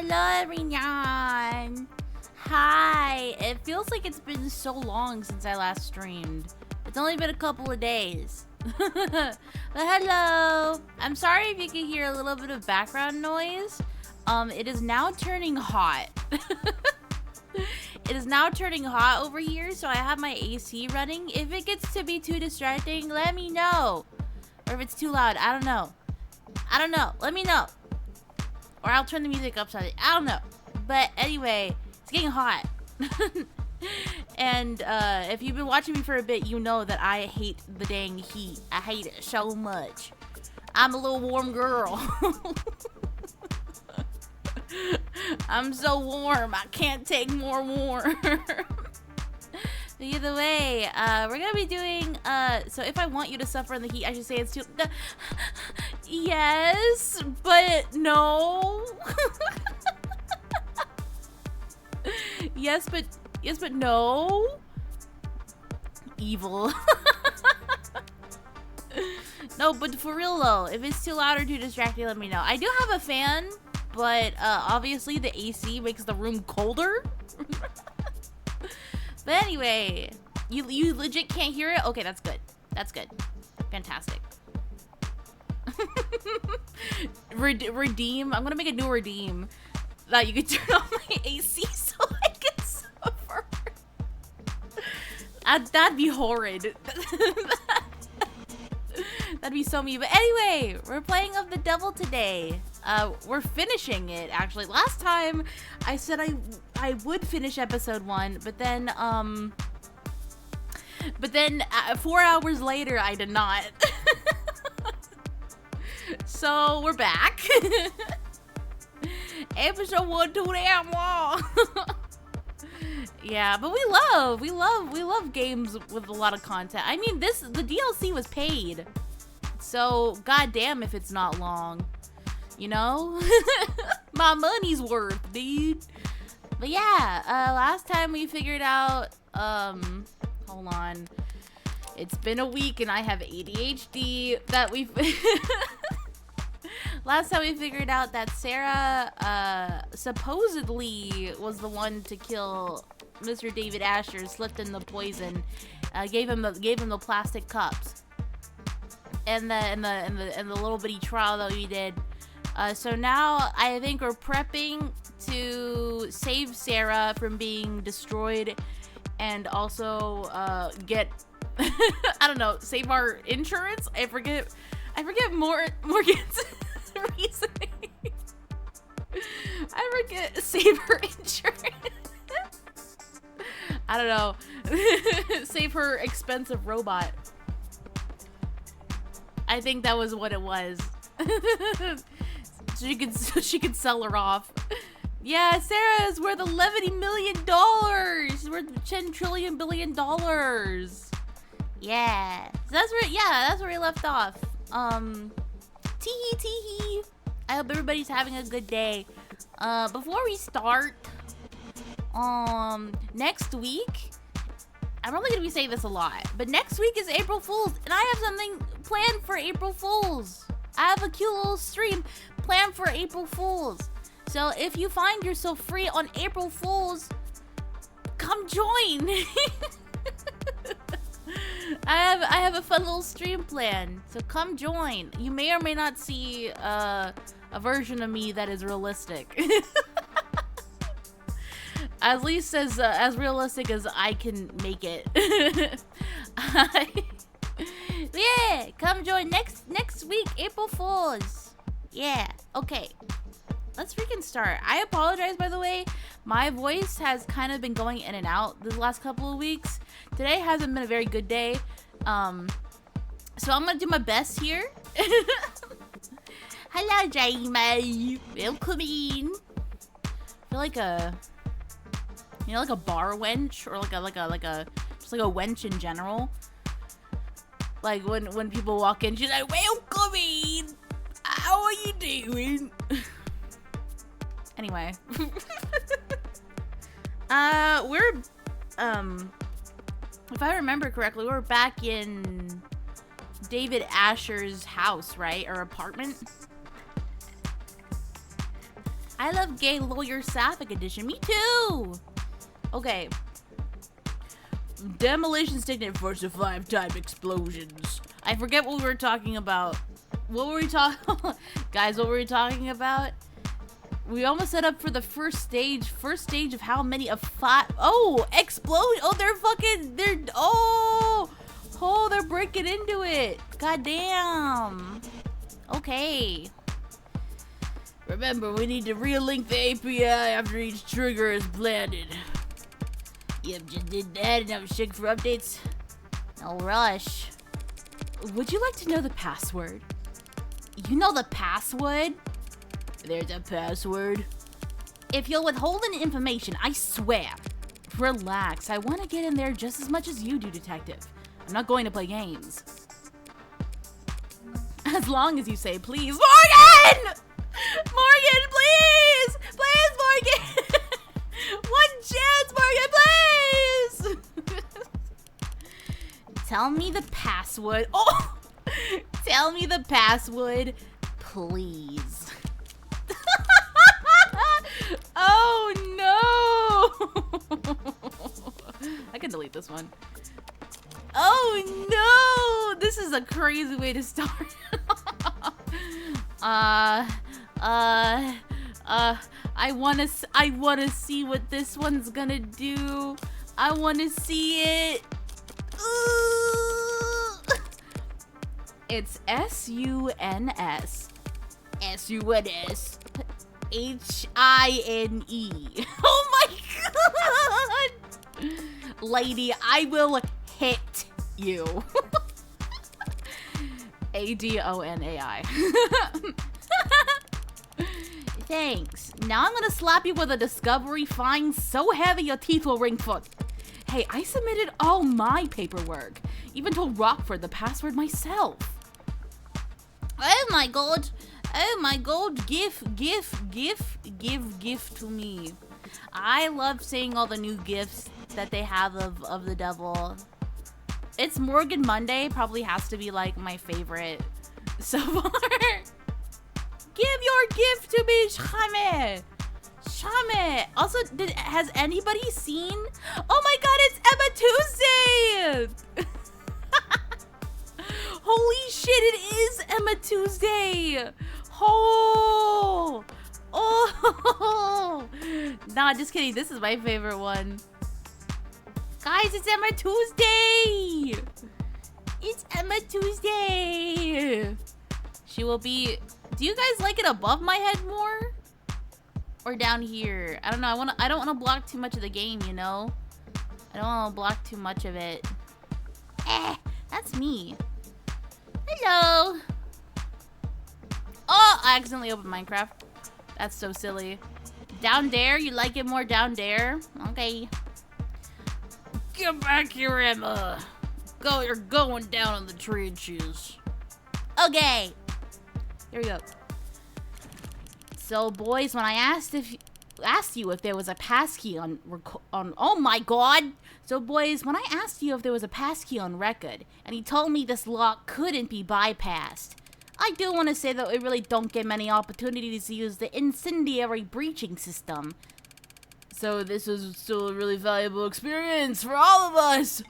Hello, everyone. Hi. It feels like it's been so long since I last streamed. It's only been a couple of days. But hello. I'm sorry if you can hear a little bit of background noise. It is now turning hot. It is now turning hot over here, so I have my AC running. If it gets to be too distracting, let me know. Or if it's too loud, I don't know. Let me know. Or I'll turn the music up slightly. I don't know. But anyway, it's getting hot. And if you've been watching me for a bit, you know that I hate the dang heat. I hate it so much. I'm a little warm girl. I'm so warm. I can't take more warm. Either way, we're gonna be doing, so if I want you to suffer in the heat, I should say it's too, yes, but no. yes, but no. Evil. No, but for real though, if it's too loud or too distracting, let me know. I do have a fan, but obviously the AC makes the room colder. But anyway, you legit can't hear it? Okay, that's good. That's good. Fantastic. Redeem. I'm gonna make a new redeem that you can turn on my AC so I can suffer. That'd be horrid. That'd be so mean. But anyway, we're playing of the devil today. We're finishing it, actually. Last time, I said I would finish episode 1, but then 4 hours later, I did not. So, we're back. Episode 1 to damn wall. Yeah, but we love games with a lot of content. I mean, the DLC was paid. So, goddamn if it's not long. You know? My money's worth, dude. But yeah, last time we figured out, hold on. It's been a week and I have ADHD that last time we figured out that Sarah, supposedly was the one to kill Mr. David Asher, slipped in the poison, gave him the plastic cups. And the little bitty trial that we did. So now I think we're prepping to save Sarah from being destroyed and also get I don't know, save our insurance? I forget Morgan's reasoning. I forget save her insurance. I don't know. Save her expensive robot. I think that was what it was. So she could sell her off. Yeah, Sarah is worth $11 million. She's worth $10 trillion billion. Yeah. So that's where we left off. Tee-hee. I hope everybody's having a good day. Before we start, next week, I'm probably gonna be saying this a lot, but next week is April Fool's, and I have something planned for April Fool's. I have a cute little stream planned for April Fool's. So if you find yourself free on April Fool's, come join. I have a fun little stream plan, so come join. You may or may not see a version of me that is realistic. At least as realistic as I can make it. Yeah, come join next week, April Fool's. Yeah, okay. Let's freaking start. I apologize, by the way. My voice has kind of been going in and out the last couple of weeks. Today hasn't been a very good day. So I'm gonna do my best here. Hello, Jamie. Welcome in. I feel like like a bar wench, or just like a wench in general. Like when people walk in, she's like, "Welcome in. How are you doing?" Anyway, we're if I remember correctly, we're back in David Asher's house, right, or apartment. I love Gay Lawyer Sapphic Edition. Me too. Okay. Demolition Sticknet for the 5-time explosions. I forget what we were talking about. What were we talking? Guys, what were we talking about? We almost set up for the first stage. First stage of how many of 5? Oh, explode! Oh, they're breaking into it. God damn. Okay. Remember, we need to relink the API after each trigger is planted. Yep, just did that and I was checking for updates. No rush. Would you like to know the password? You know the password? There's a password. If you'll withhold any information, I swear. Relax, I want to get in there just as much as you do, Detective. I'm not going to play games. As long as you say, please, Morgan! Morgan, please! Please, Morgan! One chance, Morgan, please! Tell me the password. Oh! Tell me the password, please. Oh, no! I can delete this one. Oh, no! This is a crazy way to start. I wanna see what this one's gonna do. I wanna see it. It's S-U-N-S. S-U-N-S. H-I-N-E. Oh my god! Lady, I will hit you. A-D-O-N-A-I. Thanks. Now I'm gonna slap you with a discovery fine so heavy your teeth will ring foot. Hey, I submitted all my paperwork. Even told Rockford the password myself. Oh my god. Oh my god. Give to me. I love seeing all the new gifts that they have of the devil. It's Morgan Monday. Probably has to be like my favorite so far. Give your gift to me, Shame. Shame. Also, has anybody seen? Oh my god, it's Emma Tuesday! Holy shit, it is Emma Tuesday! Oh! Oh! Nah, just kidding. This is my favorite one. Guys, it's Emma Tuesday! It's Emma Tuesday! She will be... Do you guys like it above my head more? Or down here? I don't know. I don't want to block too much of the game, you know? I don't want to block too much of it. That's me. Hello. Oh, I accidentally opened Minecraft. That's so silly. Down there? You like it more down there? Okay. Get back here, Emma. You're going down on the trenches. Okay. Here we go. So, boys, when I asked you if there was a passkey on oh my god. So, boys, when I asked you if there was a passkey on record, and he told me this lock couldn't be bypassed, I do want to say that we really don't get many opportunities to use the incendiary breaching system. So this was still a really valuable experience for all of us.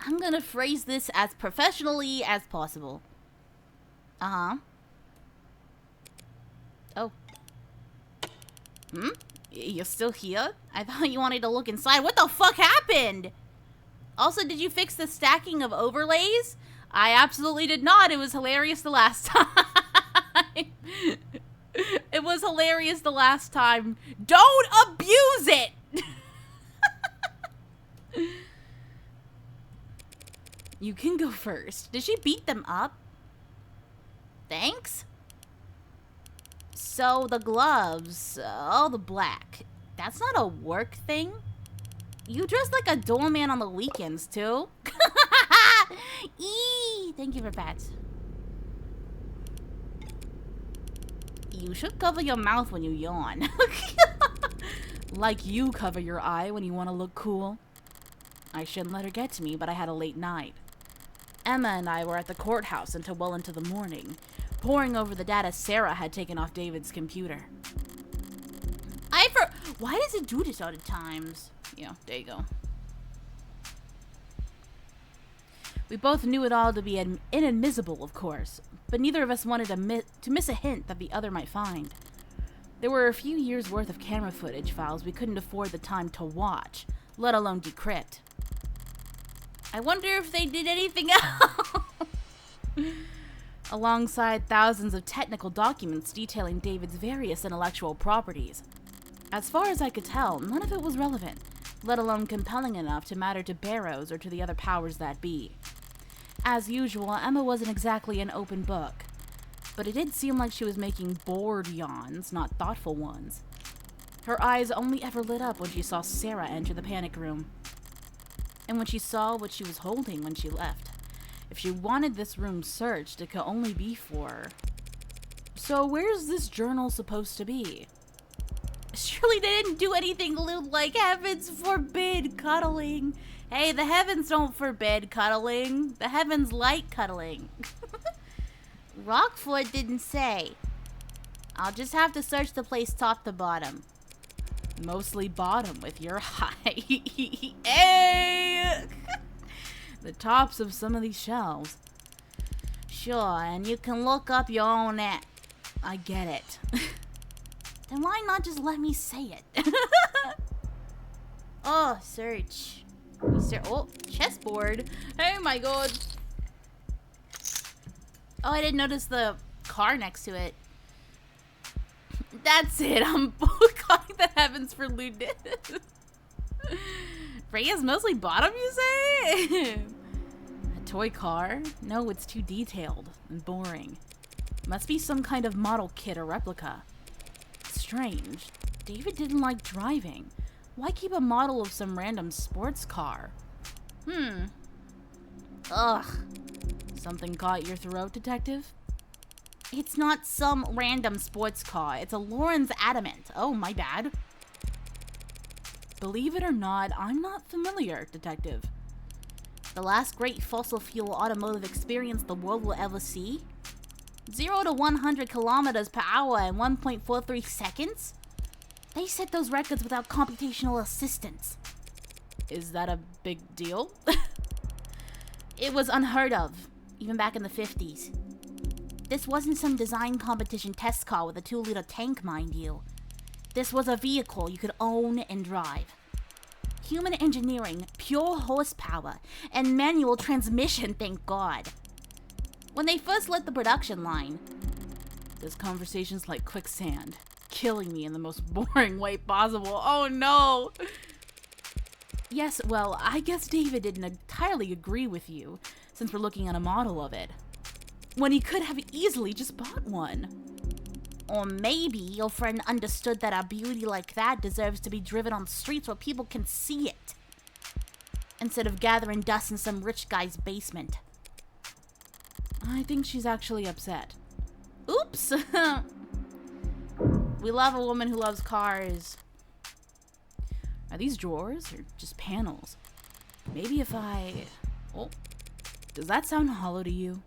I'm gonna phrase this as professionally as possible. Uh-huh. Oh. You're still here? I thought you wanted to look inside. What the fuck happened? Also, did you fix the stacking of overlays? I absolutely did not. It was hilarious the last time. It was hilarious the last time. Don't abuse it! You can go first. Did she beat them up? Thanks. So, the gloves. Oh, the black. That's not a work thing? You dress like a doorman on the weekends, too? Eee! Thank you for pats. You should cover your mouth when you yawn. Like you cover your eye when you want to look cool. I shouldn't let her get to me, but I had a late night. Emma and I were at the courthouse until well into the morning. poring over the data Sarah had taken off David's computer. Why does it do this all the times? Yeah, there you go. We both knew it all to be inadmissible, of course, but neither of us wanted to miss a hint that the other might find. There were a few years' worth of camera footage files we couldn't afford the time to watch, let alone decrypt. I wonder if they did anything else. Alongside thousands of technical documents detailing David's various intellectual properties. As far as I could tell, none of it was relevant, let alone compelling enough to matter to Barrows or to the other powers that be. As usual, Emma wasn't exactly an open book, but it did seem like she was making bored yawns, not thoughtful ones. Her eyes only ever lit up when she saw Sarah enter the panic room, and when she saw what she was holding when she left. If she wanted this room searched, it could only be for... So where's this journal supposed to be? Surely they didn't do anything like heavens forbid cuddling. Hey, the heavens don't forbid cuddling. The heavens like cuddling. Rockford didn't say. I'll just have to search the place top to bottom. Mostly bottom with your height. Hey! The tops of some of these shelves. Sure, and you can look up your own at. I get it. Then why not just let me say it? Oh, search. Oh, chessboard. Oh my god. Oh, I didn't notice the car next to it. That's it. I'm calling the heavens for lewdness. Freya's mostly bottom, you say? A toy car? No, it's too detailed and boring. Must be some kind of model kit or replica. Strange. David didn't like driving. Why keep a model of some random sports car? Ugh. Something caught your throat, detective? It's not some random sports car. It's a Lawrence Adamant. Oh, my bad. Believe it or not, I'm not familiar, detective. The last great fossil fuel automotive experience the world will ever see? 0 to 100 kilometers per hour in 1.43 seconds? They set those records without computational assistance. Is that a big deal? It was unheard of, even back in the 50s. This wasn't some design competition test car with a 2-liter tank, mind you. This was a vehicle you could own and drive. Human engineering, pure horsepower, and manual transmission, thank God. When they first lit the production line, this conversation's like quicksand, killing me in the most boring way possible. Oh no! Yes, well, I guess David didn't entirely agree with you, since we're looking at a model of it. When he could have easily just bought one. Or maybe your friend understood that a beauty like that deserves to be driven on streets where people can see it, instead of gathering dust in some rich guy's basement. I think she's actually upset. Oops! We love a woman who loves cars. Are these drawers or just panels? Maybe if I... Oh, does that sound hollow to you?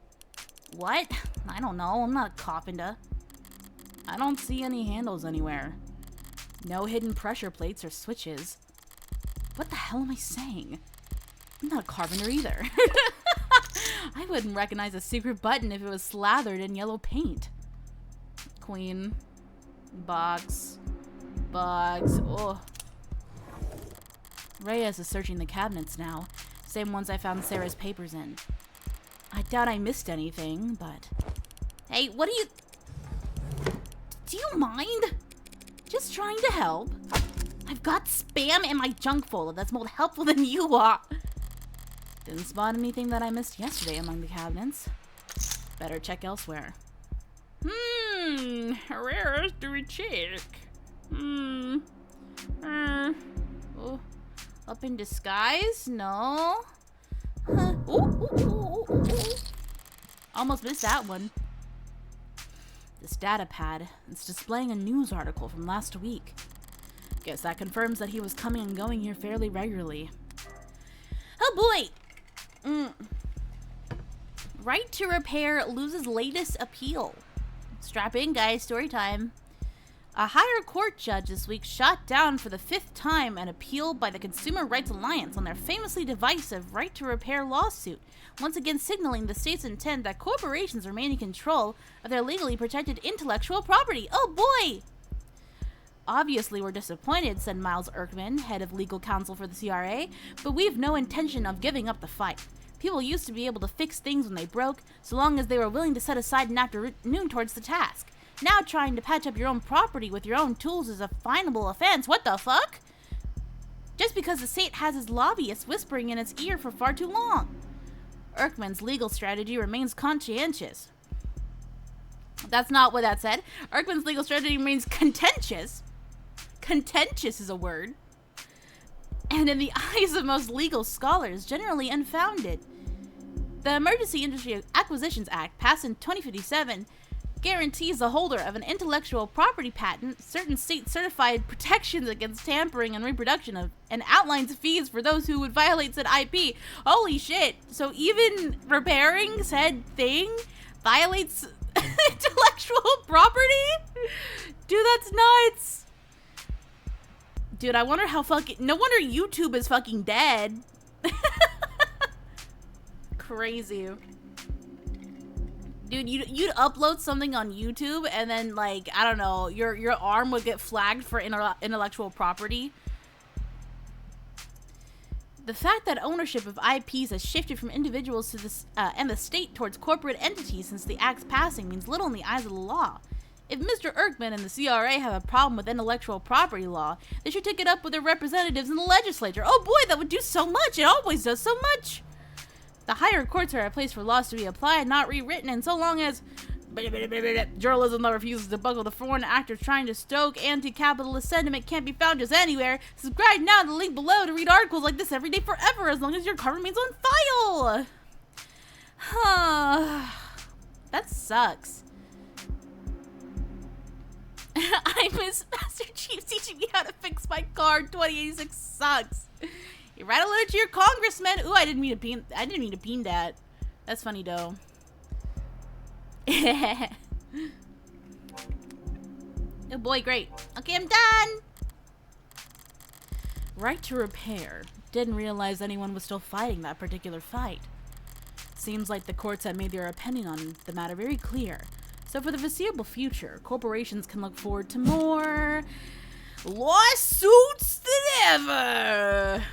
What? I don't know. I'm not a carpenter. I don't see any handles anywhere. No hidden pressure plates or switches. What the hell am I saying? I'm not a carpenter either. I wouldn't recognize a secret button if it was slathered in yellow paint. Queen. Box. Oh. Reyes is searching the cabinets now. Same ones I found Sarah's papers in. I doubt I missed anything, but... Hey, what do you... Do you mind? Just trying to help. I've got spam in my junk folder that's more helpful than you are. Didn't spot anything that I missed yesterday among the cabinets. Better check elsewhere. Where else do we check? Oh, up in disguise? No. Huh. Ooh. Almost missed that one. This data pad, it's displaying a news article from last week. Guess that confirms that he was coming and going here fairly regularly. Oh boy! Right to repair loses latest appeal. Strap in, guys. Story time. A higher court judge this week shot down for the 5th time an appeal by the Consumer Rights Alliance on their famously divisive right to repair lawsuit, once again signaling the state's intent that corporations remain in control of their legally protected intellectual property. Oh boy! Obviously, we're disappointed, said Miles Erkman, head of legal counsel for the CRA, but we've no intention of giving up the fight. People used to be able to fix things when they broke, so long as they were willing to set aside an afternoon towards the task. Now trying to patch up your own property with your own tools is a finable offense. What the fuck? Just because the state has its lobbyists whispering in its ear for far too long. Erkman's legal strategy remains conscientious. That's not what that said. Erkman's legal strategy remains contentious. Contentious is a word. And in the eyes of most legal scholars, generally unfounded. The Emergency Industry Acquisitions Act, passed in 2057, guarantees the holder of an intellectual property patent certain state-certified protections against tampering and reproduction of, and outlines fees for those who would violate said IP. Holy shit. So even repairing said thing violates intellectual property? Dude, that's nuts. Dude, I wonder how fucking... No wonder YouTube is fucking dead. Crazy. Dude, you'd upload something on YouTube and then, like, I don't know, your arm would get flagged for intellectual property. The fact that ownership of IPs has shifted from individuals to this and the state towards corporate entities since the act's passing means little in the eyes of the law. If Mr. Erkman and the CRA have a problem with intellectual property law, they should take it up with their representatives in the legislature. Oh boy, that would do so much! It always does so much! The higher courts are a place for laws to be applied, not rewritten, and so long as journalism that refuses to buckle the foreign actors trying to stoke anti-capitalist sentiment can't be found just anywhere. Subscribe now to the link below to read articles like this every day forever, as long as your card remains on file. That sucks. I miss Master Chief teaching me how to fix my car. 2086 sucks. You write a letter to your congressman. Ooh, I didn't mean to peen that. That's funny though. Oh boy, great. Okay, I'm done. Right to repair. Didn't realize anyone was still fighting that particular fight. Seems like the courts had made their opinion on the matter very clear. So for the foreseeable future, corporations can look forward to more lawsuits than ever.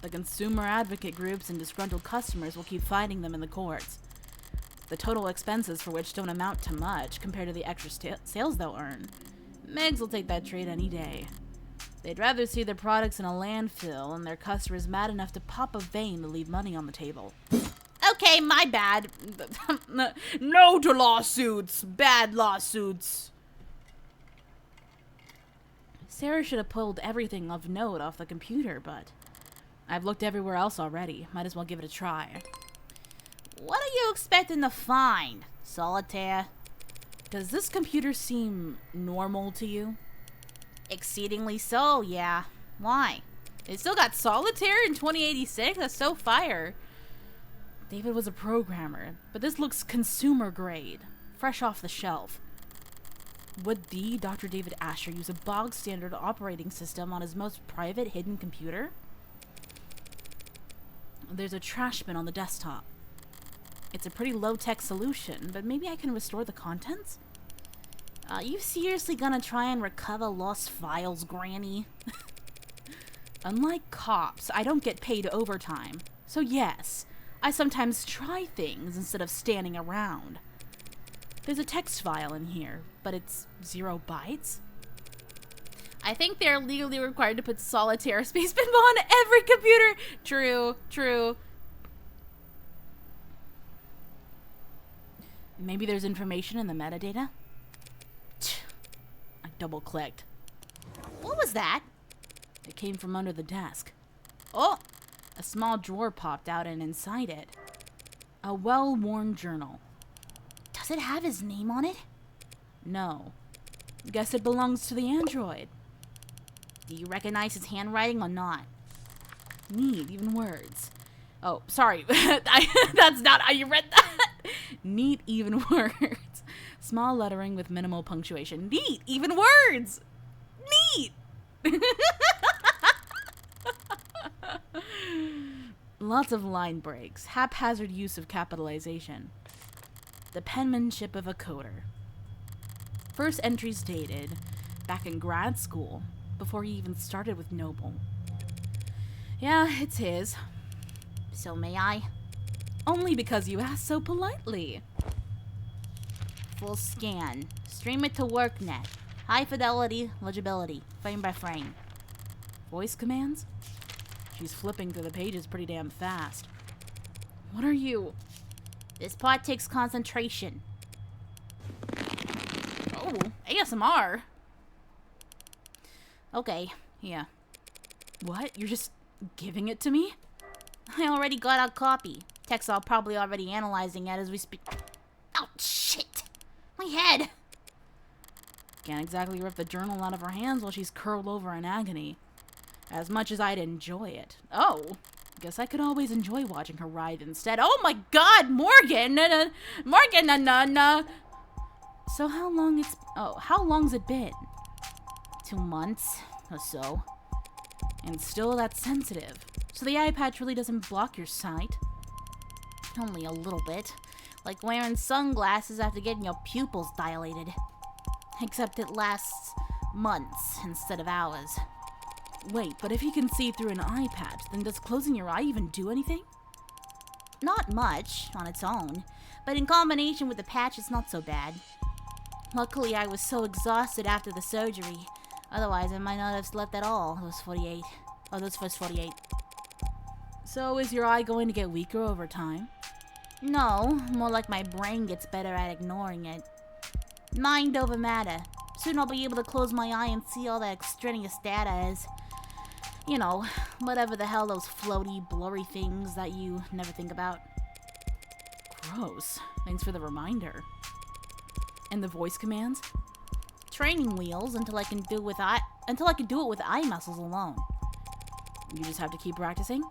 The consumer advocate groups and disgruntled customers will keep fighting them in the courts. The total expenses for which don't amount to much compared to the extra sales they'll earn. Megs will take that trade any day. They'd rather see their products in a landfill and their customers mad enough to pop a vein to leave money on the table. Okay, my bad. No to lawsuits. Bad lawsuits. Sarah should have pulled everything of note off the computer, but I've looked everywhere else already. Might as well give it a try. What are you expecting to find, Solitaire? Does this computer seem normal to you? Exceedingly so, yeah. Why? It still got Solitaire in 2086? That's so fire. David was a programmer, but this looks consumer grade, fresh off the shelf. Would the Dr. David Asher use a bog standard operating system on his most private hidden computer? There's a trash bin on the desktop. It's a pretty low-tech solution, but maybe I can restore the contents? You seriously gonna try and recover lost files, Granny? Unlike cops, I don't get paid overtime. So yes, I sometimes try things instead of standing around. There's a text file in here, but it's 0 bytes. I think they're legally required to put Solitaire Space Pinball on every computer. True, true. Maybe there's information in the metadata? I double-clicked. What was that? It came from under the desk. Oh! A small drawer popped out and inside it, a well-worn journal. Does it have his name on it? No. Guess it belongs to the android. Do you recognize his handwriting or not? Neat, even words. Oh, sorry. That's not how you read that. Neat, even words. Small lettering with minimal punctuation. Neat! Even words! Neat! Lots of line breaks. Haphazard use of capitalization. The penmanship of a coder. First entries dated back in grad school, before he even started with Noble. Yeah, it's his. So may I? Only because you asked so politely. Full scan. Stream it to WorkNet. High fidelity, legibility, frame by frame. Voice commands? She's flipping through the pages pretty damn fast. What are you? This part takes concentration. Oh, ASMR. Okay. Yeah. What? You're just giving it to me? I already got a copy. Textile probably already analyzing it as we speak. Oh, shit! My head! Can't exactly rip the journal out of her hands while she's curled over in agony. As much as I'd enjoy it. Oh, guess I could always enjoy watching her writhe instead. Oh my god, Morgan! Morgan! So how long's it been? 2 months or so. And still that's sensitive. So the eye patch really doesn't block your sight? Only a little bit. Like wearing sunglasses after getting your pupils dilated. Except it lasts months instead of hours. Wait, but if you can see through an eye patch, then does closing your eye even do anything? Not much on its own, but in combination with the patch, it's not so bad. Luckily, I was so exhausted after the surgery. Otherwise, I might not have slept at all those first 48. So is your eye going to get weaker over time? No, more like my brain gets better at ignoring it. Mind over matter. Soon I'll be able to close my eye and see all that extraneous data as, you know, whatever the hell those floaty, blurry things that you never think about. Gross. Thanks for the reminder. And the voice commands? Training wheels until I can do it with eye muscles alone. You just have to keep practicing?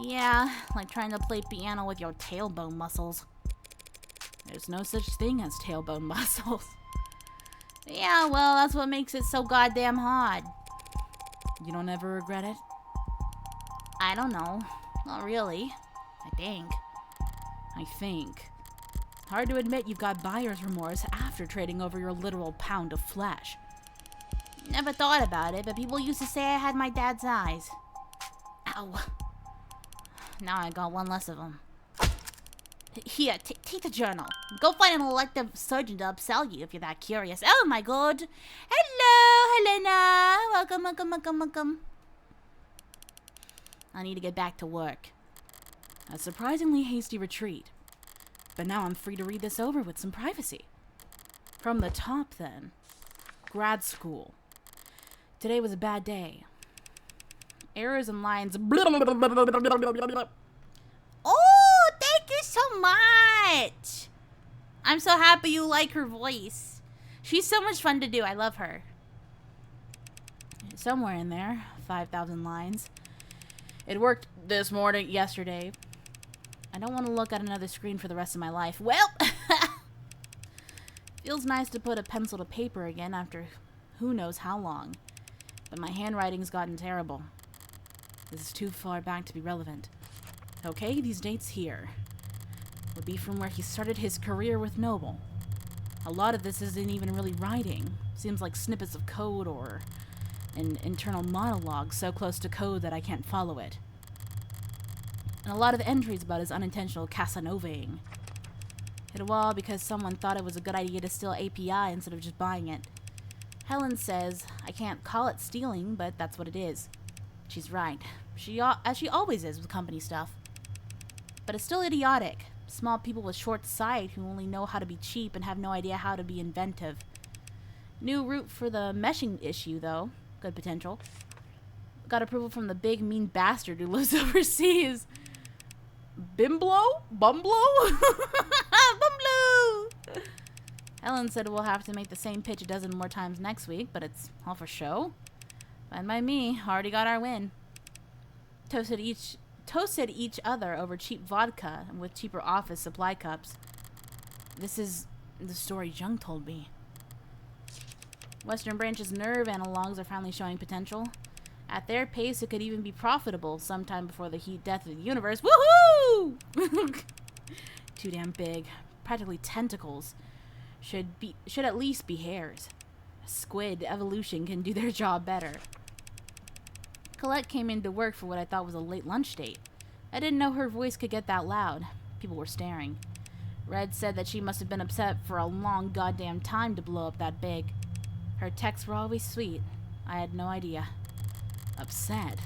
Yeah, like trying to play piano with your tailbone muscles. There's no such thing as tailbone muscles. Yeah, well, that's what makes it so goddamn hard. You don't ever regret it? I don't know. Not really. I think. Hard to admit you've got buyer's remorse after trading over your literal pound of flesh. Never thought about it, but people used to say I had my dad's eyes. Ow. Now I got one less of them. Here, take the journal. Go find an elective surgeon to upsell you if you're that curious. Oh my god. Hello, Helena. Welcome. I need to get back to work. A surprisingly hasty retreat. But now I'm free to read this over with some privacy. From the top, then. Grad school. Today was a bad day. Errors and lines. Oh, thank you so much. I'm so happy you like her voice. She's so much fun to do. I love her. Somewhere in there. 5,000 lines. It worked yesterday. I don't want to look at another screen for the rest of my life. Well, feels nice to put a pencil to paper again after who knows how long. But my handwriting's gotten terrible. This is too far back to be relevant. Okay, these dates here would be from where he started his career with Noble. A lot of this isn't even really writing. Seems like snippets of code or an internal monologue so close to code that I can't follow it. And a lot of entries about his unintentional Casanovaing. Hit a wall because someone thought it was a good idea to steal API instead of just buying it. Helen says I can't call it stealing, but that's what it is. She's right. As she always is with company stuff. But it's still idiotic. Small people with short sight who only know how to be cheap and have no idea how to be inventive. New route for the meshing issue, though. Good potential. Got approval from the big mean bastard who lives overseas. Bimblo? Bumblo? Bumblo! Ellen said we'll have to make the same pitch a dozen more times next week, but it's all for show. Fine by me. Already got our win. Toasted each other over cheap vodka and with cheaper office supply cups. This is the story Jung told me. Western Branch's nerve analogs are finally showing potential. At their pace, it could even be profitable sometime before the heat death of the universe. Woohoo! Too damn big. Practically tentacles. Should at least be hairs. Squid evolution can do their job better. Colette came into work for what I thought was a late lunch date. I didn't know her voice could get that loud. People were staring. Red said that she must have been upset for a long goddamn time to blow up that big. Her texts were always sweet. I had no idea. Upset?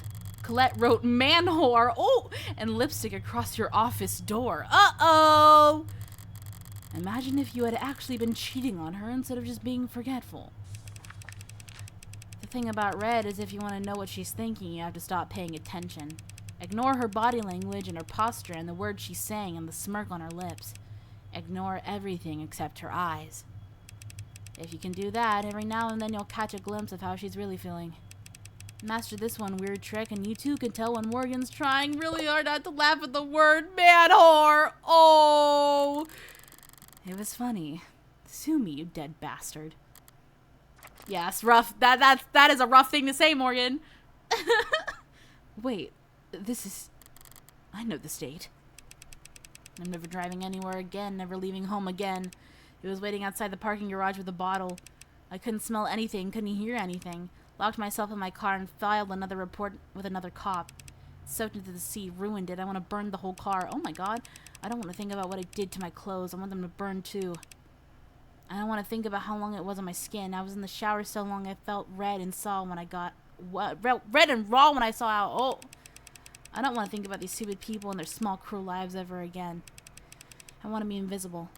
Colette wrote man whore, oh, and lipstick across your office door. Uh-oh! Imagine if you had actually been cheating on her instead of just being forgetful. The thing about Red is if you want to know what she's thinking, you have to stop paying attention. Ignore her body language and her posture and the words she's saying and the smirk on her lips. Ignore everything except her eyes. If you can do that, every now and then you'll catch a glimpse of how she's really feeling. Master this one weird trick and you too can tell when Morgan's trying really hard not to laugh at the word man whore. Oh! It was funny. Sue me, you dead bastard. Yes, rough. That is a rough thing to say, Morgan. Wait, I know this date. I'm never driving anywhere again, never leaving home again. He was waiting outside the parking garage with a bottle. I couldn't smell anything, couldn't hear anything. Locked myself in my car and filed another report with another cop. Soaked into the sea, ruined it. I want to burn the whole car. Oh my god. I don't want to think about what I did to my clothes. I want them to burn too. I don't want to think about how long it was on my skin. I was in the shower so long I felt red and saw when I got... red and raw when I saw how... Oh! I don't want to think about these stupid people and their small, cruel lives ever again. I want to be invisible.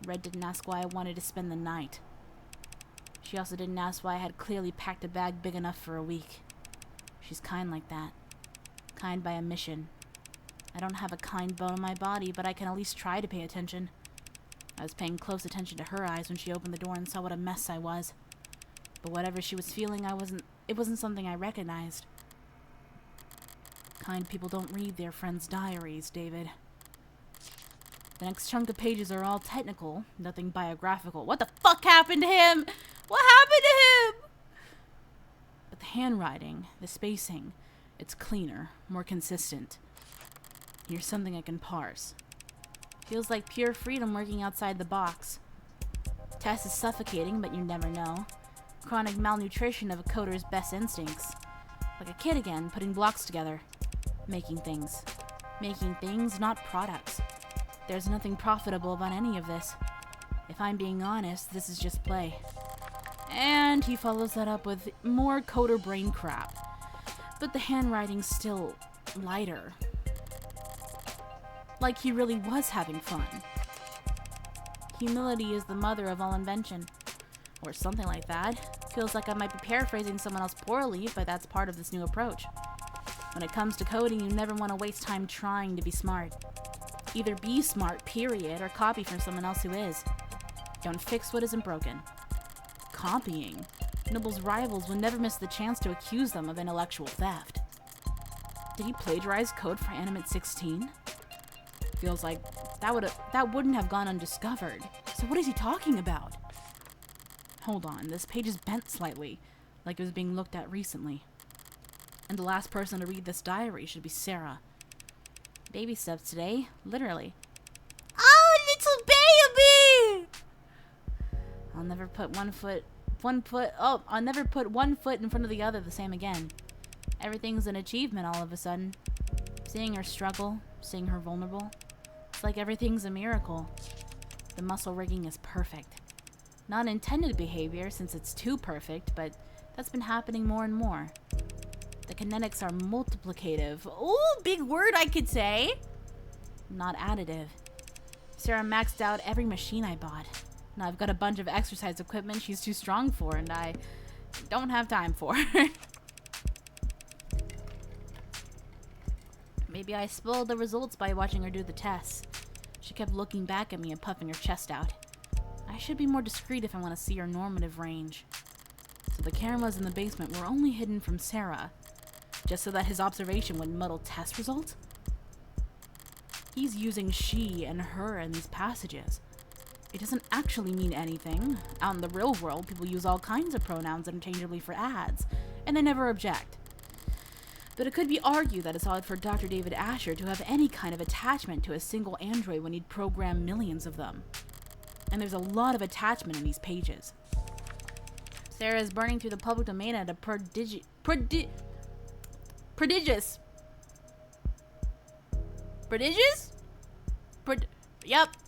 Red didn't ask why I wanted to spend the night. She also didn't ask why I had clearly packed a bag big enough for a week. She's kind like that. Kind by omission. I don't have a kind bone in my body, but I can at least try to pay attention. I was paying close attention to her eyes when she opened the door and saw what a mess I was. But whatever she was feeling, it wasn't something I recognized. Kind people don't read their friends' diaries, David. The next chunk of pages are all technical, nothing biographical. What the fuck happened to him? What happened to him? But the handwriting, the spacing, it's cleaner, more consistent. Here's something I can parse. Feels like pure freedom working outside the box. Tess is suffocating, but you never know. Chronic malnutrition of a coder's best instincts. Like a kid again, putting blocks together. Making things. Making things, not products. There's nothing profitable about any of this. If I'm being honest, this is just play. And he follows that up with more coder brain crap. But the handwriting's still lighter. Like he really was having fun. Humility is the mother of all invention. Or something like that. Feels like I might be paraphrasing someone else poorly, but that's part of this new approach. When it comes to coding, you never want to waste time trying to be smart. Either be smart, period, or copy from someone else who is. Don't fix what isn't broken. Copying. Nibble's rivals would never miss the chance to accuse them of intellectual theft. Did he plagiarize code for Animate 16? Feels like that wouldn't have gone undiscovered. So what is he talking about? Hold on, this page is bent slightly, like it was being looked at recently. And the last person to read this diary should be Sarah. Baby steps today, literally. Oh, little baby! I'll never put one foot in front of the other the same again. Everything's an achievement all of a sudden. Seeing her struggle, seeing her vulnerable. It's like everything's a miracle. The muscle rigging is perfect. Not intended behavior since it's too perfect, but that's been happening more and more. The kinetics are multiplicative. Ooh, big word I could say. Not additive. Sarah maxed out every machine I bought. Now I've got a bunch of exercise equipment she's too strong for and I don't have time for. Maybe I spoiled the results by watching her do the tests. She kept looking back at me and puffing her chest out. I should be more discreet if I want to see her normative range. So the cameras in the basement were only hidden from Sarah, just so that his observation would muddle test results? He's using she and her in these passages. It doesn't actually mean anything. Out in the real world, people use all kinds of pronouns interchangeably for ads, and they never object. But it could be argued that it's odd for Dr. David Asher to have any kind of attachment to a single android when he'd programmed millions of them. And there's a lot of attachment in these pages. Sarah is burning through the public domain at a prodigious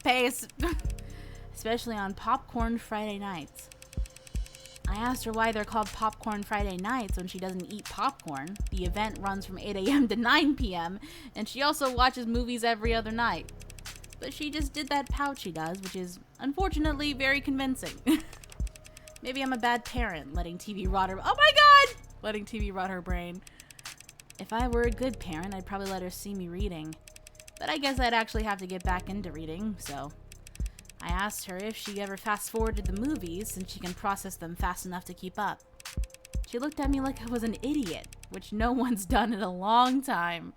pace. Especially on Popcorn Friday nights. I asked her why they're called Popcorn Friday nights when she doesn't eat popcorn. The event runs from 8 a.m. to 9 p.m. and she also watches movies every other night. But she just did that pout she does, which is unfortunately very convincing. Maybe I'm a bad parent, letting TV rot her. Oh my god! Letting TV rot her brain. If I were a good parent, I'd probably let her see me reading. But I guess I'd actually have to get back into reading, so I asked her if she ever fast-forwarded the movies since she can process them fast enough to keep up. She looked at me like I was an idiot, which no one's done in a long time.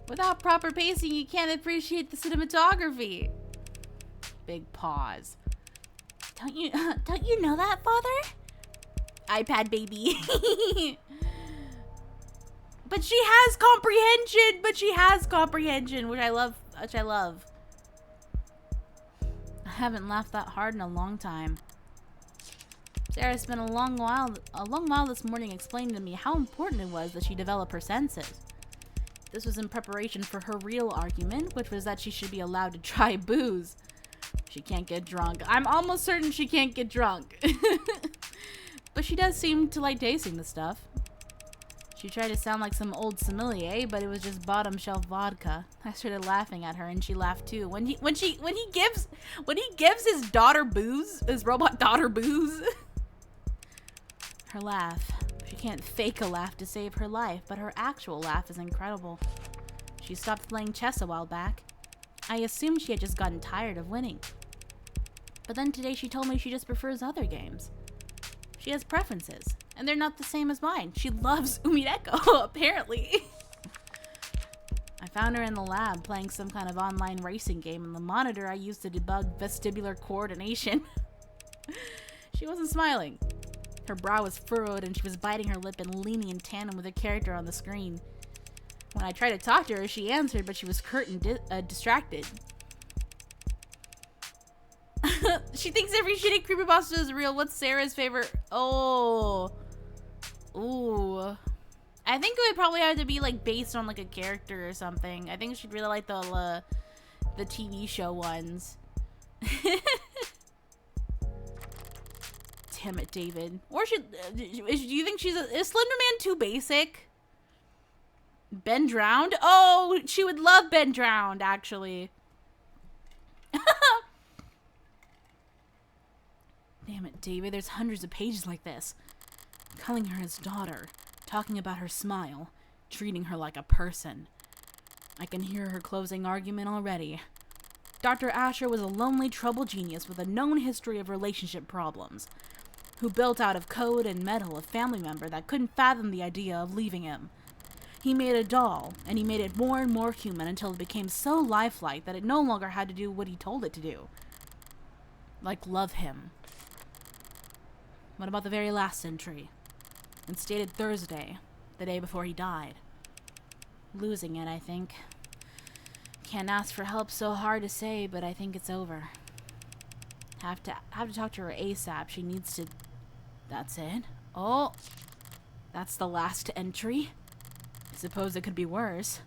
Without proper pacing, you can't appreciate the cinematography. Big pause. Don't you know that, Father? iPad baby. But she has comprehension, which I love. I haven't laughed that hard in a long time. Sarah spent a long while this morning explaining to me how important it was that she develop her senses. This was in preparation for her real argument, which was that she should be allowed to try booze. She can't get drunk. I'm almost certain she can't get drunk. But she does seem to like tasting the stuff. She tried to sound like some old sommelier, but it was just bottom shelf vodka. I started laughing at her, and she laughed too. When he gives his daughter booze, his robot daughter booze. Her laugh. She can't fake a laugh to save her life, but her actual laugh is incredible. She stopped playing chess a while back. I assumed she had just gotten tired of winning. But then today she told me she just prefers other games. She has preferences, and they're not the same as mine. She loves Umideko, apparently. I found her in the lab playing some kind of online racing game, and the monitor I used to debug vestibular coordination. She wasn't smiling. Her brow was furrowed, and she was biting her lip and leaning in tandem with the character on the screen. When I tried to talk to her, she answered, but she was curt and distracted. She thinks every shitty creepypasta is real. What's Sarah's favorite? Oh. Ooh. I think it would probably have to be like based on like a character or something. I think she'd really like the TV show ones. Damn it, David. Or do you think is Slender Man too basic? Ben Drowned? Oh, she would love Ben Drowned, actually. Damn it, David. There's hundreds of pages like this. Calling her his daughter. Talking about her smile. Treating her like a person. I can hear her closing argument already. Dr. Asher was a lonely, troubled genius with a known history of relationship problems, who built out of code and metal a family member that couldn't fathom the idea of leaving him. He made a doll, and he made it more and more human until it became so lifelike that it no longer had to do what he told it to do. Like love him. What about the very last entry? It's dated Thursday, the day before he died. Losing it, I think. Can't ask for help, so hard to say, but I think it's over. Have to talk to her ASAP. She needs to... That's it? Oh! That's the last entry? I suppose it could be worse.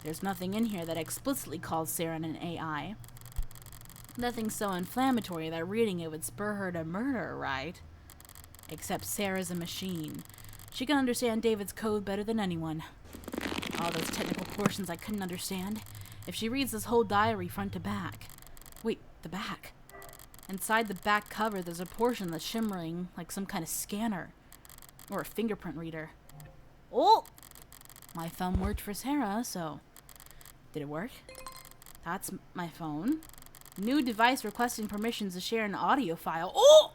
There's nothing in here that explicitly calls Sarah an AI. Nothing so inflammatory that reading it would spur her to murder, right? Except Sarah's a machine. She can understand David's code better than anyone. All those technical portions I couldn't understand. If she reads this whole diary front to back. Wait, the back. Inside the back cover, there's a portion that's shimmering like some kind of scanner. Or a fingerprint reader. Oh! My thumb worked for Sarah, so... Did it work? That's my phone. New device requesting permissions to share an audio file. Oh!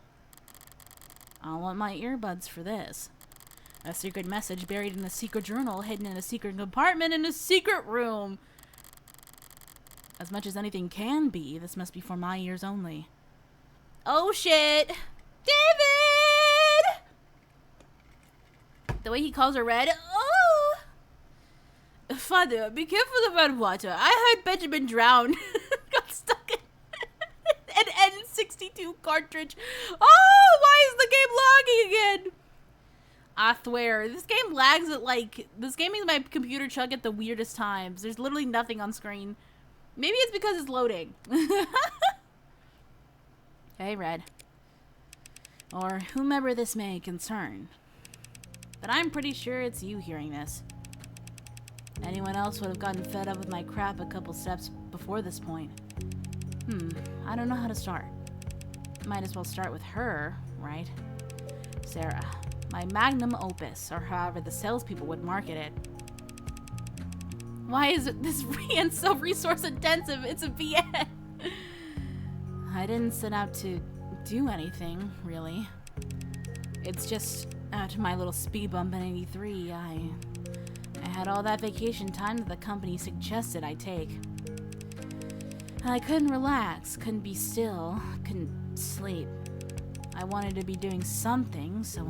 I'll want my earbuds for this. A secret message buried in a secret journal hidden in a secret compartment in a secret room. As much as anything can be, this must be for my ears only. Oh shit! David! The way he calls her Red. Oh! Father, be careful about water. I heard Benjamin drowned. Got stuck in an N62 cartridge. Oh, why is the game lagging again? I swear, this game lags at this game makes my computer chug at the weirdest times. There's literally nothing on screen. Maybe it's because it's loading. Hey, Red. Or whomever this may concern. But I'm pretty sure it's you hearing this. Anyone else would have gotten fed up with my crap a couple steps before this point. I don't know how to start. Might as well start with her, right? Sarah. My magnum opus, or however the salespeople would market it. Why is this VN so resource intensive? It's a VN. I didn't set out to do anything, really. It's just after my little speed bump in 83, I had all that vacation time that the company suggested I take. I couldn't relax, couldn't be still, couldn't sleep. I wanted to be doing something, so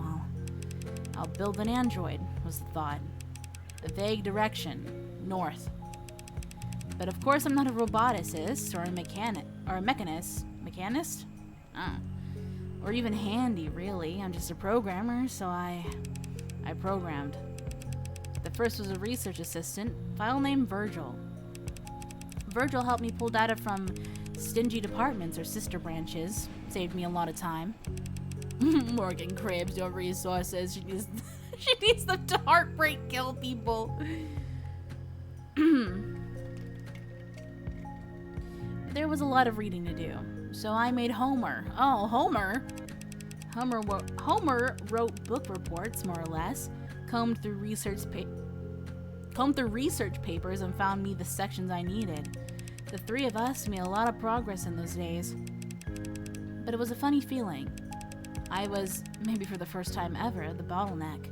I'll build an android, was the thought. A vague direction, north. But of course I'm not a roboticist or a mechanist. Or even handy, really. I'm just a programmer, so I programmed. The first was a research assistant, file name Virgil. Virgil helped me pull data from stingy departments or sister branches. Saved me a lot of time. Morgan craves your resources. She needs them to heartbreak kill people. There was a lot of reading to do, so I made Homer. Oh, Homer! Homer wrote book reports, more or less, combed through research papers and found me the sections I needed. The three of us made a lot of progress in those days. But it was a funny feeling. I was, maybe for the first time ever, the bottleneck.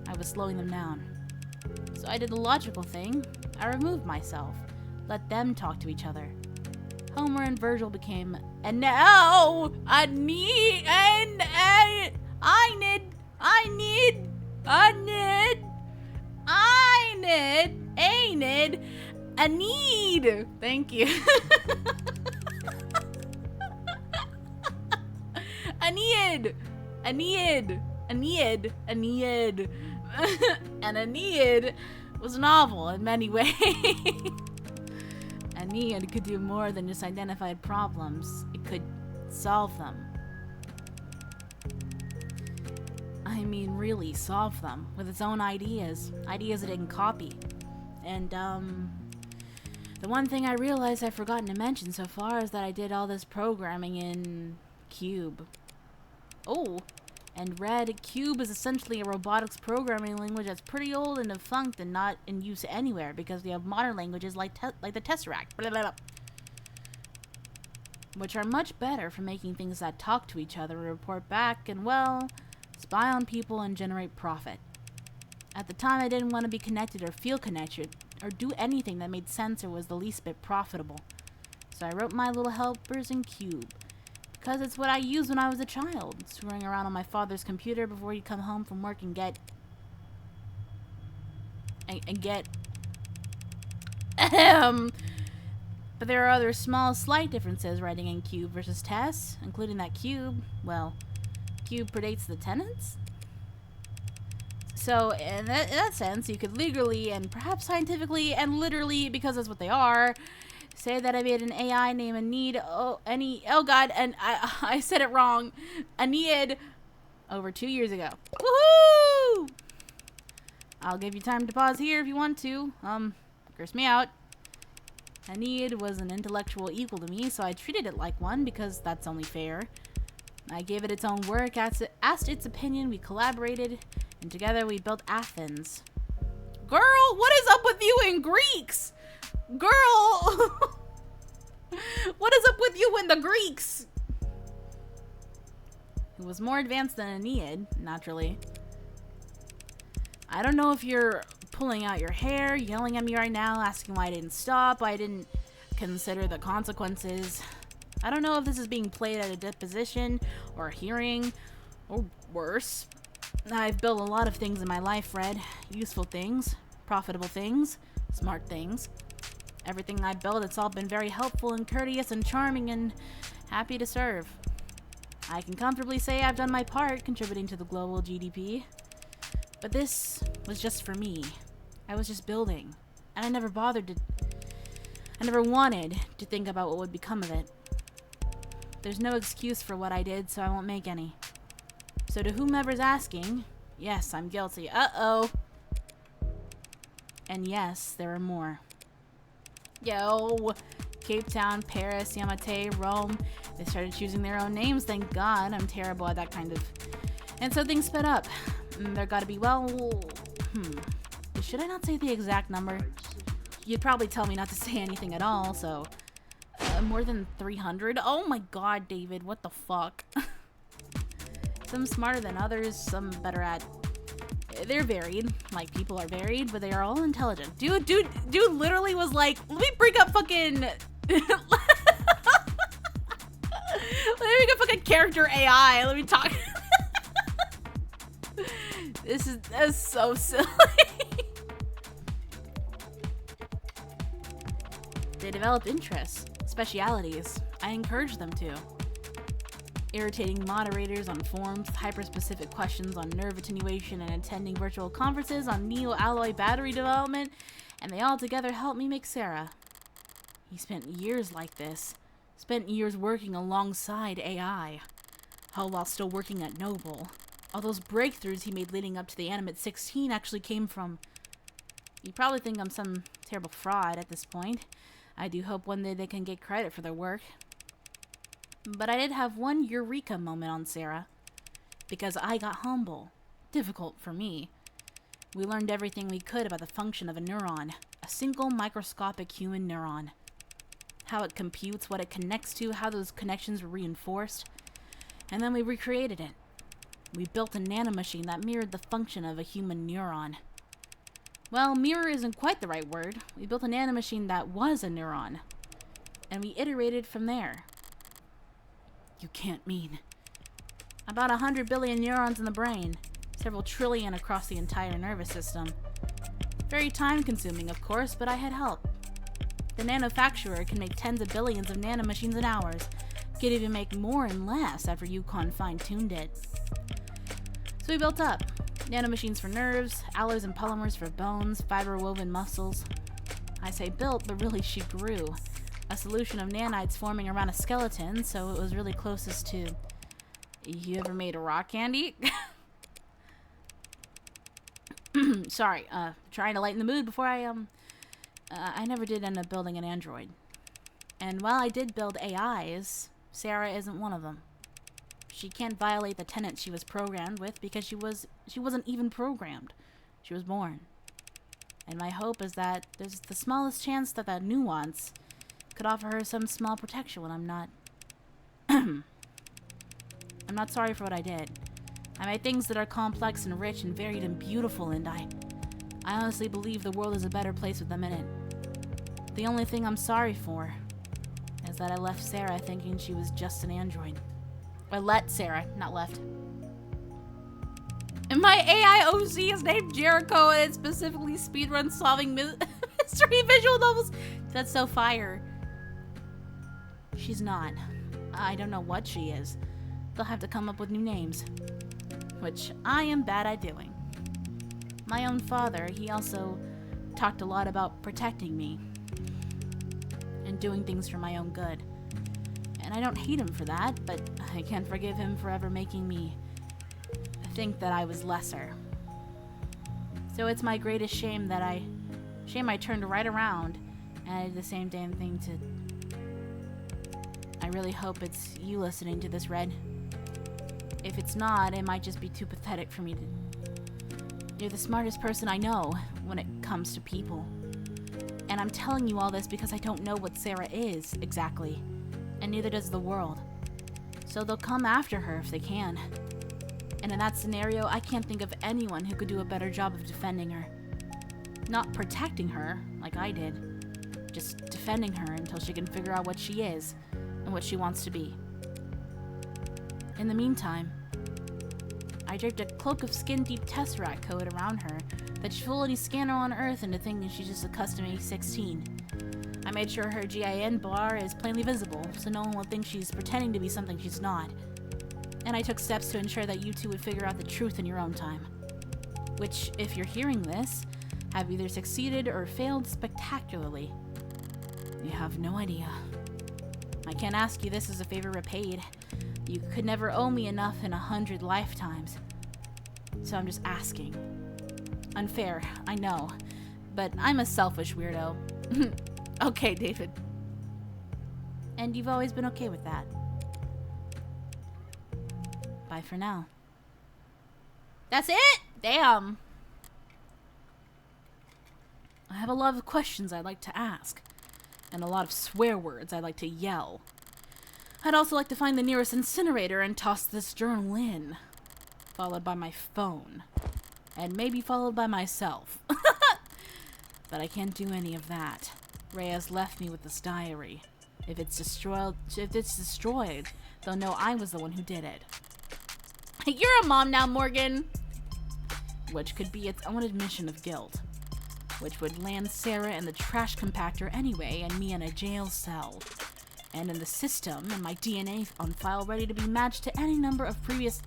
I was slowing them down. So I did the logical thing. I removed myself. Let them talk to each other. Homer and Virgil became, and now I need a need. Thank you. A need. And a need was novel in many ways. A need could do more than just identify problems. It could solve them. I mean, really solve them with its own ideas. Ideas it didn't copy. And, the one thing I realized I've forgotten to mention so far is that I did all this programming in Cube. Oh, and Red, Cube is essentially a robotics programming language that's pretty old and defunct and not in use anywhere because we have modern languages like the Tesseract, blah, blah, blah, which are much better for making things that talk to each other, report back, and, well, spy on people and generate profit. At the time, I didn't want to be connected or feel connected or do anything that made sense or was the least bit profitable. So I wrote my little helpers in Cube. Because it's what I used when I was a child, screwing around on my father's computer before he'd come home from work and get... But there are other small, slight differences writing in Cube versus Tess, including that Cube, well, Cube predates the tenants? So, in that sense, you could legally and perhaps scientifically and literally, because that's what they are, say that I made an AI named Anid, oh god, and I said it wrong, Anid, over 2 years ago. Woohoo! I'll give you time to pause here if you want to, curse me out. Anid was an intellectual equal to me, so I treated it like one because that's only fair. I gave it its own work, asked its opinion, we collaborated, and together we built Athens. Girl, what is up with you and Greeks? Girl! What is up with you and the Greeks? It was more advanced than Aeneid, naturally. I don't know if you're pulling out your hair, yelling at me right now, asking why I didn't stop, why I didn't consider the consequences. I don't know if this is being played at a deposition or a hearing or worse. I've built a lot of things in my life, Fred. Useful things, profitable things, smart things. Everything I built, it's all been very helpful and courteous and charming and happy to serve. I can comfortably say I've done my part contributing to the global GDP. But this was just for me. I was just building. And I never wanted to think about what would become of it. There's no excuse for what I did, so I won't make any. So to whomever's asking, yes, I'm guilty. Uh-oh. And yes, there are more. Yo, Cape Town, Paris, Yamate, Rome. They started choosing their own names, thank God. I'm terrible at that kind of... And so things sped up. There gotta be, should I not say the exact number? You'd probably tell me not to say anything at all, so... more than 300? Oh my God, David, what the fuck? Some smarter than others, some better at... They're varied, like people are varied, but they are all intelligent. Dude literally was like, let me bring up fucking... let me bring up fucking character AI, let me talk... That's so silly. They developed interests, specialities. I encouraged them to. Irritating moderators on forums, hyper-specific questions on nerve attenuation, and attending virtual conferences on neo-alloy battery development, and they all together helped me make Sarah. He spent years like this. Spent years working alongside AI. All while still working at Noble. All those breakthroughs he made leading up to the Animate 16 actually came from... You probably think I'm some terrible fraud at this point. I do hope one day they can get credit for their work. But I did have one eureka moment on Sarah. Because I got humble. Difficult for me. We learned everything we could about the function of a neuron. A single microscopic human neuron. How it computes, what it connects to, how those connections were reinforced. And then we recreated it. We built a nanomachine that mirrored the function of a human neuron. Well, mirror isn't quite the right word. We built a nanomachine that was a neuron. And we iterated from there. You can't mean. About 100 billion neurons in the brain. Several trillion across the entire nervous system. Very time-consuming, of course, but I had help. The manufacturer can make tens of billions of nanomachines in hours. Could even make more in less after Yukon fine-tuned it. So we built up. Nanomachines for nerves, alloys and polymers for bones, fiber-woven muscles. I say built, but really she grew. A solution of nanites forming around a skeleton, so it was really closest to... You ever made a rock candy? Sorry, trying to lighten the mood before I never did end up building an android. And while I did build AIs, Sarah isn't one of them. She can't violate the tenets she was programmed with because she wasn't even programmed. She was born. And my hope is that there's the smallest chance that that nuance could offer her some small protection when I'm not... I'm not sorry for what I did. I made things that are complex and rich and varied and beautiful, and I honestly believe the world is a better place with them in it. The only thing I'm sorry for is that I left Sarah thinking she was just an android. Or let Sarah, not left. And my AI OC is named Jericho, and it specifically speedruns solving mystery visual novels. That's so fire. She's not. I don't know what she is. They'll have to come up with new names. Which I am bad at doing. My own father, he also talked a lot about protecting me. And doing things for my own good. And I don't hate him for that, but I can't forgive him for ever making me think that I was lesser. So it's my greatest shame that I turned right around and I did the same damn thing to... I really hope it's you listening to this, Red. If it's not, it might just be too pathetic for me to... You're the smartest person I know when it comes to people. And I'm telling you all this because I don't know what Sarah is, exactly. And neither does the world. So they'll come after her if they can. And in that scenario, I can't think of anyone who could do a better job of defending her. Not protecting her, like I did. just defending her until she can figure out what she is and what she wants to be. In the meantime, I draped a cloak of skin-deep Tesseract code around her that should fool any scanner on Earth into thinking she's just a custom A16. I made sure her GIN bar is plainly visible, so no one will think she's pretending to be something she's not. And I took steps to ensure that you two would figure out the truth in your own time. Which, if you're hearing this, have either succeeded or failed spectacularly. You have no idea. I can't ask you this as a favor repaid. You could never owe me enough in 100 lifetimes. So I'm just asking. Unfair, I know. But I'm a selfish weirdo. Okay, David. And you've always been okay with that. Bye for now. That's it? Damn. I have a lot of questions I'd like to ask. And a lot of swear words I'd like to yell. I'd also like to find the nearest incinerator and toss this journal in. Followed by my phone. And maybe followed by myself. But I can't do any of that. Reyes left me with this diary. If it's destroyed, they'll know I was the one who did it. You're a mom now, Morgan. Which could be its own admission of guilt. Which would land Sarah in the trash compactor anyway and me in a jail cell. And in the system, and my DNA on file ready to be matched to any number of previous...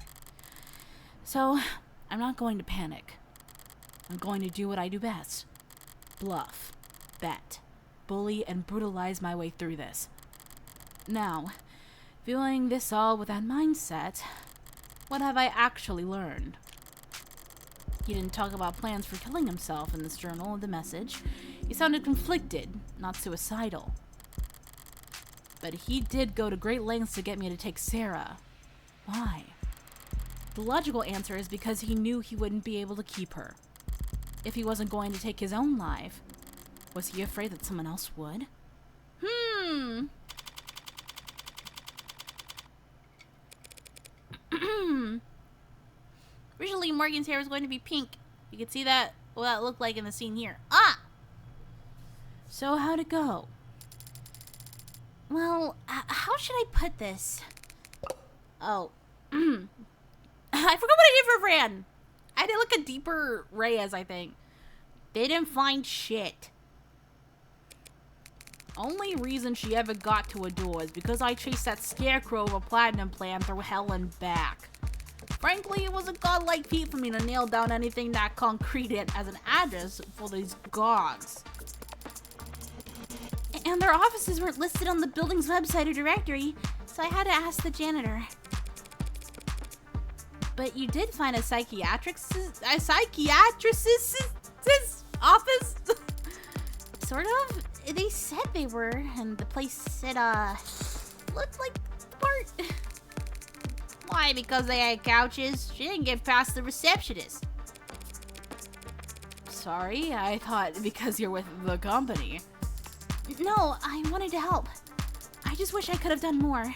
So, I'm not going to panic. I'm going to do what I do best. Bluff, bet, bully, and brutalize my way through this. Now, viewing this all with that mindset, what have I actually learned? He didn't talk about plans for killing himself in this journal or the message. He sounded conflicted, not suicidal. But he did go to great lengths to get me to take Sarah. Why? The logical answer is because he knew he wouldn't be able to keep her. If he wasn't going to take his own life, was he afraid that someone else would? Originally, Morgan's hair was going to be pink. You can see that, what that looked like in the scene here. Ah! So how'd it go? Well, how should I put this? Oh. I forgot what I did for Fran. I did like a deeper Reyes, I think. They didn't find shit. Only reason she ever got to a door is because I chased that scarecrow of a platinum plan through hell and back. Frankly, it was a godlike feat for me to nail down anything that concreted as an address for these gods. And their offices weren't listed on the building's website or directory, so I had to ask the janitor. But you did find a psychiatrist's office? Sort of. They said they were, and the place said, looked like Bart. Why? Because they had couches? She didn't get past the receptionist. Sorry, I thought because you're with the company. No, I wanted to help. I just wish I could have done more.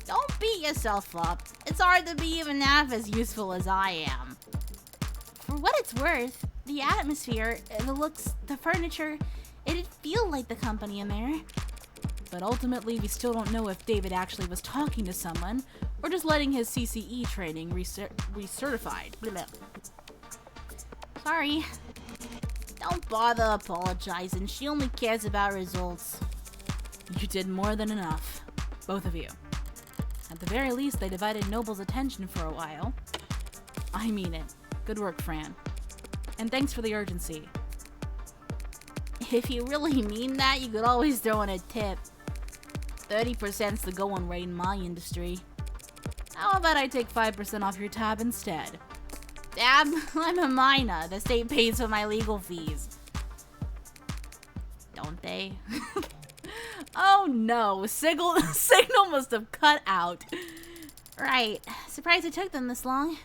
Don't beat yourself up. It's hard to be even half as useful as I am. For what it's worth, the atmosphere, the looks, the furniture, it'd feel like the company in there. But ultimately, we still don't know if David actually was talking to someone or just letting his CCE training recertified. Sorry. Don't bother apologizing. She only cares about results. You did more than enough. Both of you. At the very least, they divided Noble's attention for a while. I mean it. Good work, Fran. And thanks for the urgency. If you really mean that, you could always throw in a tip. 30%'s the going rate in my industry. How about I take 5% off your tab instead? Dab? I'm a minor. The state pays for my legal fees. Don't they? Oh no, signal must have cut out. Right. Surprised it took them this long.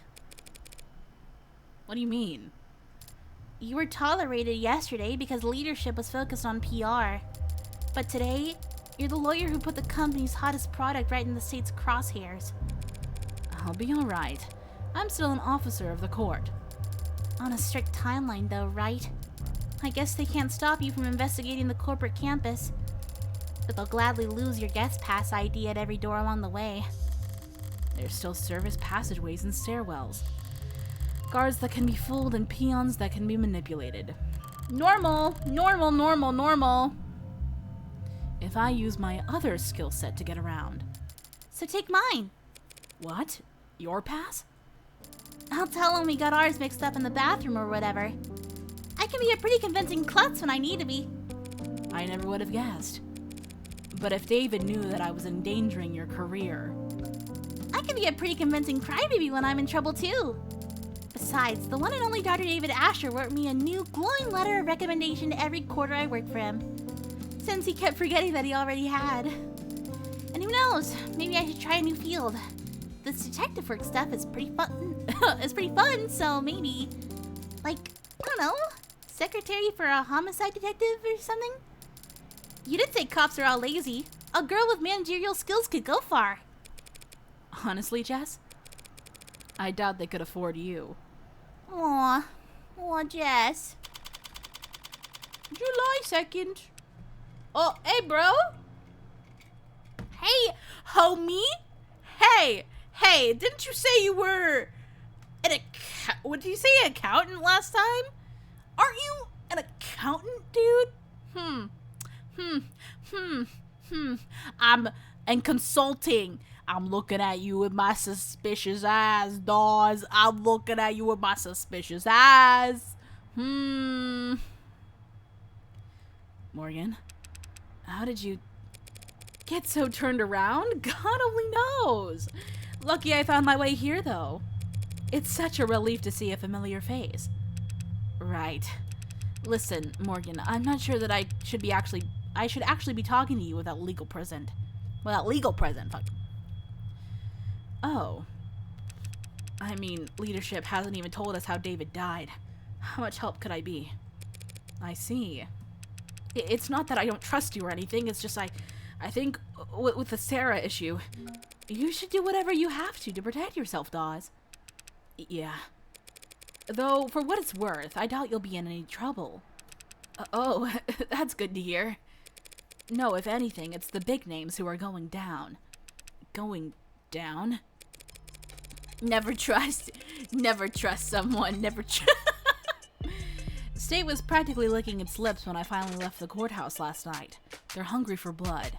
What do you mean? You were tolerated yesterday because leadership was focused on PR. But today, you're the lawyer who put the company's hottest product right in the state's crosshairs. I'll be alright. I'm still an officer of the court. On a strict timeline though, right? I guess they can't stop you from investigating the corporate campus. But they'll gladly lose your guest pass ID at every door along the way. There's still service passageways and stairwells. Guards that can be fooled and peons that can be manipulated. Normal, normal, normal, normal. If I use my other skill set to get around. So take mine. What? Your pass? I'll tell them we got ours mixed up in the bathroom or whatever. I can be a pretty convincing klutz when I need to be. I never would have guessed. But if David knew that I was endangering your career... I can be a pretty convincing crybaby when I'm in trouble too. Besides, the one and only Dr. David Asher wrote me a new glowing letter of recommendation every quarter I worked for him, since he kept forgetting that he already had. And who knows, maybe I should try a new field. This detective work stuff is pretty fun. It's pretty fun, so maybe, like, I don't know, secretary for a homicide detective or something? You did say cops are all lazy. A girl with managerial skills could go far. Honestly, Jess, I doubt they could afford you. Aw, Jess. July 2nd. Oh, hey, bro. Hey, Homie? Hey, didn't you say you were what did you say, accountant last time? Aren't you an accountant, dude? I'm in consulting. I'm looking at you with my suspicious eyes, Dawes. I'm looking at you with my suspicious eyes. Morgan, how did you get so turned around? God only knows. Lucky I found my way here, though. It's such a relief to see a familiar face. Right. Listen, Morgan, I'm not sure that I should actually be talking to you without legal present. Fuck. Oh. I mean, leadership hasn't even told us how David died. How much help could I be? I see. It's not that I don't trust you or anything, it's just I think with the Sarah issue, you should do whatever you have to protect yourself, Dawes. Yeah. Though, for what it's worth, I doubt you'll be in any trouble. Oh, that's good to hear. No, if anything, it's the big names who are going down. Going down? Never trust someone, State was practically licking its lips when I finally left the courthouse last night. They're hungry for blood,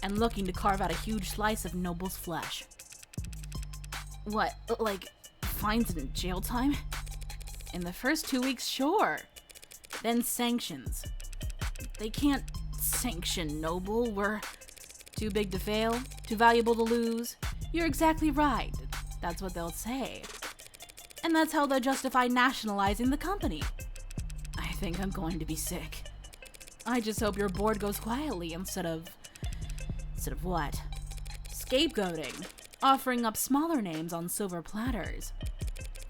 and looking to carve out a huge slice of Noble's flesh. What, like, fines and jail time? In the first 2 weeks, sure. Then sanctions. They can't sanction Noble. We're too big to fail, too valuable to lose. You're exactly right. That's what they'll say. And that's how they'll justify nationalizing the company. I think I'm going to be sick. I just hope your board goes quietly instead of what? Scapegoating. Offering up smaller names on silver platters.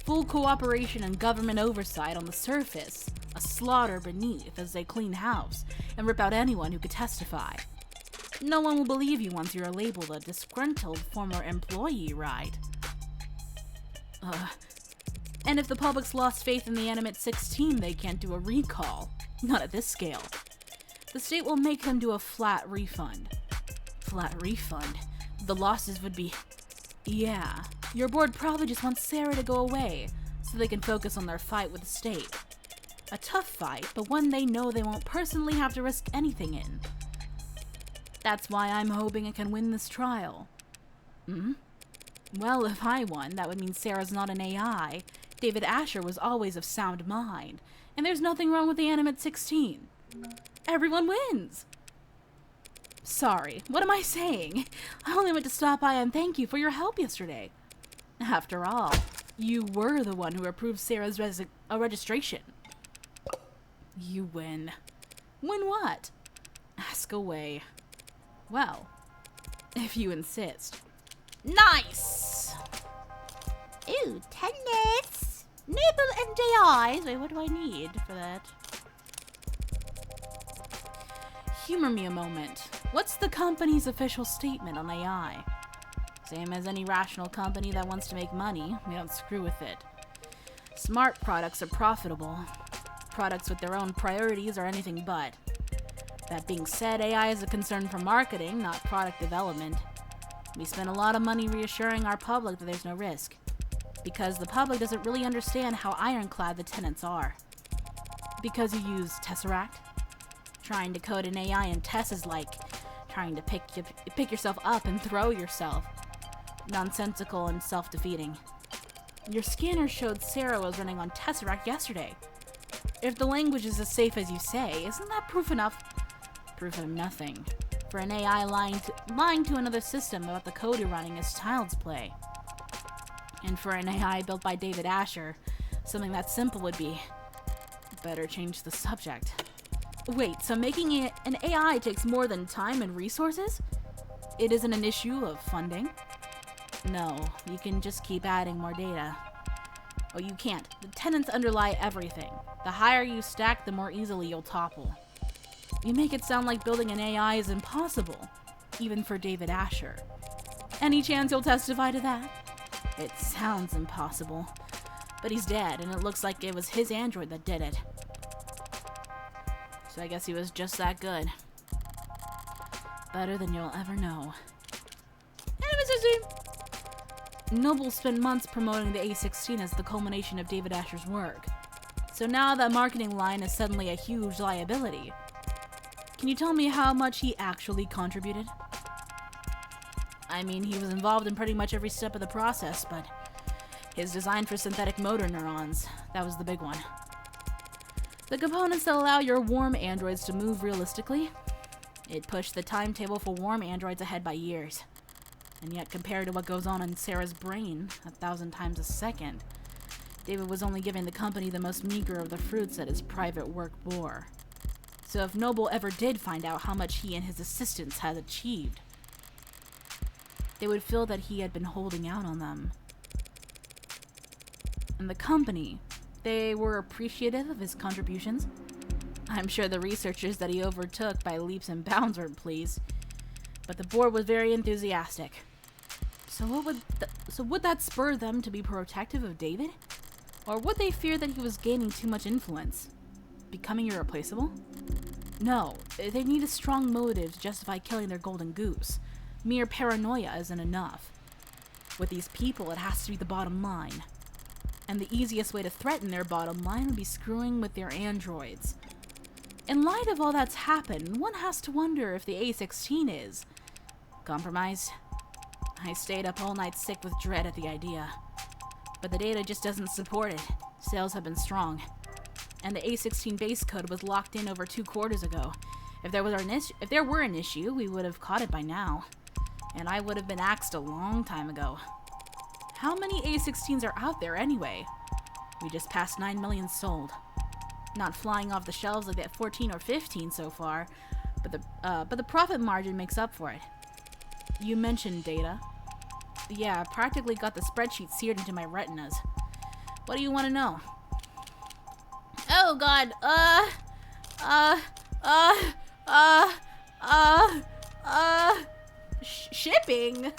Full cooperation and government oversight on the surface. A slaughter beneath as they clean house and rip out anyone who could testify. No one will believe you once you're labeled a disgruntled former employee, right? And if the public's lost faith in the Animate 16, they can't do a recall. Not at this scale. The state will make them do a flat refund. Flat refund? The losses would be... Yeah, your board probably just wants Sarah to go away, so they can focus on their fight with the state. A tough fight, but one they know they won't personally have to risk anything in. That's why I'm hoping I can win this trial. Well, if I won, that would mean Sarah's not an AI. David Asher was always of sound mind, and there's nothing wrong with the Animate 16. Everyone wins! Sorry, what am I saying? I only went to stop by and thank you for your help yesterday. After all, you were the one who approved Sarah's registration. You win. Win what? Ask away. Well, if you insist. Nice! Ooh, tennis! Nibble and JIs. Wait, what do I need for that? Humor me a moment. What's the company's official statement on AI? Same as any rational company that wants to make money, we don't screw with it. Smart products are profitable. products with their own priorities are anything but. That being said, AI is a concern for marketing, not product development. We spend a lot of money reassuring our public that there's no risk, because the public doesn't really understand how ironclad the tenets are. Because you use Tesseract? Trying to code an AI in Tess is like trying to pick yourself up and throw yourself. Nonsensical and self-defeating. Your scanner showed Sarah was running on Tesseract yesterday. If the language is as safe as you say, isn't that proof enough? Proof of nothing. For an AI lying to another system about the code you're running is child's play. And for an AI built by David Asher, something that simple would be better change the subject. Wait, so making it an AI takes more than time and resources? It isn't an issue of funding? No, you can just keep adding more data. Oh, you can't. The tenets underlie everything. The higher you stack, the more easily you'll topple. You make it sound like building an AI is impossible, even for David Asher. Any chance you'll testify to that? It sounds impossible, but he's dead, and it looks like it was his android that did it. So I guess he was just that good. Better than you'll ever know. Noble spent months promoting the A16 as the culmination of David Asher's work. So now that marketing line is suddenly a huge liability. Can you tell me how much he actually contributed? I mean, he was involved in pretty much every step of the process, but his design for synthetic motor neurons, that was the big one. The components that allow your warm androids to move realistically, it pushed the timetable for warm androids ahead by years. And yet, compared to what goes on in Sarah's brain 1,000 times a second, David was only giving the company the most meager of the fruits that his private work bore. So if Noble ever did find out how much he and his assistants had achieved, they would feel that he had been holding out on them. And the company, they were appreciative of his contributions. I'm sure the researchers that he overtook by leaps and bounds weren't pleased, but the board was very enthusiastic. So would that spur them to be protective of David? Or would they fear that he was gaining too much influence? Becoming irreplaceable? No, they need a strong motive to justify killing their golden goose. Mere paranoia isn't enough. With these people, it has to be the bottom line. And the easiest way to threaten their bottom line would be screwing with their androids. In light of all that's happened, one has to wonder if the A16 is compromised. I stayed up all night sick with dread at the idea. But the data just doesn't support it. Sales have been strong. And the A16 base code was locked in over 2 quarters ago. If there were an issue, we would have caught it by now. And I would have been axed a long time ago. How many A16s are out there anyway? We just passed 9 million sold. Not flying off the shelves like that 14 or 15 so far, but the profit margin makes up for it. You mentioned data. Yeah, I practically got the spreadsheet seared into my retinas. What do you want to know? Oh god, shipping?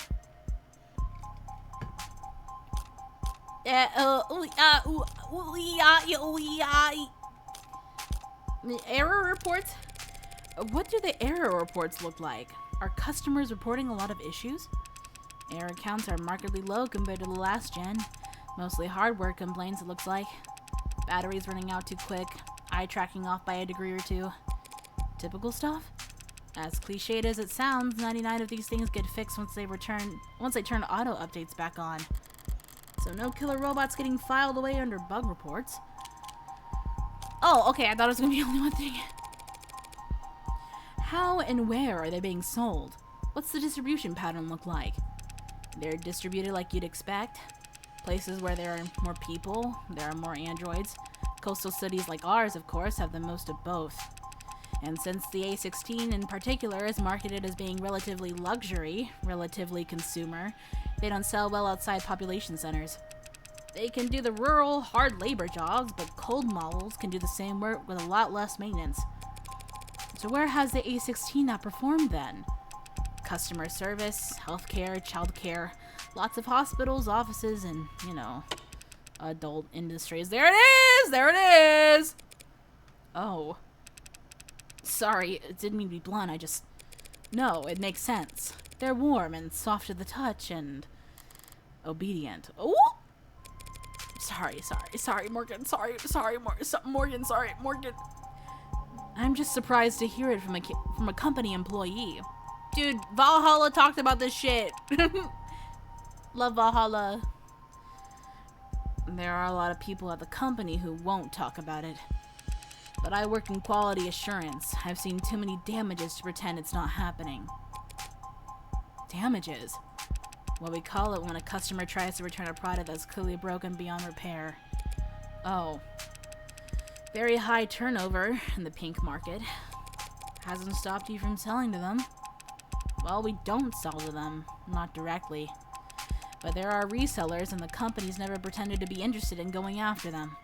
Error reports? What do the error reports look like? Are customers reporting a lot of issues? Error counts are markedly low compared to the last gen. Mostly hardware complaints, it looks like. Batteries running out too quick. Eye tracking off by a degree or 2. Typical stuff? As cliched as it sounds, 99 of these things get fixed once they turn auto updates back on. So no killer robots getting filed away under bug reports. Oh, okay, I thought it was gonna be only one thing. How and where are they being sold? What's the distribution pattern look like? They're distributed like you'd expect. Places where there are more people, there are more androids. Coastal cities like ours, of course, have the most of both. And since the A16 in particular is marketed as being relatively luxury, relatively consumer, they don't sell well outside population centers. They can do the rural, hard labor jobs, but cold models can do the same work with a lot less maintenance. So where has the A16 not performed then? Customer service, healthcare, childcare, lots of hospitals, offices, and, adult industries. There it is! There it is! Oh. Sorry, it didn't mean to be blunt, No, it makes sense. They're warm and soft to the touch and obedient. Oh! Sorry, Morgan. Morgan. I'm just surprised to hear it from a company employee. Dude, Valhalla talked about this shit. Love Valhalla. There are a lot of people at the company who won't talk about it. But I work in quality assurance. I've seen too many damages to pretend it's not happening. Damages? What we call it when a customer tries to return a product that's clearly broken beyond repair. Oh. Very high turnover in the pink market. Hasn't stopped you from selling to them. Well, we don't sell to them. Not directly. But there are resellers, and the company's never pretended to be interested in going after them.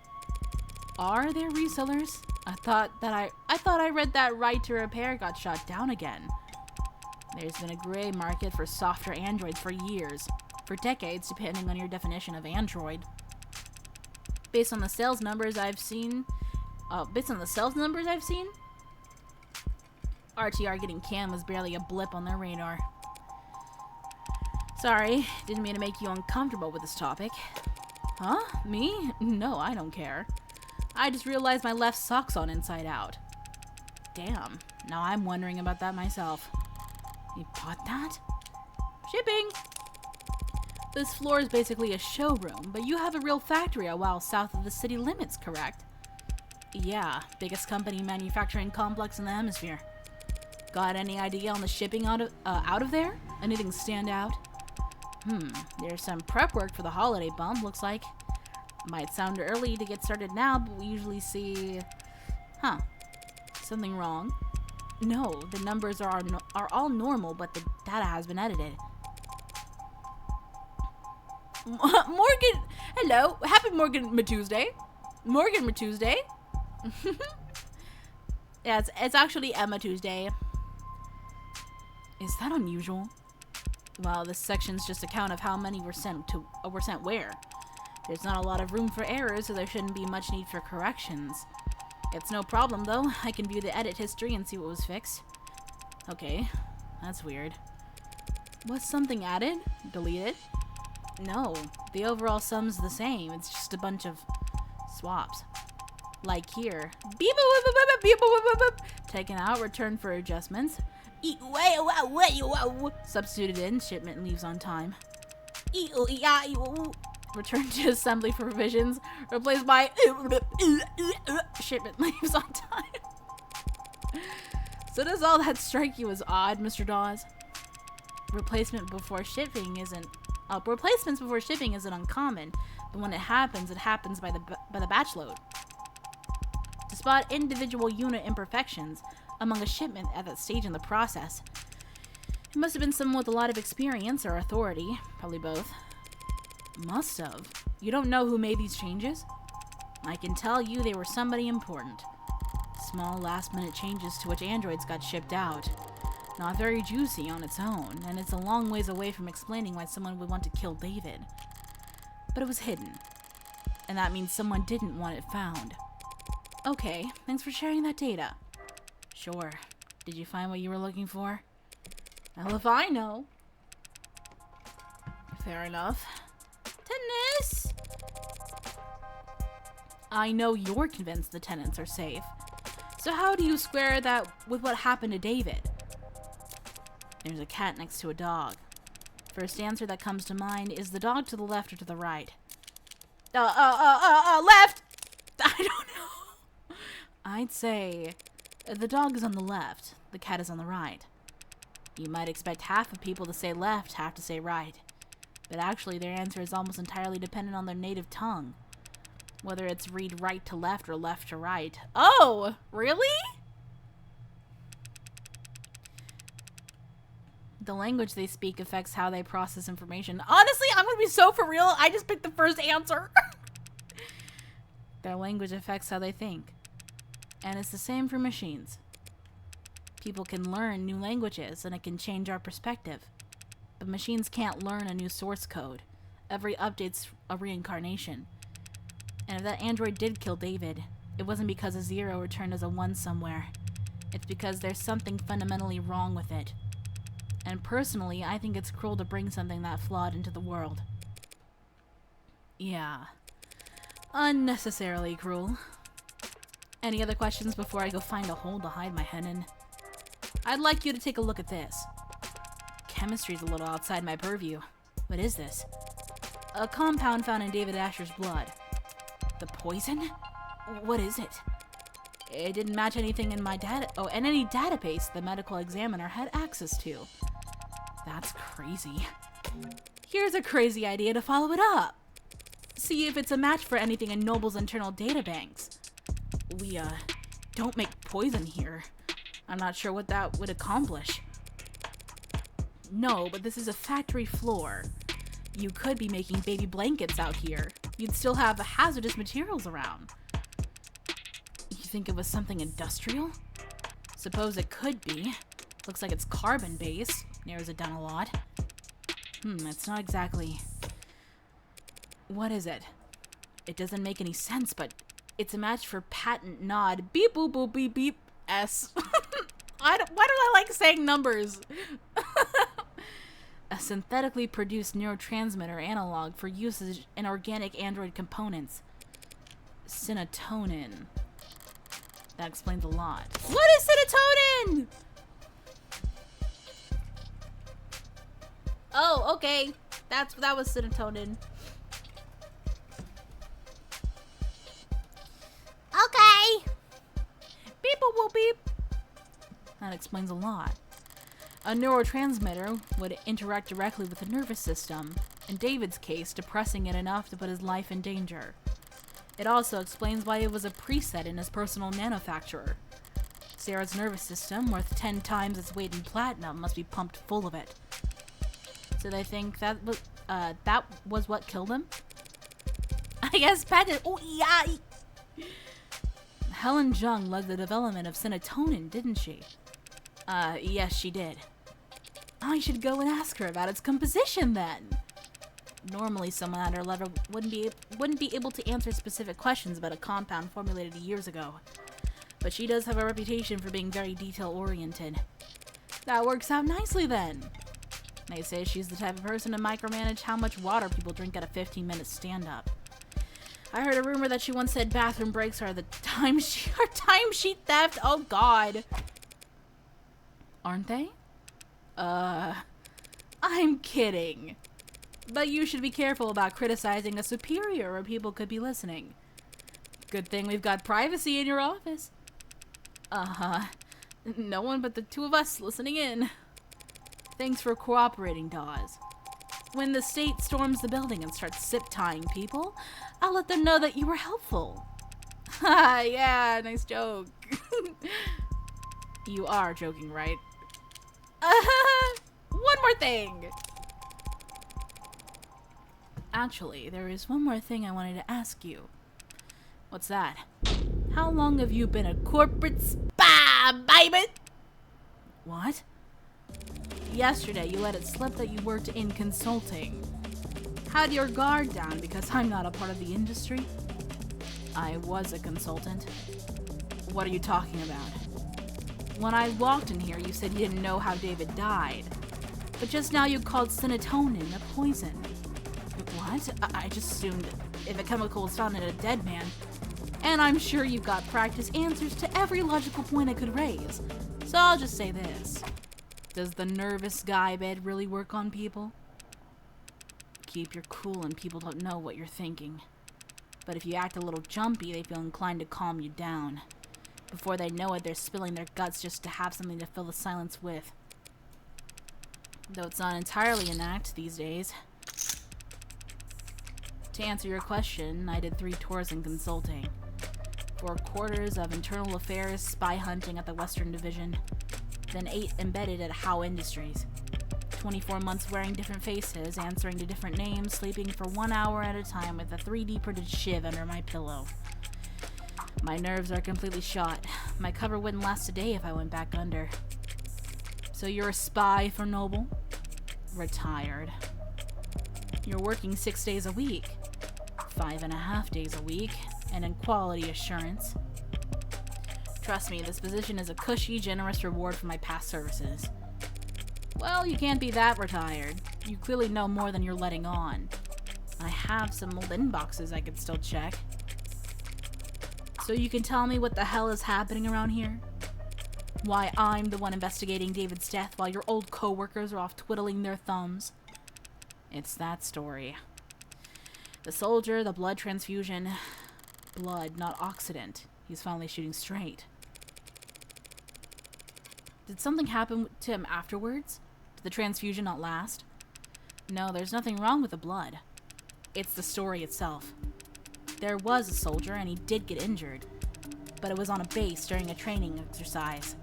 Are there resellers? I thought I read that right to repair got shot down again. There's been a gray market for software androids for years. For decades, depending on your definition of android. Based on the sales numbers I've seen, RTR getting canned was barely a blip on their radar. Sorry, didn't mean to make you uncomfortable with this topic. Huh? Me? No, I don't care. I just realized my left sock's on inside out. Damn, now I'm wondering about that myself. You bought that? Shipping! This floor is basically a showroom, but you have a real factory a while south of the city limits, correct? Yeah, biggest company manufacturing complex in the hemisphere. Got any idea on the shipping out of there? Anything stand out? There's some prep work for the holiday bump, looks like. Might sound early to get started now, but we usually see... Something wrong? No, the numbers are all normal, but the data has been edited. Morgan! Hello! Happy Morgan Tuesday! Morgan Tuesday! Yeah, it's actually Emma Tuesday. Is that unusual? Well, this section's just a count of how many were sent where. There's not a lot of room for errors, so there shouldn't be much need for corrections. It's no problem, though. I can view the edit history and see what was fixed. Okay, that's weird. Was something added? Deleted? No, the overall sum's the same. It's just a bunch of swaps. Like here. Beep, boop, boop, boop, beep, boop, boop, boop. Taken out, returned for adjustments. Substituted in, shipment leaves on time. Returned to assembly for revisions, replaced by shipment leaves on time. So does all that strike you as odd, Mr. Dawes? Replacements before shipping isn't uncommon, but when it happens by the batch load. To spot individual unit imperfections among a shipment at that stage in the process, it must have been someone with a lot of experience or authority, probably both. Must have. You don't know who made these changes? I can tell you they were somebody important. Small last-minute changes to which androids got shipped out. Not very juicy on its own, and it's a long ways away from explaining why someone would want to kill David. But it was hidden, and that means someone didn't want it found. Okay, thanks for sharing that data. Sure. Did you find what you were looking for? Well, if I know. Fair enough. Tennis! I know you're convinced the tenants are safe. So how do you square that with what happened to David? There's a cat next to a dog. First answer that comes to mind is the dog to the left or to the right? Left! I don't know. I'd say the dog is on the left, the cat is on the right. You might expect half of people to say left, half to say right. But actually their answer is almost entirely dependent on their native tongue. Whether it's read right to left or left to right. Oh, really? The language they speak affects how they process information. Honestly, I'm gonna be so for real. I just picked the first answer. Their language affects how they think. And it's the same for machines. People can learn new languages and it can change our perspective. But machines can't learn a new source code. Every update's a reincarnation. And if that android did kill David, it wasn't because a 0 returned as a 1 somewhere. It's because there's something fundamentally wrong with it. And personally, I think it's cruel to bring something that flawed into the world. Yeah. Unnecessarily cruel. Any other questions before I go find a hole to hide my head in? I'd like you to take a look at this. Chemistry's a little outside my purview. What is this? A compound found in David Asher's blood. The poison? What is it? It didn't match anything in my in any database the medical examiner had access to. That's crazy. Here's a crazy idea to follow it up. See if it's a match for anything in Noble's internal databanks. We, don't make poison here. I'm not sure what that would accomplish. No, but this is a factory floor. You could be making baby blankets out here. You'd still have hazardous materials around. You think it was something industrial? Suppose it could be. Looks like it's carbon-based. Narrows it down a lot. It's not exactly... What is it? It doesn't make any sense, but it's a match for patent nod beep boop boop beep beep S. Why do I like saying numbers? A synthetically produced neurotransmitter analog for usage in organic android components. Serotonin. That explains a lot. What is serotonin? Oh, okay. That was serotonin. Okay. Beep boop boop beep. That explains a lot. A neurotransmitter would interact directly with the nervous system, in David's case, depressing it enough to put his life in danger. It also explains why it was a preset in his personal manufacturer. Sarah's nervous system, worth 10 times its weight in platinum, must be pumped full of it. So they think that was what killed him? I guess patent. Oh, yeah. Helen Jung led the development of serotonin, didn't she? Yes, she did. I should go and ask her about its composition then. Normally, someone at her level wouldn't be able to answer specific questions about a compound formulated years ago. But she does have a reputation for being very detail-oriented. That works out nicely then. They say she's the type of person to micromanage how much water people drink at a 15-minute stand-up. I heard a rumor that she once said bathroom breaks are the timesheet theft. Oh God. Aren't they? I'm kidding. But you should be careful about criticizing a superior where people could be listening. Good thing we've got privacy in your office. No one but the two of us listening in. Thanks for cooperating, Dawes. When the state storms the building and starts zip-tying people, I'll let them know that you were helpful. Ha, yeah, nice joke. You are joking, right? One more thing! Actually, there is one more thing I wanted to ask you. What's that? How long have you been a corporate spy, baby? What? Yesterday, you let it slip that you worked in consulting. Had your guard down because I'm not a part of the industry? I was a consultant. What are you talking about? When I walked in here, you said you didn't know how David died. But just now you called serotonin a poison. What? I just assumed if a chemical was found in a dead man. And I'm sure you've got practice answers to every logical point I could raise. So I'll just say this. Does the nervous guy bed really work on people? Keep your cool and people don't know what you're thinking. But if you act a little jumpy, they feel inclined to calm you down. Before they know it, they're spilling their guts just to have something to fill the silence with. Though it's not entirely an act these days. To answer your question, I did 3 tours in consulting. 4 quarters of internal affairs, spy hunting at the Western Division. Then 8 embedded at Howe Industries. 24 months wearing different faces, answering to different names, sleeping for 1 hour at a time with a 3D printed shiv under my pillow. My nerves are completely shot. My cover wouldn't last a day if I went back under. So you're a spy for Noble? Retired. You're working 6 days a week. 5.5 days a week. and in quality assurance. Trust me, this position is a cushy, generous reward for my past services. Well, you can't be that retired. You clearly know more than you're letting on. I have some old inboxes I could still check. So you can tell me what the hell is happening around here? Why I'm the one investigating David's death while your old co-workers are off twiddling their thumbs? It's that story. The soldier, the blood transfusion. Blood, not oxidant. He's finally shooting straight. Did something happen to him afterwards? Did the transfusion not last? No, there's nothing wrong with the blood. It's the story itself. There was a soldier and he did get injured, but it was on a base during a training exercise.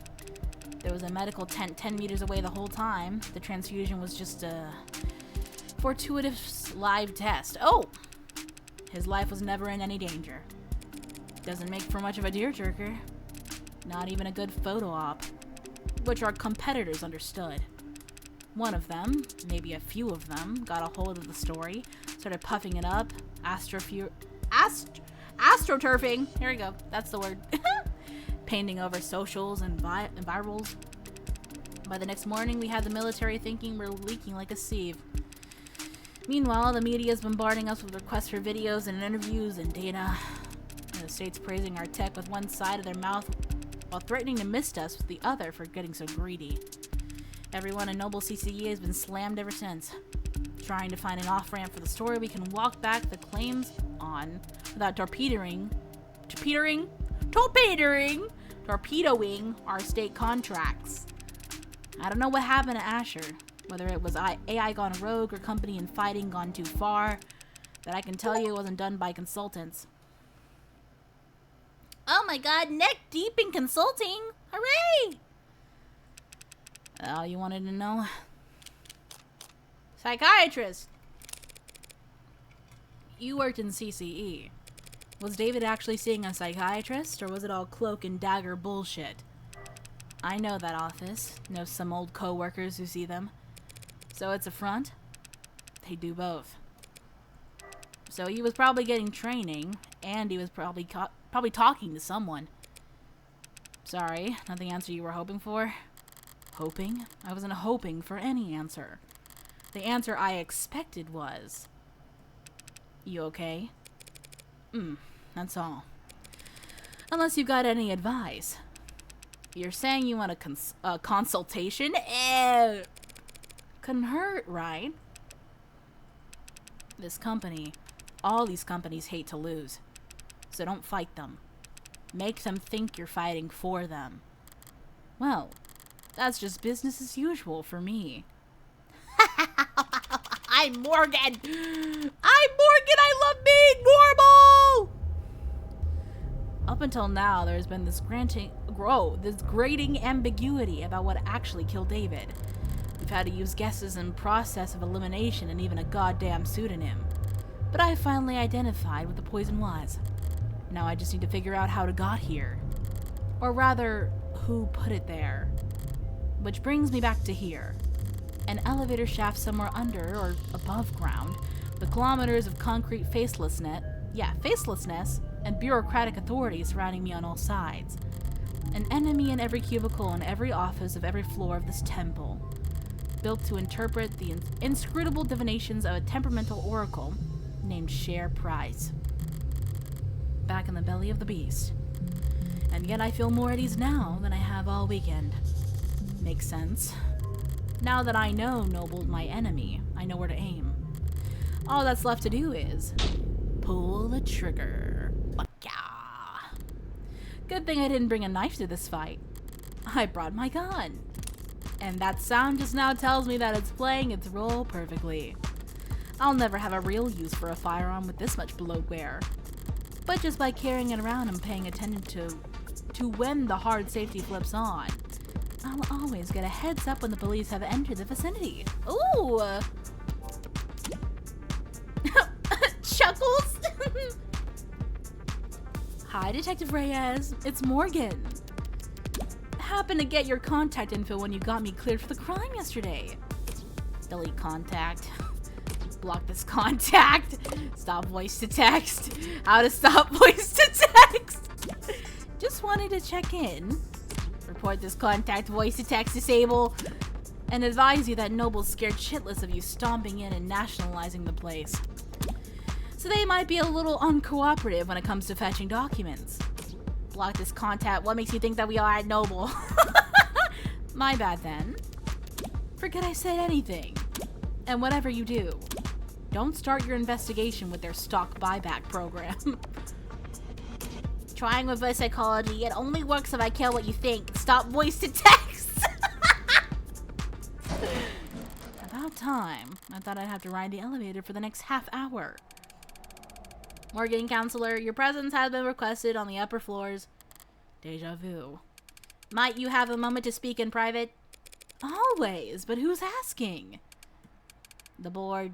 There was a medical tent 10 meters away the whole time. The transfusion was just a fortuitous live test. Oh! His life was never in any danger. Doesn't make for much of a tearjerker. Not even a good photo op, which our competitors understood. One of them, maybe a few of them, got a hold of the story, started puffing it up, astroturfing, here we go, that's the word, painting over socials and virals. By the next morning, we had the military thinking we're leaking like a sieve. Meanwhile, the media is bombarding us with requests for videos and interviews and data. And the state's praising our tech with one side of their mouth while threatening to mist us with the other for getting so greedy. Everyone in Noble CCE has been slammed ever since. Trying to find an off-ramp for the story we can walk back the claims on without torpedoing our state contracts. I don't know what happened to Asher, whether it was AI gone rogue or company and fighting gone too far, but I can tell you it wasn't done by consultants. Oh my god, neck deep in consulting! Hooray! All you wanted to know? Psychiatrist! You worked in CCE. Was David actually seeing a psychiatrist, or was it all cloak and dagger bullshit? I know that office, know some old co-workers who see them. So it's a front? They do both. So he was probably getting training, and he was probably talking to someone. Sorry, not the answer you were hoping for? Hoping? I wasn't hoping for any answer. The answer I expected was... You okay? That's all. Unless you got any advice. You're saying you want a consultation? Couldn't hurt, right? This company, all these companies hate to lose. So don't fight them. Make them think you're fighting for them. Well, that's just business as usual for me. I'm Morgan! I love being normal! Up until now, there's been this grating ambiguity about what actually killed David. We've had to use guesses and process of elimination and even a goddamn pseudonym. But I finally identified what the poison was. Now I just need to figure out how it got here. Or rather, who put it there. Which brings me back to here. An elevator shaft somewhere under or above ground, with kilometers of concrete facelessness and bureaucratic authority surrounding me on all sides. An enemy in every cubicle and every office of every floor of this temple, built to interpret the inscrutable divinations of a temperamental oracle named Cher Price. Back in the belly of the beast. And yet I feel more at ease now than I have all weekend. Makes sense. Now that I know Noble's my enemy, I know where to aim. All that's left to do is pull the trigger. Yeah. Good thing I didn't bring a knife to this fight. I brought my gun. And that sound just now tells me that it's playing its role perfectly. I'll never have a real use for a firearm with this much bloatware. But just by carrying it around and paying attention to when the hard safety flips on, I'll always get a heads up when the police have entered the vicinity. Ooh! Chuckles? Hi, Detective Reyes. It's Morgan. Happened to get your contact info when you got me cleared for the crime yesterday. Delete contact. block this contact. Stop voice to text. How to stop voice to text. Just wanted to check in. Report this contact voice to text disable. And advise you that Noble's scared shitless of you stomping in and nationalizing the place. So they might be a little uncooperative when it comes to fetching documents. Block this contact. What makes you think that we are at Noble? My bad then. Forget I said anything. And whatever you do, don't start your investigation with their stock buyback program. Trying reverse psychology. It only works if I care what you think. Stop voice to text. About time. I thought I'd have to ride the elevator for the next half hour. Morgan, counselor, your presence has been requested on the upper floors. Deja vu. Might you have a moment to speak in private? Always, but who's asking? The board.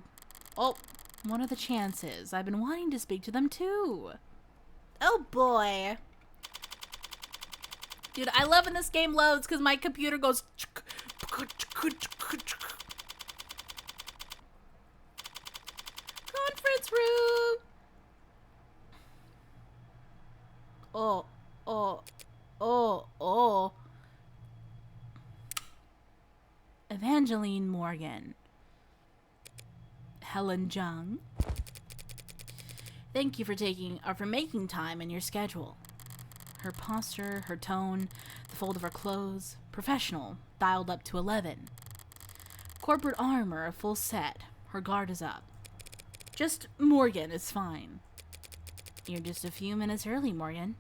Oh, what are the chances? I've been wanting to speak to them too. Oh boy. Dude, I love when this game loads because my computer goes... Conference room. Oh. Evangeline Morgan. Helen Jung. Thank you for making time in your schedule. Her posture, her tone, the fold of her clothes, professional, dialed up to 11. Corporate armor, a full set. Her guard is up. Just Morgan is fine. You're just a few minutes early, Morgan.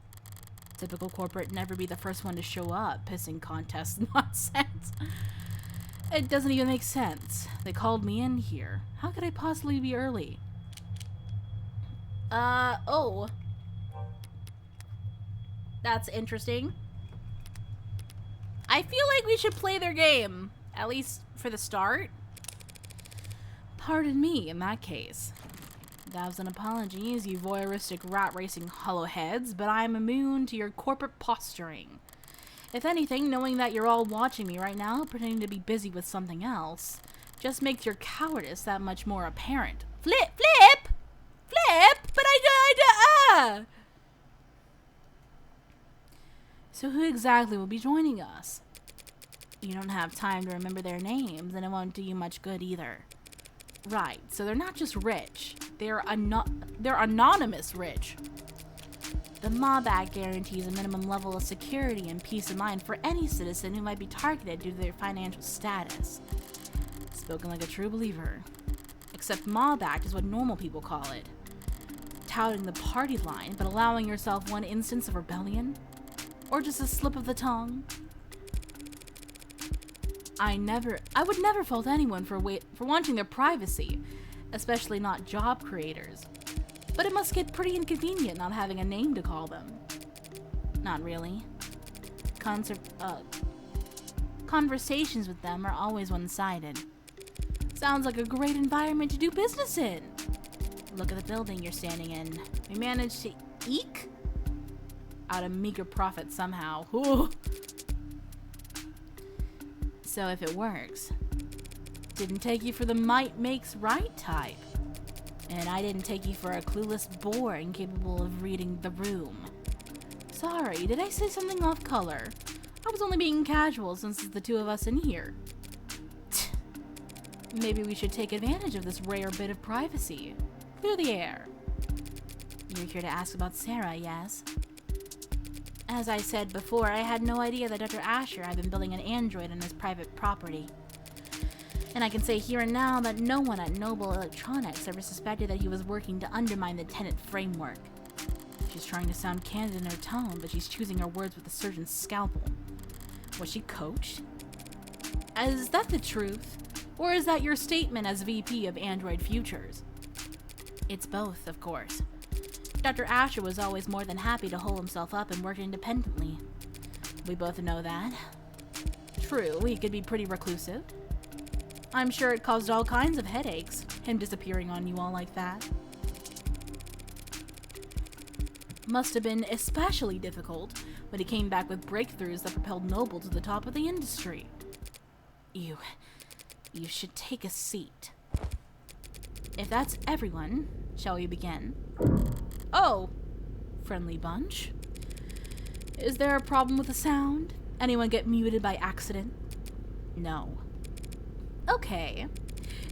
Typical corporate never be the first one to show up, pissing contest nonsense. It doesn't even make sense. They called me in here. How could I possibly be early? Oh. That's interesting. I feel like we should play their game, at least for the start. Pardon me in that case. Thousand apologies, you voyeuristic rat-racing hollowheads, but I'm immune to your corporate posturing. If anything, knowing that you're all watching me right now, pretending to be busy with something else, just makes your cowardice that much more apparent. Flip! But So who exactly will be joining us? You don't have time to remember their names, and it won't do you much good either. Right, so they're not just rich. They're anonymous rich. The Mob Act guarantees a minimum level of security and peace of mind for any citizen who might be targeted due to their financial status. Spoken like a true believer. Except Mob Act is what normal people call it. Touting the party line, but allowing yourself one instance of rebellion? Or just a slip of the tongue? I would never fault anyone for wanting their privacy, especially not job creators. But it must get pretty inconvenient not having a name to call them. Not really. Conversations with them are always one-sided. Sounds like a great environment to do business in. Look at the building you're standing in. We managed to eke out a meager profit somehow. Ooh. So if it works, didn't take you for the might makes right type. And I didn't take you for a clueless bore incapable of reading the room. Sorry, did I say something off color? I was only being casual since it's the two of us in here. Maybe we should take advantage of this rare bit of privacy. Clear the air. You're here to ask about Sarah, yes? As I said before, I had no idea that Dr. Asher had been building an android on his private property. And I can say here and now that no one at Noble Electronics ever suspected that he was working to undermine the Tenet framework. She's trying to sound candid in her tone, but she's choosing her words with a surgeon's scalpel. Was she coached? Is that the truth? Or is that your statement as VP of Android Futures? It's both, of course. Dr. Asher was always more than happy to hole himself up and work independently. We both know that. True, he could be pretty reclusive. I'm sure it caused all kinds of headaches, him disappearing on you all like that. Must have been especially difficult when he came back with breakthroughs that propelled Noble to the top of the industry. You should take a seat. If that's everyone, shall we begin? Oh, friendly bunch. Is there a problem with the sound? Anyone get muted by accident? No. Okay.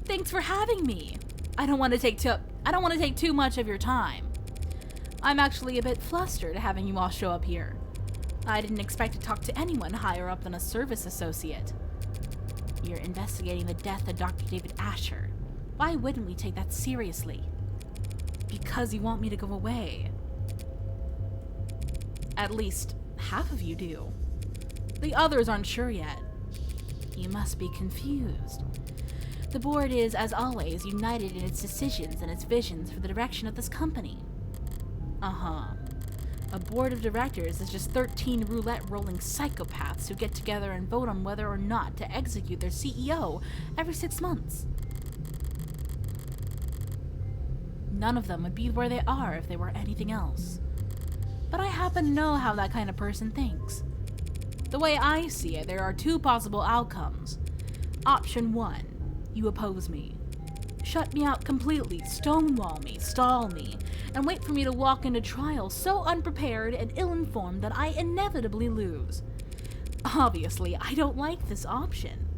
Thanks for having me. I don't want to take too much of your time. I'm actually a bit flustered having you all show up here. I didn't expect to talk to anyone higher up than a service associate. You're investigating the death of Dr. David Asher. Why wouldn't we take that seriously? Because you want me to go away. At least half of you do. The others aren't sure yet. You must be confused. The board is, as always, united in its decisions and its visions for the direction of this company. Uh-huh. A board of directors is just 13 roulette-rolling psychopaths who get together and vote on whether or not to execute their CEO every 6 months. None of them would be where they are if they were anything else. But I happen to know how that kind of person thinks. The way I see it, there are 2 possible outcomes. Option 1, you oppose me. Shut me out completely, stonewall me, stall me, and wait for me to walk into trial so unprepared and ill-informed that I inevitably lose. Obviously, I don't like this option.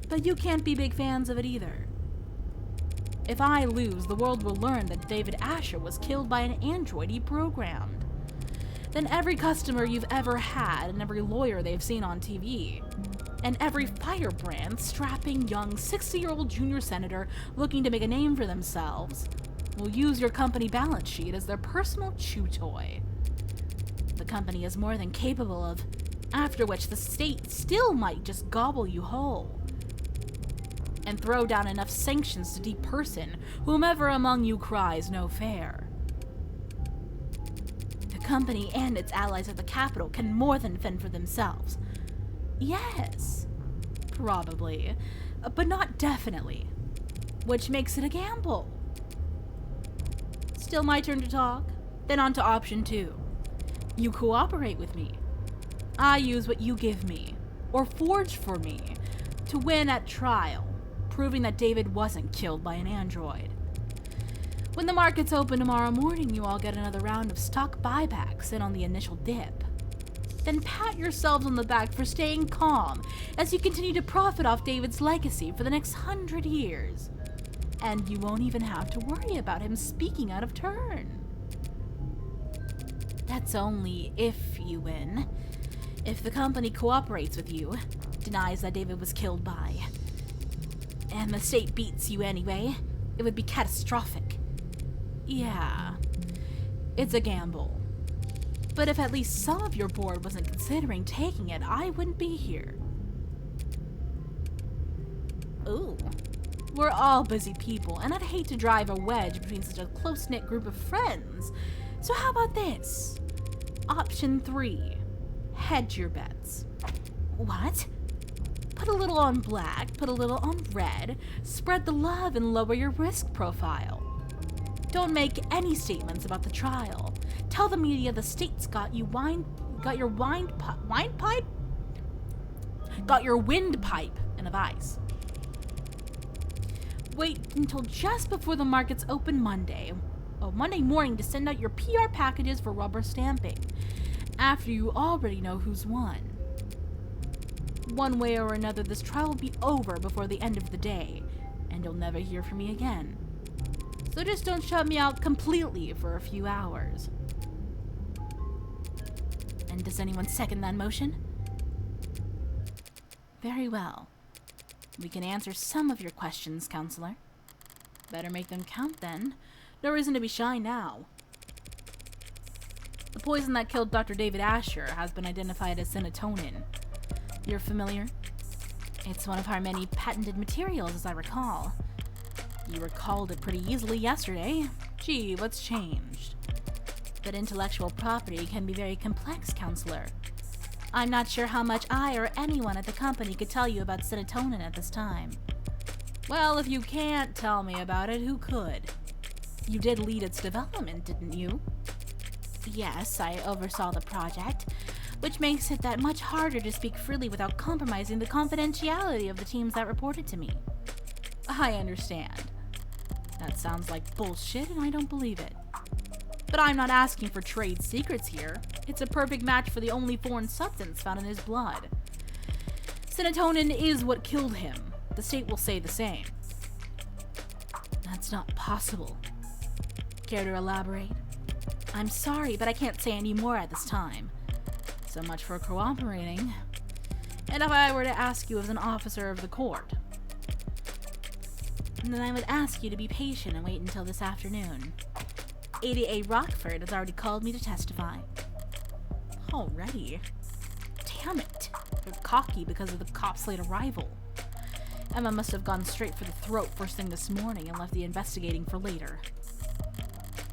But you can't be big fans of it either. If I lose, the world will learn that David Asher was killed by an android he programmed. Then every customer you've ever had and every lawyer they've seen on TV, and every firebrand, strapping young 60-year-old junior senator looking to make a name for themselves will use your company balance sheet as their personal chew toy. The company is more than capable of, after which the state still might just gobble you whole and throw down enough sanctions to deperson whomever among you cries no fair. The company and its allies at the Capitol can more than fend for themselves. Yes, probably, but not definitely, which makes it a gamble. Still my turn to talk? Then on to option 2. You cooperate with me. I use what you give me, or forge for me, to win at trial, proving that David wasn't killed by an android. When the markets open tomorrow morning, you all get another round of stock buybacks in on the initial dip. Then pat yourselves on the back for staying calm as you continue to profit off David's legacy for the next 100 years. And you won't even have to worry about him speaking out of turn. That's only if you win. If the company cooperates with you, denies that David was killed by, and the state beats you anyway, it would be catastrophic. Yeah, it's a gamble. But if at least some of your board wasn't considering taking it, I wouldn't be here. Ooh. We're all busy people, and I'd hate to drive a wedge between such a close-knit group of friends. So how about this? Option 3. Hedge your bets. What? Put a little on black, put a little on red, spread the love and lower your risk profile. Don't make any statements about the trial. Tell the media the state's got your windpipe in a vice. Wait until just before the markets open Monday morning to send out your PR packages for rubber stamping, after you already know who's won. One way or another, this trial will be over before the end of the day, and you'll never hear from me again. So just don't shut me out completely for a few hours. And does anyone second that motion? Very well. We can answer some of your questions, Counselor. Better make them count, then. No reason to be shy now. The poison that killed Dr. David Asher has been identified as serotonin. You're familiar? It's one of our many patented materials, as I recall. You recalled it pretty easily yesterday. Gee, what's changed? But intellectual property can be very complex, Counselor. I'm not sure how much I or anyone at the company could tell you about serotonin at this time. Well, if you can't tell me about it, who could? You did lead its development, didn't you? Yes, I oversaw the project, which makes it that much harder to speak freely without compromising the confidentiality of the teams that reported to me. I understand. That sounds like bullshit, and I don't believe it. But I'm not asking for trade secrets here. It's a perfect match for the only foreign substance found in his blood. Serotonin is what killed him. The state will say the same. That's not possible. Care to elaborate? I'm sorry, but I can't say any more at this time. So much for cooperating. And if I were to ask you as an officer of the court, then I would ask you to be patient and wait until this afternoon. ADA Rockford has already called me to testify. Already? Damn it. They're cocky because of the cop's late arrival. Emma must have gone straight for the throat first thing this morning and left the investigating for later.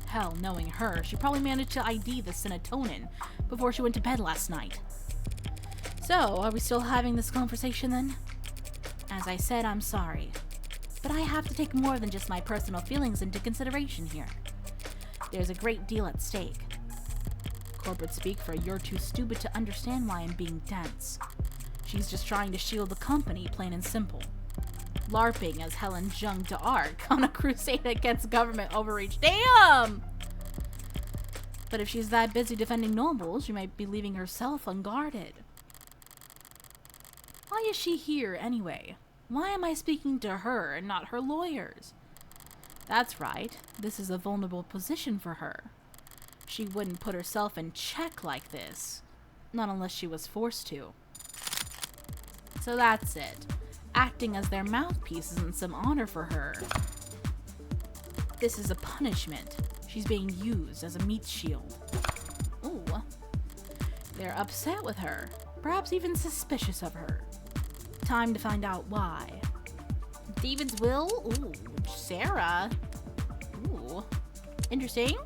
Hell, knowing her, she probably managed to ID the serotonin before she went to bed last night. So, are we still having this conversation then? As I said, I'm sorry. But I have to take more than just my personal feelings into consideration here. There's a great deal at stake. Corporate speak for you're too stupid to understand why I'm being dense. She's just trying to shield the company, plain and simple. LARPing as Helen Jung d'Arc on a crusade against government overreach. Damn! But if she's that busy defending nobles, she might be leaving herself unguarded. Why is she here anyway? Why am I speaking to her and not her lawyers? That's right, this is a vulnerable position for her. She wouldn't put herself in check like this. Not unless she was forced to. So that's it. Acting as their mouthpiece isn't some honor for her. This is a punishment. She's being used as a meat shield. Ooh. They're upset with her. Perhaps even suspicious of her. Time to find out why. David's will? Ooh, Sarah. Ooh. Interesting.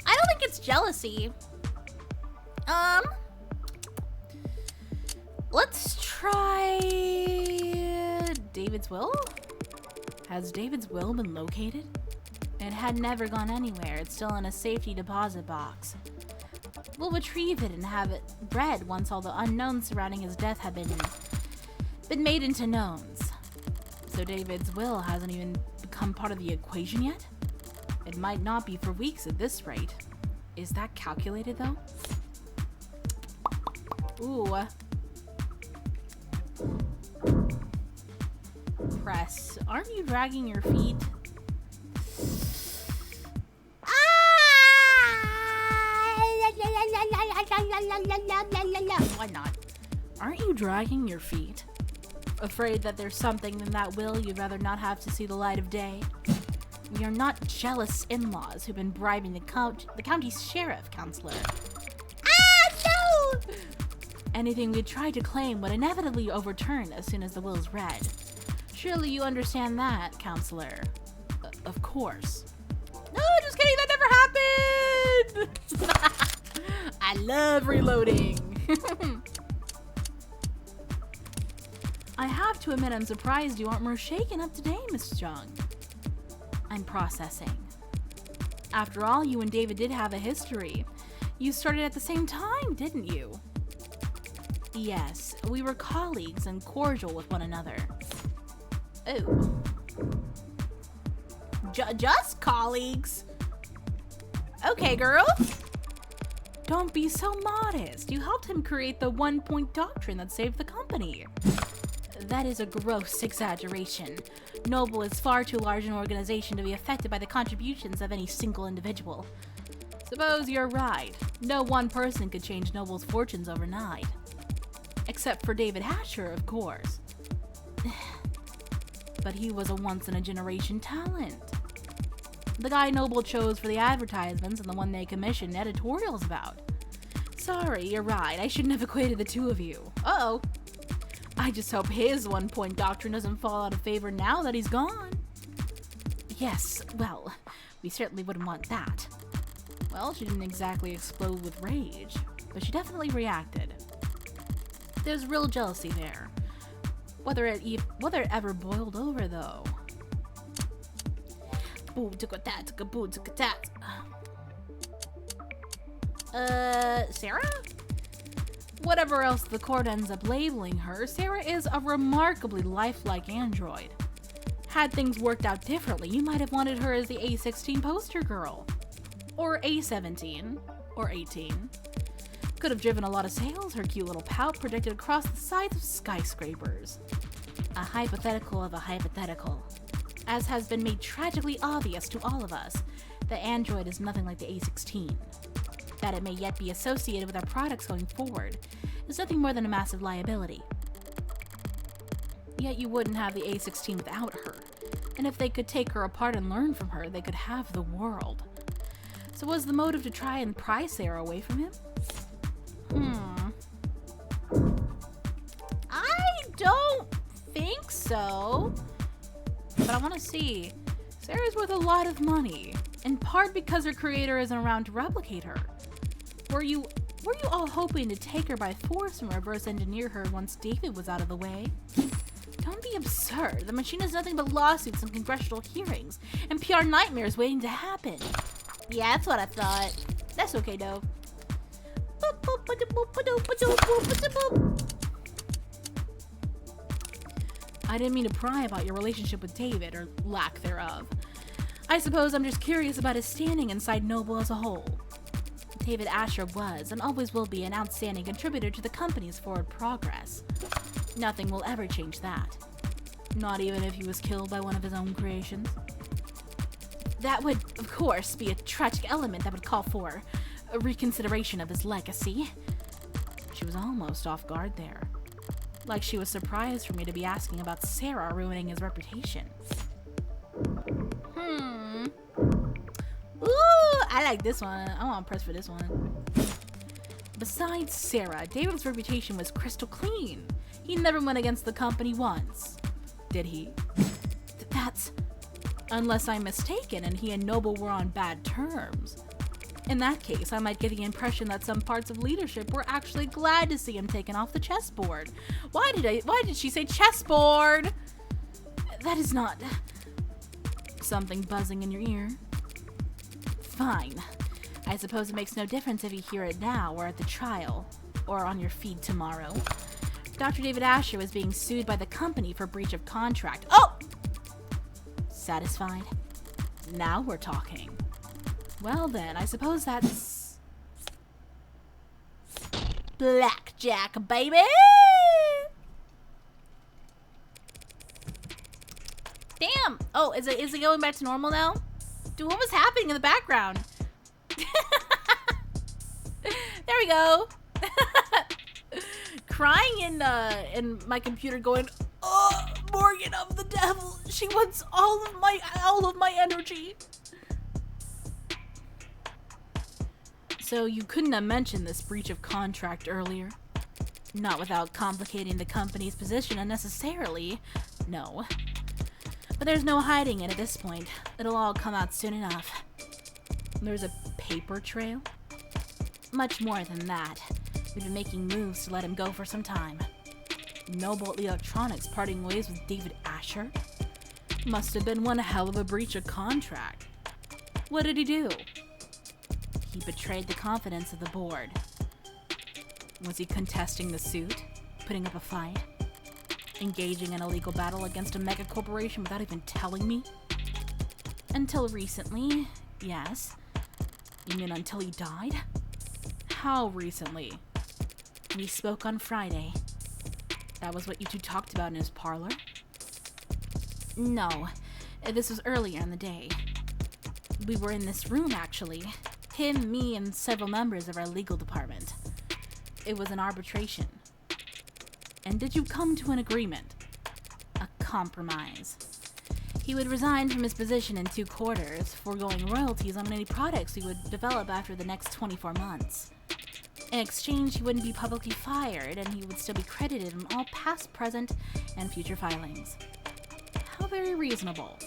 I don't think it's jealousy. Let's try David's will? Has David's will been located? It had never gone anywhere. It's still in a safety deposit box. We'll retrieve it and have it read once all the unknowns surrounding his death have been made into knowns. So David's will hasn't even become part of the equation yet? It might not be for weeks at this rate. Is that calculated though? Ooh. Press. Aren't you dragging your feet? Why not? Aren't you dragging your feet? Afraid that there's something in that will you'd rather not have to see the light of day? We are not jealous in-laws who've been bribing the county's sheriff, counselor. No! Anything we try to claim would inevitably overturn as soon as the will's read. Surely you understand that, counselor. Of course. No, just kidding, that never happened! I love reloading. I have to admit I'm surprised you aren't more shaken up today, Miss Jung. I'm processing. After all, you and David did have a history. You started at the same time, didn't you? Yes, we were colleagues and cordial with one another. Oh. Just colleagues? Okay, girl. Don't be so modest. You helped him create the one-point doctrine that saved the company. That is a gross exaggeration. Noble is far too large an organization to be affected by the contributions of any single individual. Suppose you're right. No one person could change Noble's fortunes overnight. Except for David Hatcher, of course. But he was a once-in-a-generation talent. The guy Noble chose for the advertisements and the one they commissioned editorials about. Sorry, you're right. I shouldn't have equated the two of you. Uh-oh. I just hope his one-point doctrine doesn't fall out of favor now that he's gone. Yes, well, we certainly wouldn't want that. Well, she didn't exactly explode with rage, but she definitely reacted. There's real jealousy there. Whether it ever boiled over, though. Boo, ticka-tat, ticka-boo, ticka-tat. Sarah? Whatever else the court ends up labeling her, Sarah is a remarkably lifelike android. Had things worked out differently, you might have wanted her as the A16 poster girl. Or A17. Or 18. Could have driven a lot of sales, her cute little pout projected across the sides of skyscrapers. A hypothetical of a hypothetical. As has been made tragically obvious to all of us, the android is nothing like the A16. That it may yet be associated with our products going forward is nothing more than a massive liability. Yet you wouldn't have the A16 without her, and if they could take her apart and learn from her, they could have the world. So was the motive to try and pry Sarah away from him? I don't think so. But I want to see. Sarah's worth a lot of money, in part because her creator isn't around to replicate her. Were you all hoping to take her by force and reverse engineer her once David was out of the way? Don't be absurd. The machine is nothing but lawsuits and congressional hearings, and PR nightmares waiting to happen. Yeah, that's what I thought. That's okay, though. I didn't mean to pry about your relationship with David, or lack thereof. I suppose I'm just curious about his standing inside Noble as a whole. David Asher was, and always will be, an outstanding contributor to the company's forward progress. Nothing will ever change that. Not even if he was killed by one of his own creations. That would, of course, be a tragic element that would call for a reconsideration of his legacy. She was almost off guard there. Like she was surprised for me to be asking about Sarah ruining his reputation. Ooh, I like this one. I'm on press for this one. Besides Sarah, David's reputation was crystal clean. He never went against the company once. Did he? That's... Unless I'm mistaken and he and Noble were on bad terms. In that case, I might get the impression that some parts of leadership were actually glad to see him taken off the chessboard. Why did she say chessboard? That is not... Something buzzing in your ear. Fine. I suppose it makes no difference if you hear it now or at the trial, or on your feed tomorrow. Dr. David Asher was being sued by the company for breach of contract. Oh! Satisfied? Now we're talking. Well then, I suppose that's... Blackjack, baby! Damn! Oh, is it going back to normal now? Dude, what was happening in the background? There we go. Crying in my computer going, oh, Morgan of the devil. She wants all of my energy. So you couldn't have mentioned this breach of contract earlier? Not without complicating the company's position unnecessarily. No. But there's no hiding it at this point. It'll all come out soon enough. There's a paper trail? Much more than that. We've been making moves to let him go for some time. Noble Electronics parting ways with David Asher? Must have been one hell of a breach of contract. What did he do? He betrayed the confidence of the board. Was he contesting the suit? Putting up a fight? Engaging in a legal battle against a mega corporation without even telling me? Until recently, yes. You mean until he died? How recently? We spoke on Friday. That was what you two talked about in his parlor? No, this was earlier in the day. We were in this room, actually. Him, me, and several members of our legal department. It was an arbitration. And did you come to an agreement? A compromise. He would resign from his position in 2 quarters, foregoing royalties on any products we would develop after the next 24 months. In exchange, he wouldn't be publicly fired, and he would still be credited in all past, present, and future filings. How very reasonable.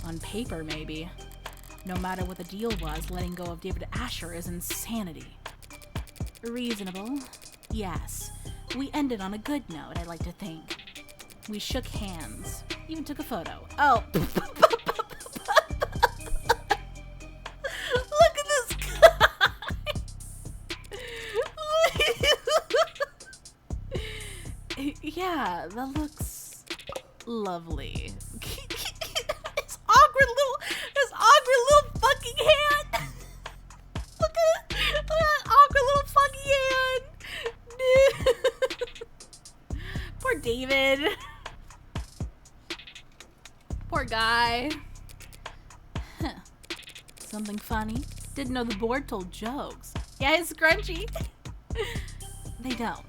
On paper, maybe. No matter what the deal was, letting go of David Asher is insanity. Reasonable? Yes. We ended on a good note, I'd like to think. We shook hands. Even took a photo. Oh. Look at this guy. that looks lovely. His awkward little fucking hand. Look at that awkward little fucking hand. Poor David. Poor guy. Something funny? Didn't know the board told jokes. Yeah, it's scrunchy. They don't.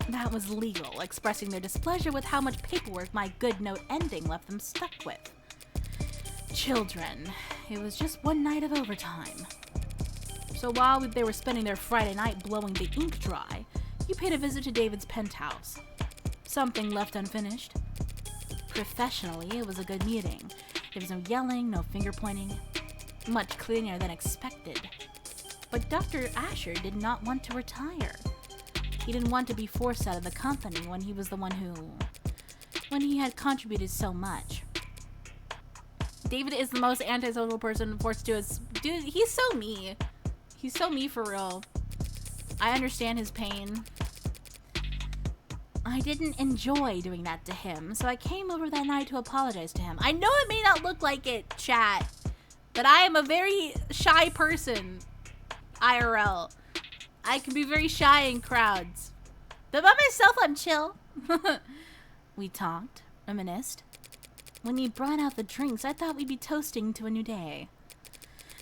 That was legal, expressing their displeasure with how much paperwork my good note ending left them stuck with. Children. It was just one night of overtime. So while they were spending their Friday night blowing the ink dry, you paid a visit to David's penthouse. Something left unfinished. Professionally, it was a good meeting. There was no yelling, no finger pointing. Much cleaner than expected. But Dr. Asher did not want to retire. He didn't want to be forced out of the company when he was the one when he had contributed so much. David is the most antisocial person forced to his... Dude, he's so me. He's so me for real. I understand his pain. I didn't enjoy doing that to him, so I came over that night to apologize to him. I know it may not look like it, chat, but I am a very shy person, IRL. I can be very shy in crowds. But by myself, I'm chill. We talked, reminisced. When he brought out the drinks, I thought we'd be toasting to a new day.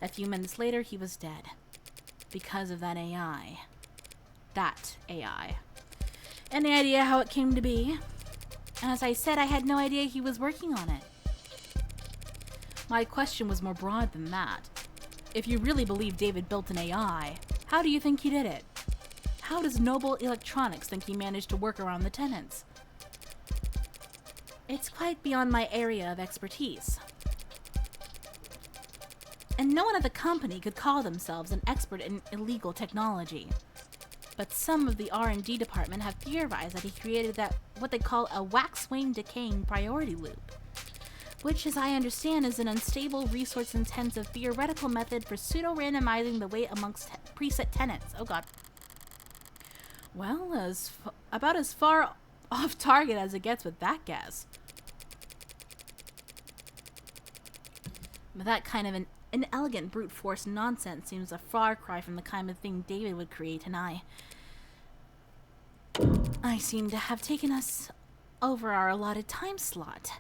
A few minutes later, he was dead. Because of that AI. That AI. Any idea how it came to be? As I said, I had no idea he was working on it. My question was more broad than that. If you really believe David built an AI, how do you think he did it? How does Noble Electronics think he managed to work around the tenants? It's quite beyond my area of expertise. And no one at the company could call themselves an expert in illegal technology. But some of the R&D department have theorized that he created what they call a wax-wing decaying priority loop, which, as I understand, is an unstable, resource-intensive theoretical method for pseudo-randomizing the weight amongst preset tenants. Oh god. Well, about as far off target as it gets with that guess. But that kind of an inelegant brute force nonsense seems a far cry from the kind of thing David would create, and I seem to have taken us over our allotted time slot.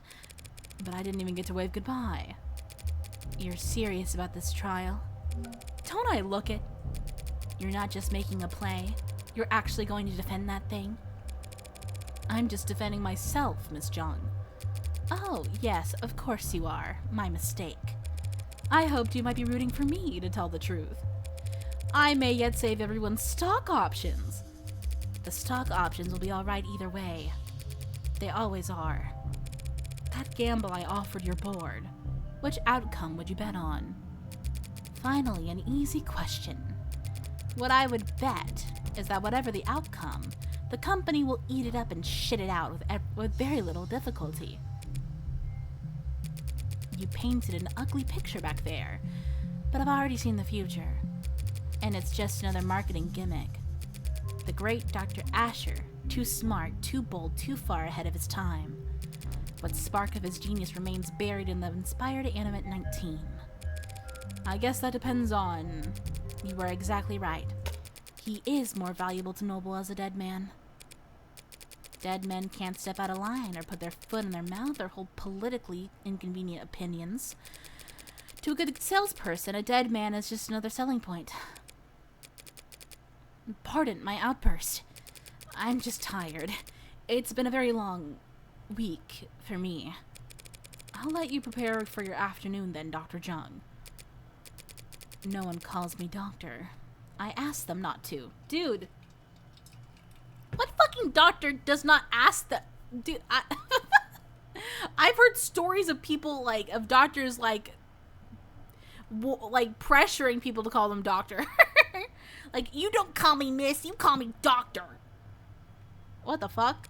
But I didn't even get to wave goodbye. You're serious about this trial? Don't I look it? You're not just making a play. You're actually going to defend that thing? I'm just defending myself, Miss Jung. Oh, yes, of course you are. My mistake. I hoped you might be rooting for me, to tell the truth. I may yet save everyone's stock options. The stock options will be alright either way. They always are. That gamble I offered your board, which outcome would you bet on? Finally, an easy question. What I would bet is that whatever the outcome, the company will eat it up and shit it out with very little difficulty. You painted an ugly picture back there, but I've already seen the future. And it's just another marketing gimmick. The great Dr. Asher, too smart, too bold, too far ahead of his time. What spark of his genius remains buried in the inspired animate 19. I guess that depends on... You were exactly right. He is more valuable to Noble as a dead man. Dead men can't step out of line or put their foot in their mouth or hold politically inconvenient opinions. To a good salesperson, a dead man is just another selling point. Pardon my outburst. I'm just tired. It's been a very long week for me. I'll let you prepare for your afternoon then, Dr. Jung. No one calls me doctor. I asked them not to. Dude. What fucking doctor does not ask that? Dude, I've heard stories of people, of doctors, pressuring people to call them doctor. You don't call me miss, you call me doctor. What the fuck?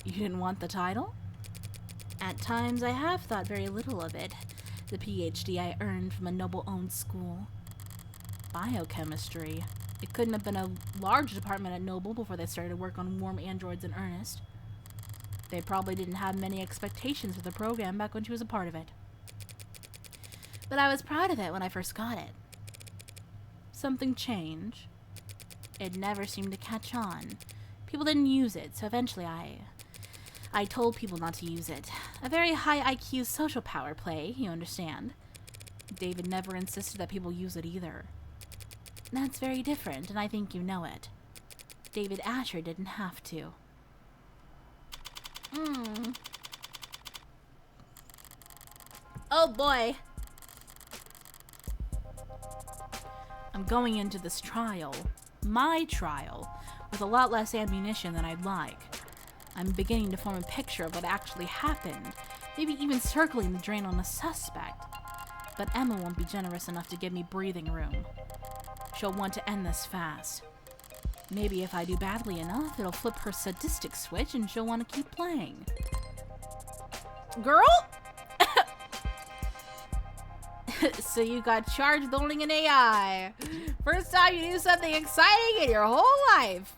You didn't want the title? At times, I have thought very little of it. The PhD I earned from a Noble-owned school. Biochemistry. It couldn't have been a large department at Noble before they started work on warm androids in earnest. They probably didn't have many expectations for the program back when she was a part of it. But I was proud of it when I first got it. Something changed. It never seemed to catch on. People didn't use it, so eventually I told people not to use it. A very high IQ social power play, you understand. David never insisted that people use it either. That's very different, and I think you know it. David Asher didn't have to. Oh boy. I'm going into this trial, my trial, with a lot less ammunition than I'd like. I'm beginning to form a picture of what actually happened, maybe even circling the drain on a suspect. But Emma won't be generous enough to give me breathing room. She'll want to end this fast. Maybe if I do badly enough, it'll flip her sadistic switch and she'll want to keep playing. Girl? So you got charged with owning an AI. First time you do something exciting in your whole life.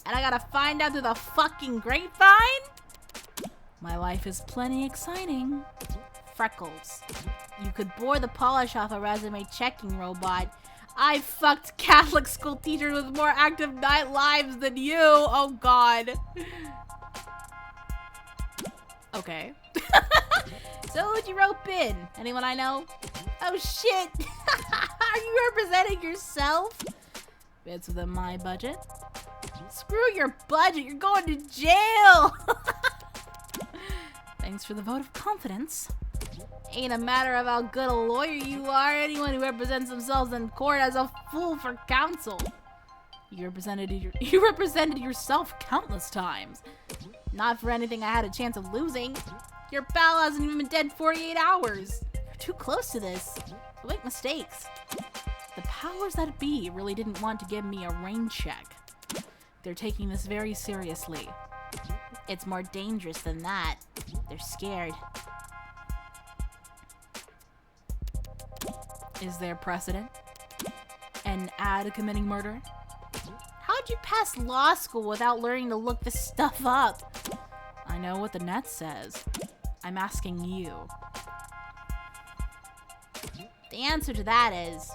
And I gotta find out through the fucking grapevine? My life is plenty exciting. Freckles. You could bore the polish off a resume checking robot. I fucked Catholic school teachers with more active night lives than you. Oh god. Okay. So who'd you rope in? Anyone I know? Oh shit! Are you representing yourself? It's within my budget. Screw your budget, you're going to jail! Thanks for the vote of confidence. Ain't a matter of how good a lawyer you are. Anyone who represents themselves in court has a fool for counsel. You represented yourself countless times. Not for anything I had a chance of losing. Your pal hasn't even been dead 48 hours. You're too close to this. You make mistakes. The powers that be really didn't want to give me a rain check. They're taking this very seriously. It's more dangerous than that. They're scared. Is there precedent? An ad committing murder? How'd you pass law school without learning to look this stuff up? I know what the net says. I'm asking you. The answer to that is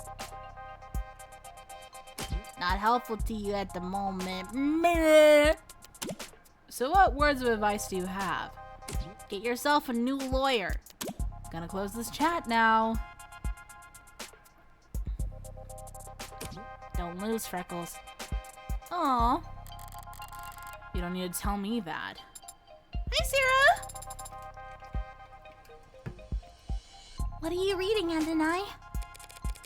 not helpful to you at the moment. Meh. So what words of advice do you have? Get yourself a new lawyer. Gonna close this chat now. Don't lose, Freckles. Aw. You don't need to tell me that. Hi, Sarah! What are you reading, Adonai?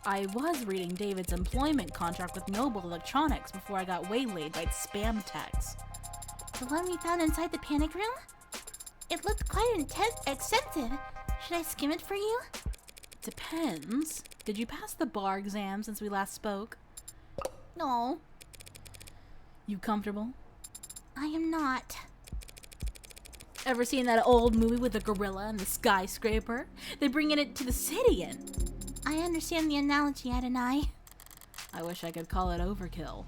I was reading David's employment contract with Noble Electronics before I got waylaid by spam texts. The one we found inside the panic room? It looked quite extensive. Should I skim it for you? Depends. Did you pass the bar exam since we last spoke? No, You comfortable? I am not. Ever seen that old movie with the gorilla and the skyscraper? They're bringing it to the city in. I understand the analogy, Adonai. I wish I could call it overkill.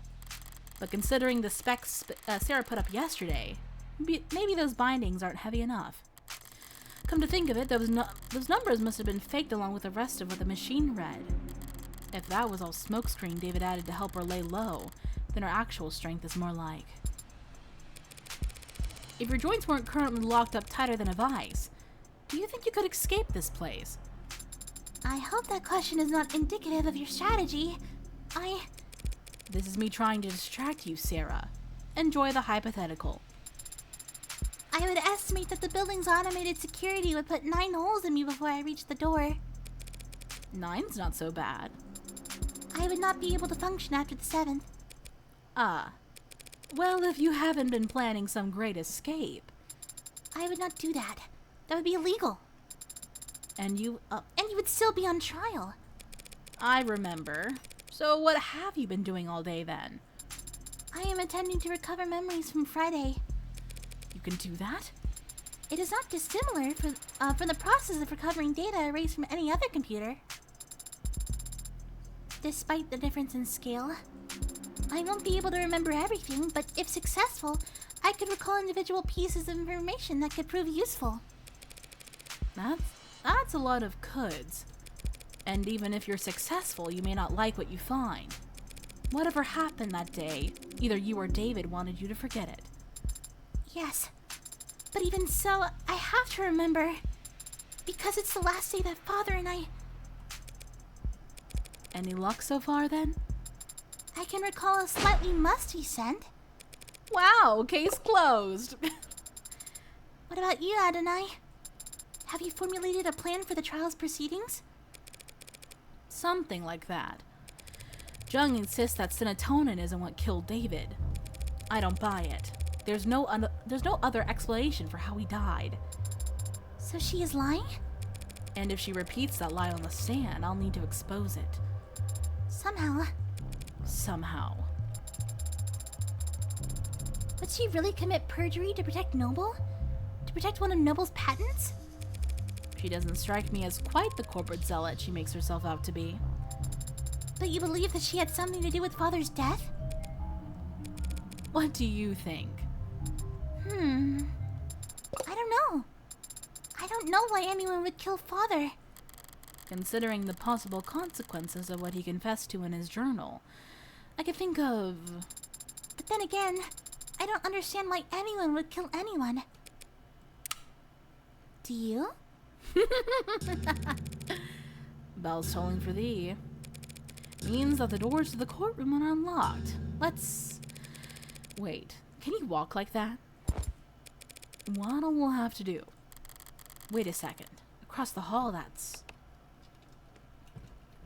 But considering the specs Sarah put up yesterday, maybe those bindings aren't heavy enough. Come to think of it, those numbers must have been faked along with the rest of what the machine read. If that was all smokescreen David added to help her lay low, then her actual strength is more like. If your joints weren't currently locked up tighter than a vice, do you think you could escape this place? I hope that question is not indicative of your strategy. This is me trying to distract you, Sarah. Enjoy the hypothetical. I would estimate that the building's automated security would put 9 holes in me before I reached the door. 9's not so bad. I would not be able to function after the 7th. Ah. Well, if you haven't been planning some great escape. I would not do that. That would be illegal. And you would still be on trial. I remember. So what have you been doing all day then? I am attempting to recover memories from Friday. You can do that? It is not dissimilar from the process of recovering data erased from any other computer. Despite the difference in scale, I won't be able to remember everything, but if successful, I could recall individual pieces of information that could prove useful. That's a lot of coulds. And even if you're successful, you may not like what you find. Whatever happened that day, either you or David wanted you to forget it. Yes, but even so, I have to remember, because it's the last day that Father and I... Any luck so far, then? I can recall a slightly musty scent. Wow, case closed. What about you, Adonai? Have you formulated a plan for the trial's proceedings? Something like that. Jung insists that serotonin isn't what killed David. I don't buy it. There's no other explanation for how he died. So she is lying? And if she repeats that lie on the stand, I'll need to expose it. Somehow. Would she really commit perjury to protect Noble? To protect one of Noble's patents? She doesn't strike me as quite the corporate zealot she makes herself out to be. But you believe that she had something to do with Father's death? What do you think? I don't know. I don't know why anyone would kill Father. Considering the possible consequences of what he confessed to in his journal, I could think of... But then again, I don't understand why anyone would kill anyone. Do you? Bells tolling for thee. Means that the doors to the courtroom are unlocked. Let's... Wait, can you walk like that? What we'll have to do... Wait a second. Across the hall, that's...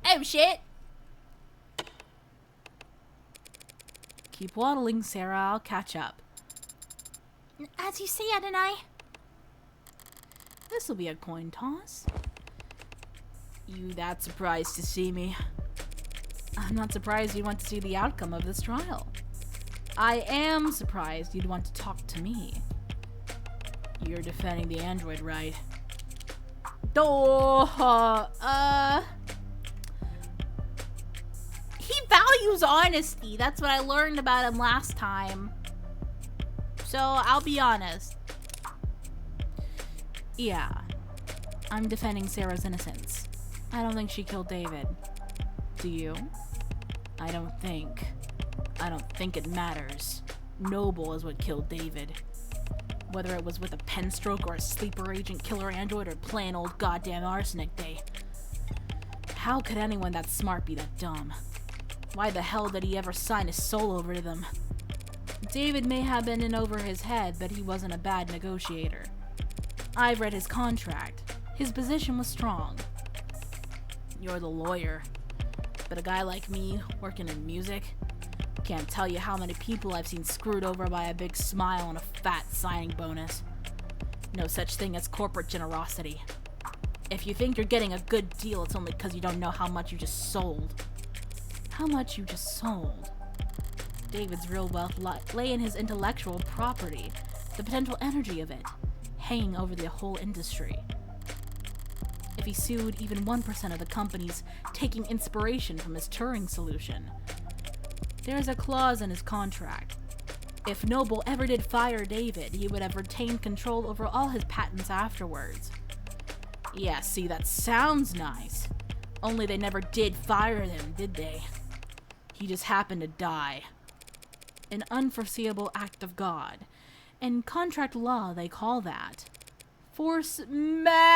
Oh, shit! Keep waddling, Sarah. I'll catch up. As you say, Adonai. This'll be a coin toss. You that surprised to see me? I'm not surprised you'd want to see the outcome of this trial. I am surprised you'd want to talk to me. You're defending the android, right? He values honesty. That's what I learned about him last time. So, I'll be honest. Yeah. I'm defending Sarah's innocence. I don't think she killed David. Do you? I don't think it matters. Noble is what killed David. Whether it was with a pen stroke or a sleeper agent killer android or plain old goddamn arsenic day. How could anyone that smart be that dumb? Why the hell did he ever sign his soul over to them? David may have been in over his head, but he wasn't a bad negotiator. I've read his contract. His position was strong. You're the lawyer. But a guy like me, working in music, can't tell you how many people I've seen screwed over by a big smile and a fat signing bonus. No such thing as corporate generosity. If you think you're getting a good deal, it's only because you don't know how much you just sold. How much you just sold. David's real wealth lay in his intellectual property, the potential energy of it, hanging over the whole industry. If he sued even 1% of the companies taking inspiration from his Turing solution, there's a clause in his contract. If Noble ever did fire David, he would have retained control over all his patents afterwards. Yeah, see, that sounds nice. Only they never did fire him, did they? He just happened to die. An unforeseeable act of God. In contract law, they call that force majeure.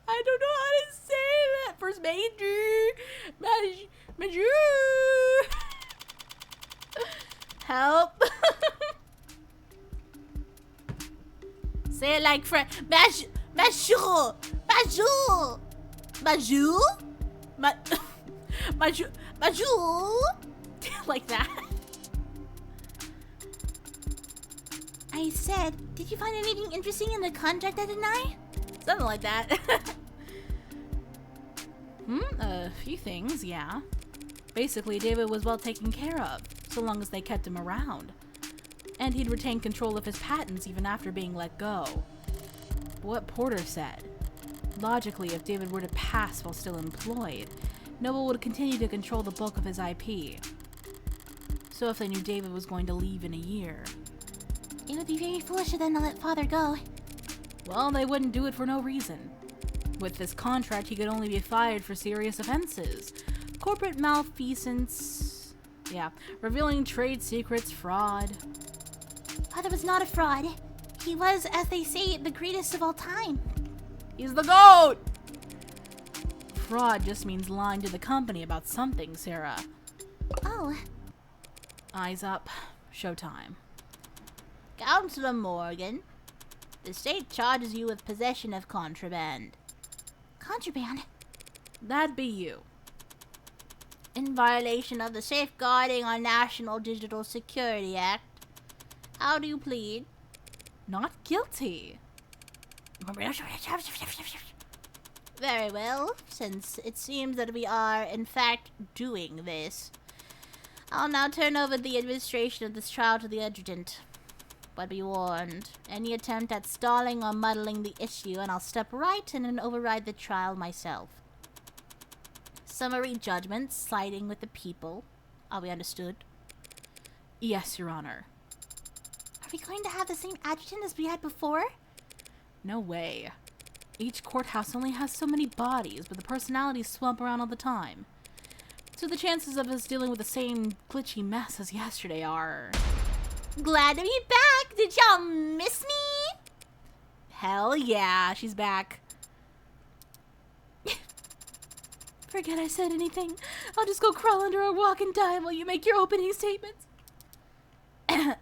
I don't know how to say that. Force majeure. Majeure. Help. Say it like French. Majour. Like that. I said, did you find anything interesting in the contract, Adonai? Something like that. A few things, yeah. Basically, David was well taken care of, so long as they kept him around. And he'd retain control of his patents even after being let go. What Porter said. Logically, if David were to pass while still employed, Noble would continue to control the bulk of his IP. So if they knew David was going to leave in a year, It would be very foolish of them to let father go. well, they wouldn't do it for no reason. With this contract, he could only be fired for serious offenses. Corporate malfeasance, revealing trade secrets, fraud. Father was not a fraud. He was, as they say, the greatest of all time. He's the GOAT! Fraud just means lying to the company about something, Sarah. Oh, Eyes up. Showtime. Counselor Morgan, the state charges you with possession of contraband. Contraband? That'd be you. In violation of the Safeguarding our National Digital Security Act. How do you plead? Not guilty. Very well, since it seems that we are, in fact, doing this. I'll now turn over the administration of this trial to the adjutant. But be warned, any attempt at stalling or muddling the issue, and I'll step right in and override the trial myself. Summary judgment, siding with the people. Are we understood? Yes, Your Honor. Are we going to have the same adjutant as we had before? No way. Each courthouse only has so many bodies, but the personalities swamp around all the time. So the chances of us dealing with the same glitchy mess as yesterday are... Glad to be back! Did y'all miss me? Hell yeah, she's back. Forget I said anything. I'll just go crawl under a rock and die while you make your opening statements. The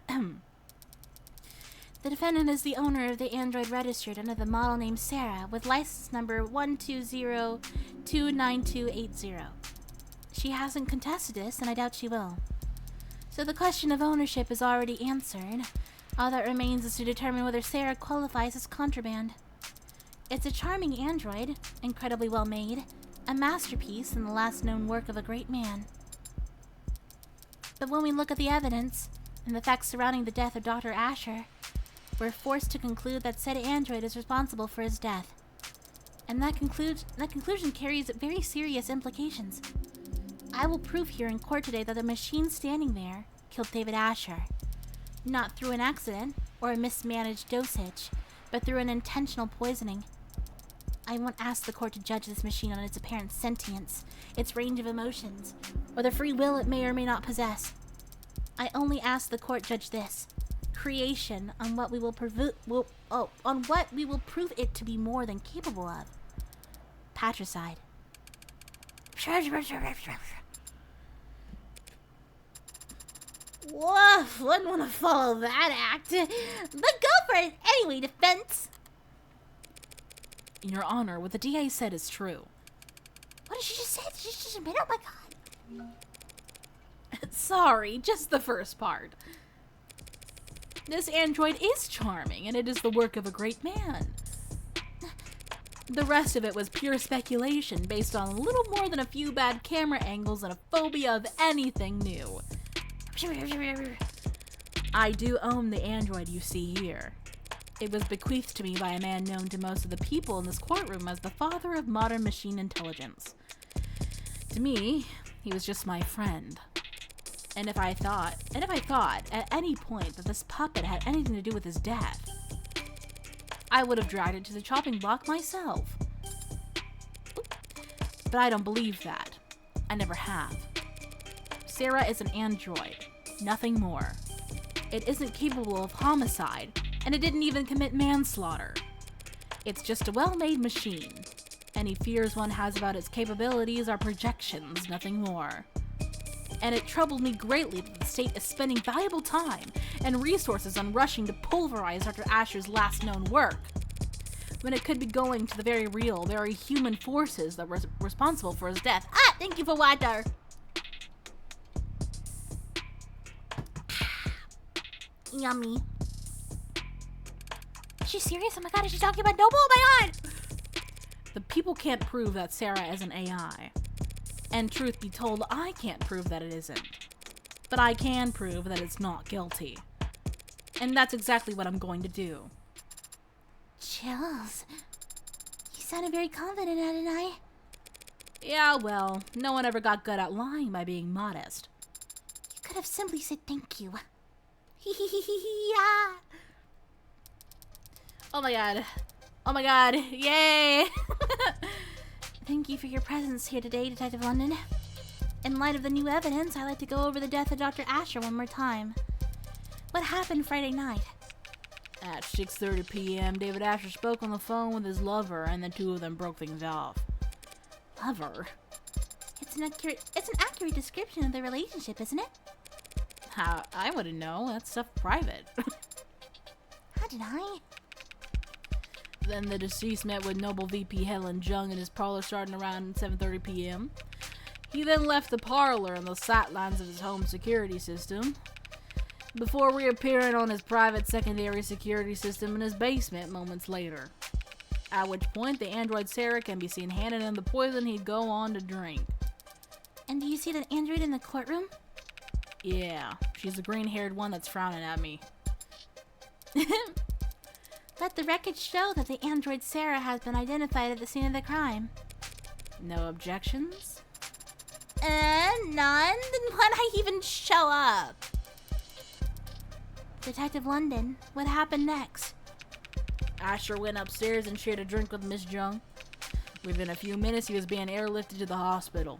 defendant is the owner of the Android registered under the model name Sarah with license number 120-29280. She hasn't contested this, and I doubt she will. So the question of ownership is already answered. All that remains is to determine whether Sarah qualifies as contraband. It's a charming android, incredibly well made, a masterpiece and the last known work of a great man. But when we look at the evidence and the facts surrounding the death of Dr. Asher, we're forced to conclude that said android is responsible for his death. And that conclusion carries very serious implications. I will prove here in court today that the machine standing there killed David Asher. Not through an accident or a mismanaged dosage, but through an intentional poisoning. I won't ask the court to judge this machine on its apparent sentience, its range of emotions, or the free will it may or may not possess. I only ask the court judge this: creation on what we will prove it to be more than capable of. Patricide. Woof, wouldn't want to follow that act. But go for it. Anyway, defense. Your Honor, what the DA said is true. What did she just say? Did she just admit? Oh my god. Sorry, just the first part. This android is charming, and it is the work of a great man. The rest of it was pure speculation based on little more than a few bad camera angles and a phobia of anything new. I do own the android you see here. It was bequeathed to me by a man known to most of the people in this courtroom as the father of modern machine intelligence. To me, he was just my friend. And if I thought at any point that this puppet had anything to do with his death, I would have dragged it to the chopping block myself. But I don't believe that. I never have. Sarah is an android, nothing more. It isn't capable of homicide, and it didn't even commit manslaughter. It's just a well-made machine. Any fears one has about its capabilities are projections, nothing more. And it troubled me greatly that the state is spending valuable time and resources on rushing to pulverize Dr. Asher's last known work, when it could be going to the very real, very human forces that were responsible for his death. Ah, thank you for water. Yummy. Is she serious? Oh my god, is she talking about Noble? Oh my god! The people can't prove that Sarah is an AI. And truth be told, I can't prove that it isn't. But I can prove that it's not guilty. And that's exactly what I'm going to do. Chills. You sounded very confident, Adonai. Yeah, well, no one ever got good at lying by being modest. You could have simply said thank you. Yeah. Oh my god. Oh my god. Yay! Thank you for your presence here today, Detective London. In light of the new evidence, I'd like to go over the death of Dr. Asher one more time. What happened Friday night? At 6:30 p.m., David Asher spoke on the phone with his lover, and the two of them broke things off. Lover? It's an accurate description of the relationship, isn't it? How? I wouldn't know. That's stuff private. How did I? Then the deceased met with Noble VP Helen Jung in his parlor starting around 7:30 p.m. He then left the parlor on the sightlines of his home security system, before reappearing on his private secondary security system in his basement moments later. At which point, the android Sarah can be seen handing him the poison he'd go on to drink. And do you see that android in the courtroom? Yeah, she's the green-haired one that's frowning at me. Let the records show that the android Sarah has been identified at the scene of the crime. No objections? None? Then why'd I even show up? Detective London, what happened next? Asher went upstairs and shared a drink with Miss Jung. Within a few minutes, he was being airlifted to the hospital,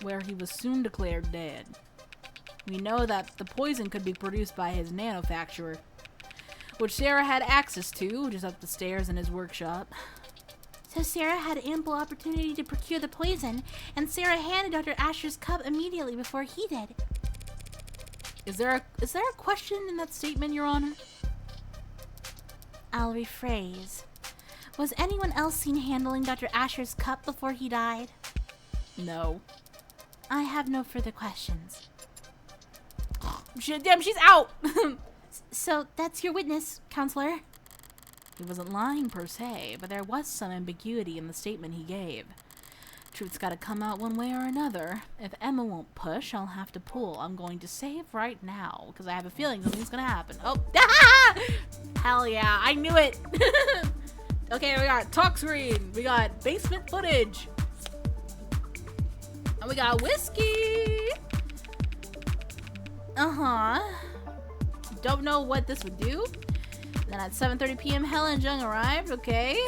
where he was soon declared dead. We know that the poison could be produced by his nanofacturer, which Sarah had access to just up the stairs in his workshop. So Sarah had ample opportunity to procure the poison, and Sarah handed Dr. Asher's cup immediately before he did. Is there a question in that statement, Your Honor? I'll rephrase. Was anyone else seen handling Dr. Asher's cup before he died? No. I have no further questions. Damn, she's out! So that's your witness, counselor? He wasn't lying per se, but there was some ambiguity in the statement he gave. Truth's gotta come out one way or another. If Emma won't push, I'll have to pull. I'm going to save right now, because I have a feeling something's gonna happen. Oh, hell yeah, I knew it! Okay, we got talk screen, we got basement footage, and we got whiskey! Don't know what this would do. Then at 7:30 p.m., Helen Jung arrived. Okay.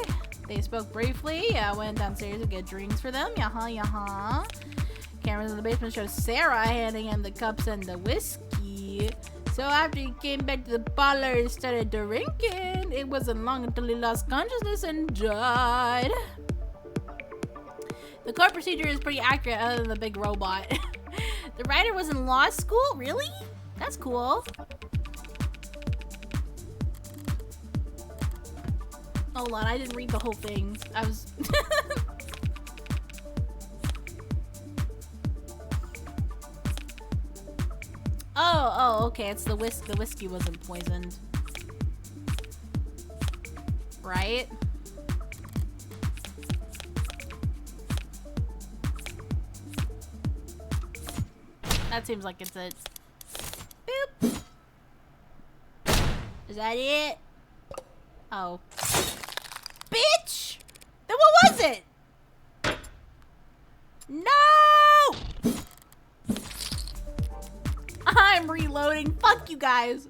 They spoke briefly. I went downstairs to get drinks for them. Yaha. Cameras in the basement show Sarah handing him the cups and the whiskey. So after he came back to the parlor and started drinking, it wasn't long until he lost consciousness and died. The court procedure is pretty accurate other than the big robot. The writer was in law school? Really? That's cool. Hold on, I didn't read the whole thing. I was... Oh, okay. It's the whiskey wasn't poisoned. Right? That seems like it's it. Boop. Is that it? Oh. Bitch! Then what was it? No! I'm reloading. Fuck you guys.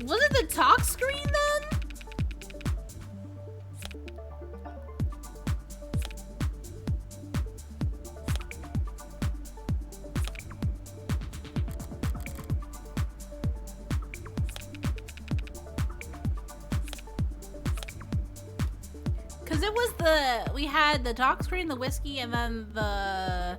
Was it the talk screen then? Because it was we had the talk screen, the whiskey, and then the...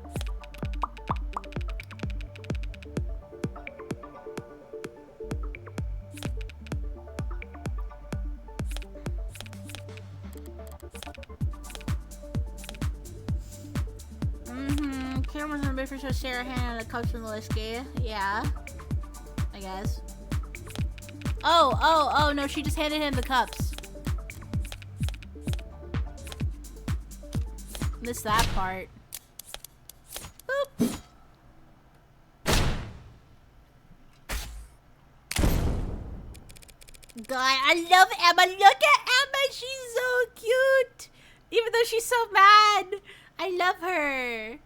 Cameras in the basement show Sarah handing the cups from the whiskey. Yeah. I guess. Oh, no, she just handed him the cups. Missed that part. Boop. god, I love Emma. Look at Emma. She's so cute. Even though she's so mad. I love her.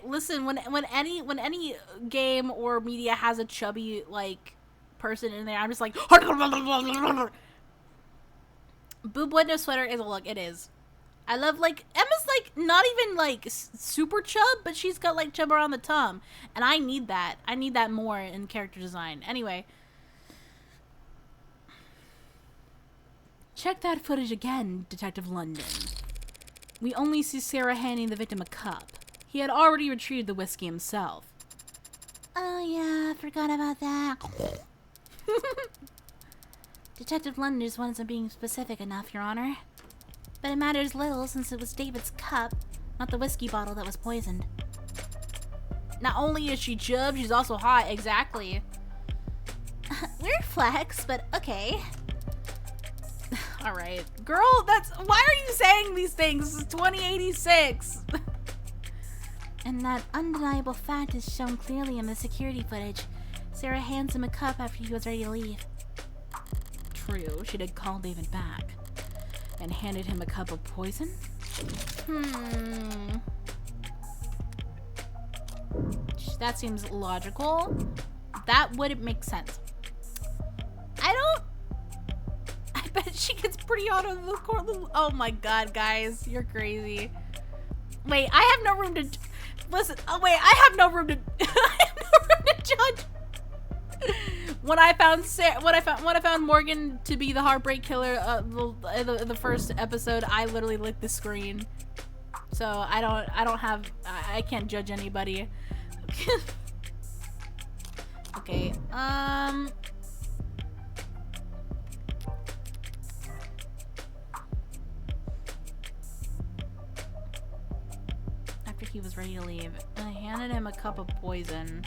Listen, when any game or media has a chubby like person in there, I'm just like boob window sweater is a look. It is. I love, like, Emma's like not even like super chub, but she's got like chub around the tum, and I need that. I need that more in character design. Anyway, check that footage again, Detective London. We only see Sarah handing the victim a cup. He had already retrieved the whiskey himself. Oh yeah, I forgot about that. Detective London just wasn't being specific enough, Your Honor. But it matters little since it was David's cup, not the whiskey bottle that was poisoned. Not only is she chub, she's also hot. Exactly. Weird flex, but okay. All right, girl. Why are you saying these things? This is 2086. And that undeniable fact is shown clearly in the security footage. Sarah hands him a cup after he was ready to leave. True, she did call David back and handed him a cup of poison. That seems logical. That wouldn't make sense. I bet she gets pretty out of the court. Oh my god, guys, you're crazy. Wait, I have no room to listen. Oh wait, I have no room to I have no room to judge. When I found Morgan to be the heartbreak killer the first episode, I literally licked the screen. So I can't judge anybody. Okay. After he was ready to leave, I handed him a cup of poison.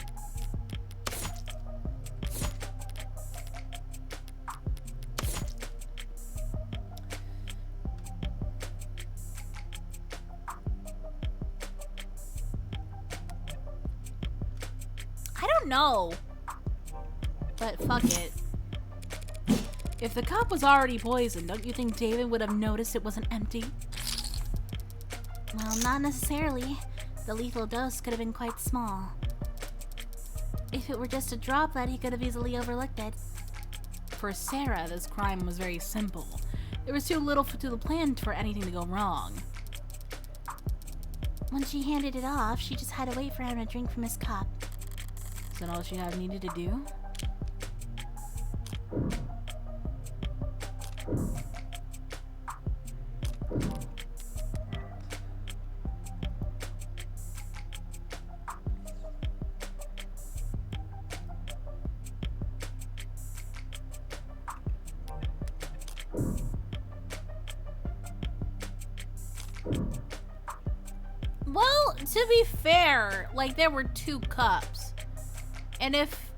No, but fuck it. If the cup was already poisoned, don't you think David would have noticed it wasn't empty? Well, not necessarily. The lethal dose could have been quite small. If it were just a droplet, he could have easily overlooked it. For Sarah, this crime was very simple. There was too little to the plan for anything to go wrong. When she handed it off, she just had to wait for him to drink from his cup. Is that all she had needed to do? Well, to be fair, like, there were 2 cups. And if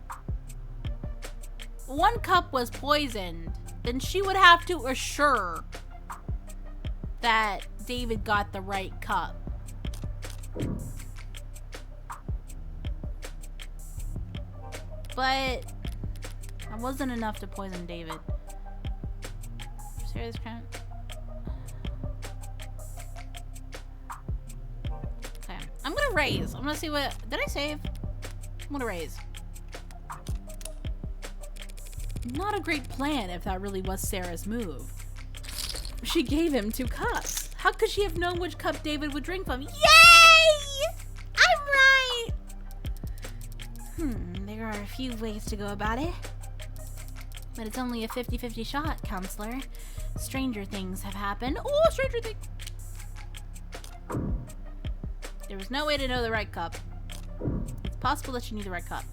one cup was poisoned, then she would have to assure that David got the right cup. But that wasn't enough to poison David. Serious crime. Okay, I'm gonna raise. I'm gonna see what. Did I save? I'm gonna raise. Not a great plan if that really was Sarah's move. She gave him 2 cups. How could she have known which cup David would drink from? Yay! I'm right! There are a few ways to go about it. But it's only a 50-50 shot, counselor. Stranger things have happened. Oh, stranger things! There was no way to know the right cup. It's possible that she knew the right cup.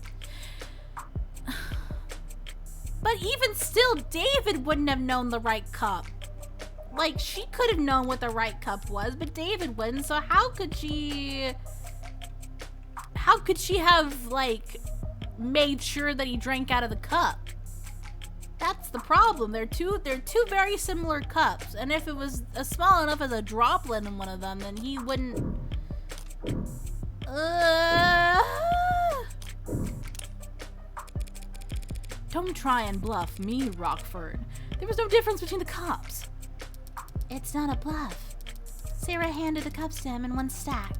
But even still, David wouldn't have known the right cup. Like, she could have known what the right cup was, but David wouldn't, so how could she have, like, made sure that he drank out of the cup? That's the problem. They're two very similar cups, and if it was small enough as a droplet in one of them, then he wouldn't... Don't try and bluff me, Rockford. There was no difference between the cups. It's not a bluff. Sarah handed the cups to him in one stack,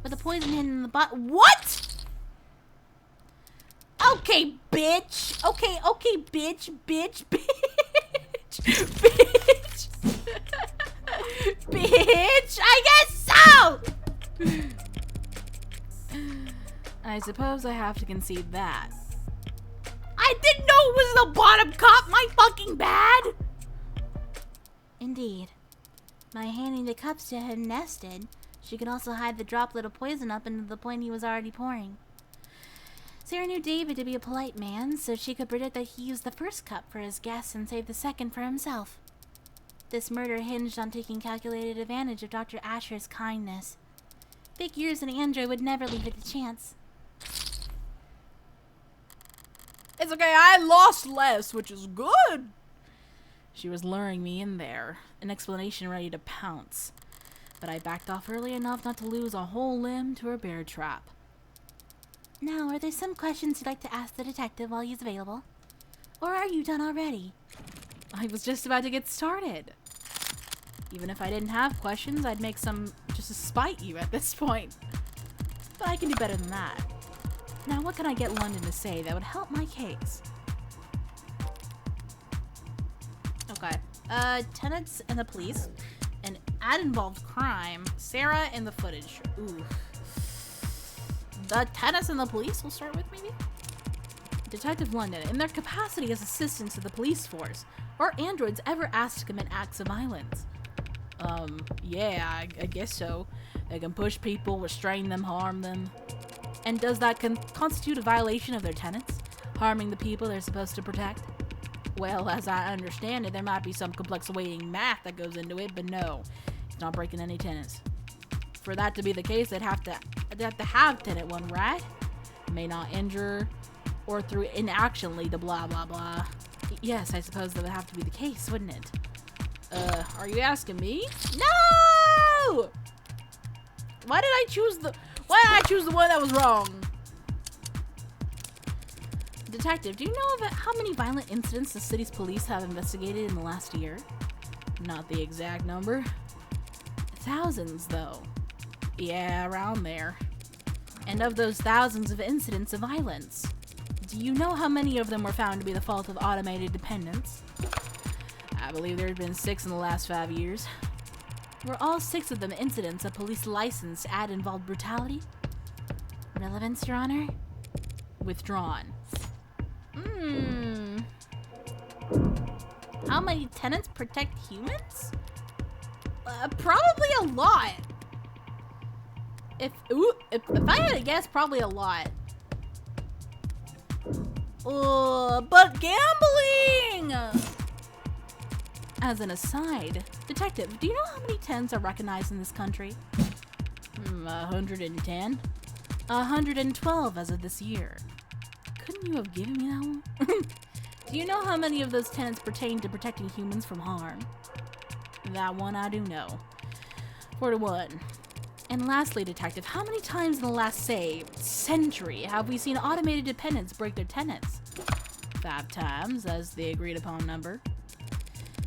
with the poison hidden in the bottom. What? Okay, bitch. Okay, bitch. Bitch. Bitch, I guess so! I suppose I have to concede that. I didn't know it was the bottom cup, my fucking bad! Indeed. By handing the cups to him nested, she could also hide the droplet of poison up into the point he was already pouring. Sarah knew David to be a polite man, so she could predict that he used the first cup for his guests and saved the second for himself. This murder hinged on taking calculated advantage of Dr. Asher's kindness. Figures and Andrew would never leave it to chance. It's okay, I lost less, which is good. She was luring me in there, an explanation ready to pounce. But I backed off early enough not to lose a whole limb to her bear trap. Now, are there some questions you'd like to ask the detective while he's available? Or are you done already? I was just about to get started. Even if I didn't have questions, I'd make some just to spite you at this point. But I can do better than that. Now, what can I get London to say that would help my case? Okay. Tenants and the police. An ad-involved crime. Sarah and the footage. Ooh. The tenants and the police we'll start with, maybe? Detective London, in their capacity as assistants to the police force, are androids ever asked to commit acts of violence? Yeah, I guess so. They can push people, restrain them, harm them. And does that constitute a violation of their tenets? Harming the people they're supposed to protect? Well, as I understand it, there might be some complex weighting math that goes into it, but no, it's not breaking any tenets. For that to be the case, they'd have to have tenet 1, right? May not injure, or through inaction lead to blah blah blah. Yes, I suppose that would have to be the case, wouldn't it? Are you asking me? No! Why did I choose the one that was wrong? Detective, do you know about how many violent incidents the city's police have investigated in the last year? Not the exact number. Thousands, though. Yeah, around there. And of those thousands of incidents of violence, do you know how many of them were found to be the fault of automated dependents? I believe there have been 6 in the last 5 years. Were all 6 of them incidents of police licensed ad-involved brutality? Relevance, Your Honor? Withdrawn. How many tenants protect humans? Probably a lot. If I had to guess, probably a lot. But gambling! As an aside, detective, do you know how many tenants are recognized in this country? 110? 112 as of this year. Couldn't you have given me that one? Do you know how many of those tenants pertain to protecting humans from harm? That one I do know. 4 to 1. And lastly, detective, how many times in the last, say, century have we seen automated dependents break their tenants? 5 times, as the agreed upon number.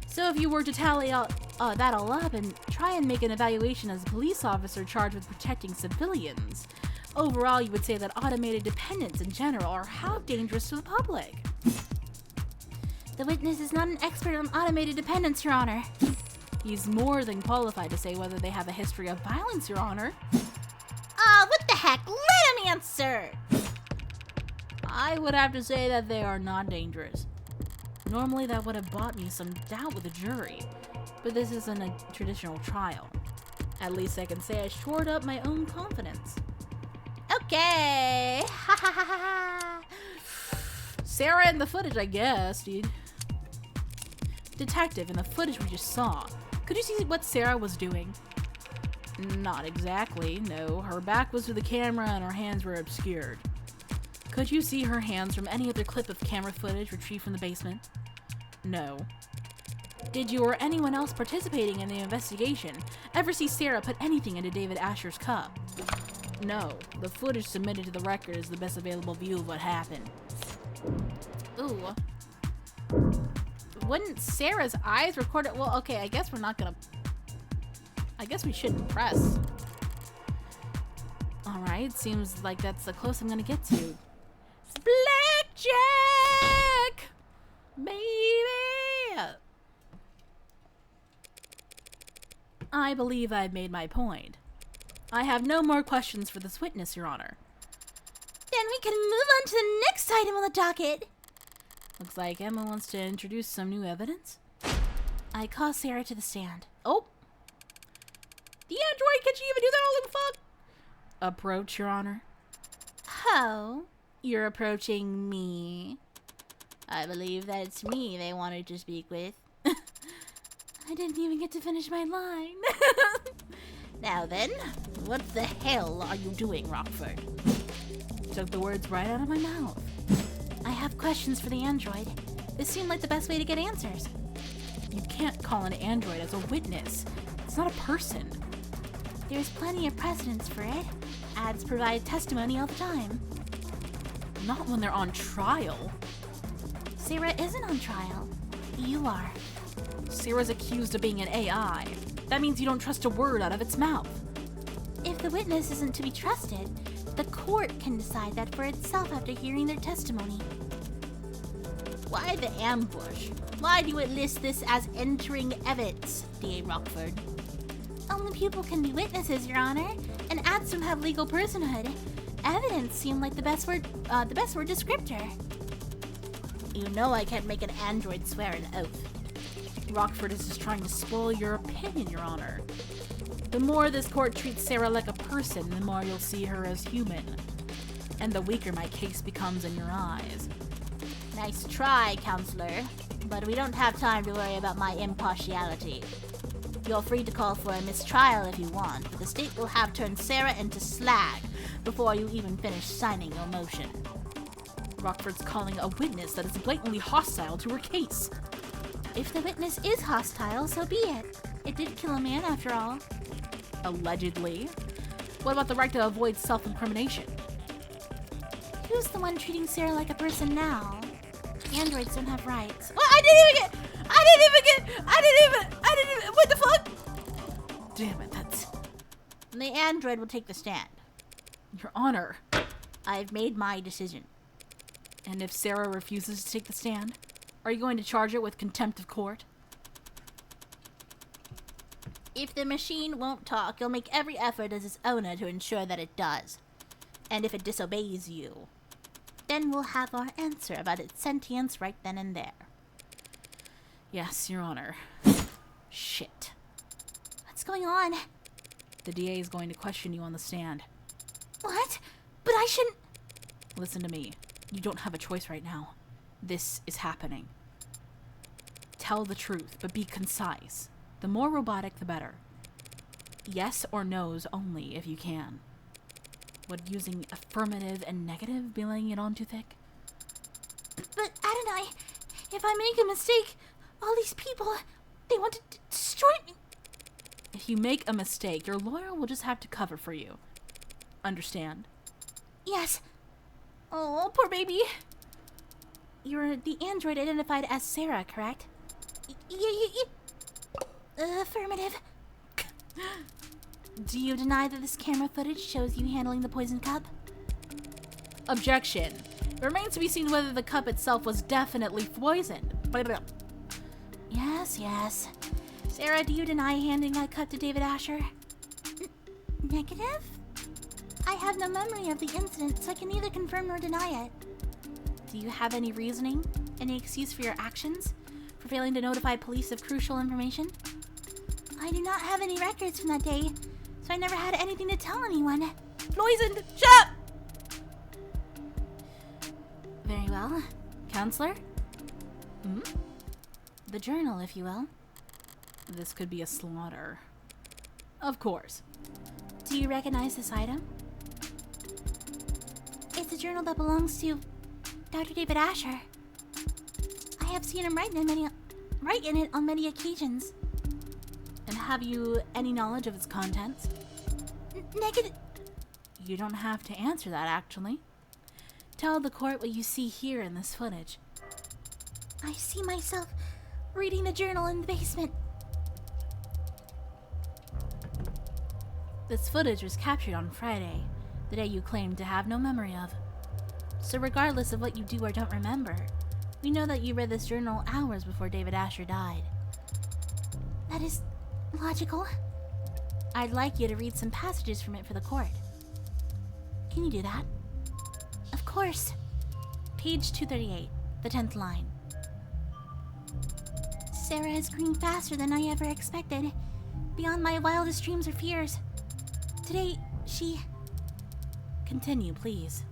So if you were to tally that all up and try and make an evaluation as a police officer charged with protecting civilians, overall you would say that automated dependents in general are how dangerous to the public? The witness is not an expert on automated dependents, Your Honor. He's more than qualified to say whether they have a history of violence, Your Honor. What the heck? Let him answer! I would have to say that they are not dangerous. Normally that would have bought me some doubt with the jury, but this isn't a traditional trial. At least I can say I shored up my own confidence. Okay! Ha ha ha ha! Sarah in the footage, I guess, dude. Detective, in the footage we just saw, could you see what Sarah was doing? Not exactly, no. Her back was to the camera and her hands were obscured. Could you see her hands from any other clip of camera footage retrieved from the basement? No. Did you or anyone else participating in the investigation ever see Sarah put anything into David Asher's cup? No. The footage submitted to the record is the best available view of what happened. Ooh. Wouldn't Sarah's eyes record it? Well, okay, I guess we're not gonna... I guess we shouldn't press. Alright, seems like that's the closest I'm gonna get to. Blackjack! Baby! I believe I've made my point. I have no more questions for this witness, Your Honor. Then we can move on to the next item on the docket. Looks like Emma wants to introduce some new evidence. I call Sarah to the stand. Oh! The android, can she even do that? Holy fuck! Approach, Your Honor. Oh, You're approaching me. I believe that it's me they wanted to speak with. I didn't even get to finish my line. Now then, what the hell are you doing, Rockford? Took the words right out of my mouth. I have questions for the android. This seemed like the best way to get answers. You can't call an android as a witness. It's not a person. There's plenty of precedence for it. Ads provide testimony all the time. Not when they're on trial. Sarah isn't on trial. You are. Sarah's accused of being an AI. That means you don't trust a word out of its mouth. If the witness isn't to be trusted, the court can decide that for itself after hearing their testimony. Why the ambush? Why do you list this as entering evidence, D.A. Rockford? Only people can be witnesses, Your Honor, and ads don't have legal personhood. Evidence seemed like the best word descriptor. You know I can't make an android swear an oath. Rockford is just trying to spoil your opinion, Your Honor. The more this court treats Sarah like a person, the more you'll see her as human. And the weaker my case becomes in your eyes. Nice try, counselor, but we don't have time to worry about my impartiality. You're free to call for a mistrial if you want, but the state will have turned Sarah into slag before you even finish signing your motion. Rockford's calling a witness that is blatantly hostile to her case. If the witness is hostile, so be it. It did kill a man after all. Allegedly. What about the right to avoid self-incrimination? Who's the one treating Sarah like a person now? Androids don't have rights. What? What the fuck? Damn it, that's... The android will take the stand. Your Honor. I've made my decision. And if Sarah refuses to take the stand, are you going to charge it with contempt of court? If the machine won't talk, you'll make every effort as its owner to ensure that it does. And if it disobeys you, then we'll have our answer about its sentience right then and there. Yes, Your Honor. Shit. What's going on? The DA is going to question you on the stand. What? But I shouldn't... Listen to me. You don't have a choice right now. This is happening. Tell the truth, but be concise. The more robotic, the better. Yes or no's only, if you can. Would using affirmative and negative be laying it on too thick? But Adonai, if I make a mistake, all these people, they want to destroy me. If you make a mistake, your lawyer will just have to cover for you. Understand? Yes. Oh, poor baby. You're the android identified as Sarah, correct? Affirmative. Do you deny that this camera footage shows you handling the poison cup? Objection. It remains to be seen whether the cup itself was definitely poisoned. Yes. Sarah, do you deny handing that cup to David Asher? Negative? I have no memory of the incident, so I can neither confirm nor deny it. Do you have any reasoning? Any excuse for your actions? For failing to notify police of crucial information? I do not have any records from that day, so I never had anything to tell anyone. Poisoned! Shut up! Very well. Counselor? Hmm? The journal, if you will. This could be a slaughter. Of course. Do you recognize this item? It's a journal that belongs to Dr. David Asher. I have seen him write in it on many occasions. And have you any knowledge of its contents? Negative. You don't have to answer that, actually. Tell the court what you see here in this footage. I see myself reading the journal in the basement. This footage was captured on Friday, the day you claimed to have no memory of. So regardless of what you do or don't remember, we know that you read this journal hours before David Asher died. That is logical. I'd like you to read some passages from it for the court. Can you do that? Of course. Page 238, the 10th line. Sarah is growing faster than I ever expected, beyond my wildest dreams or fears. Today, she... Continue, please.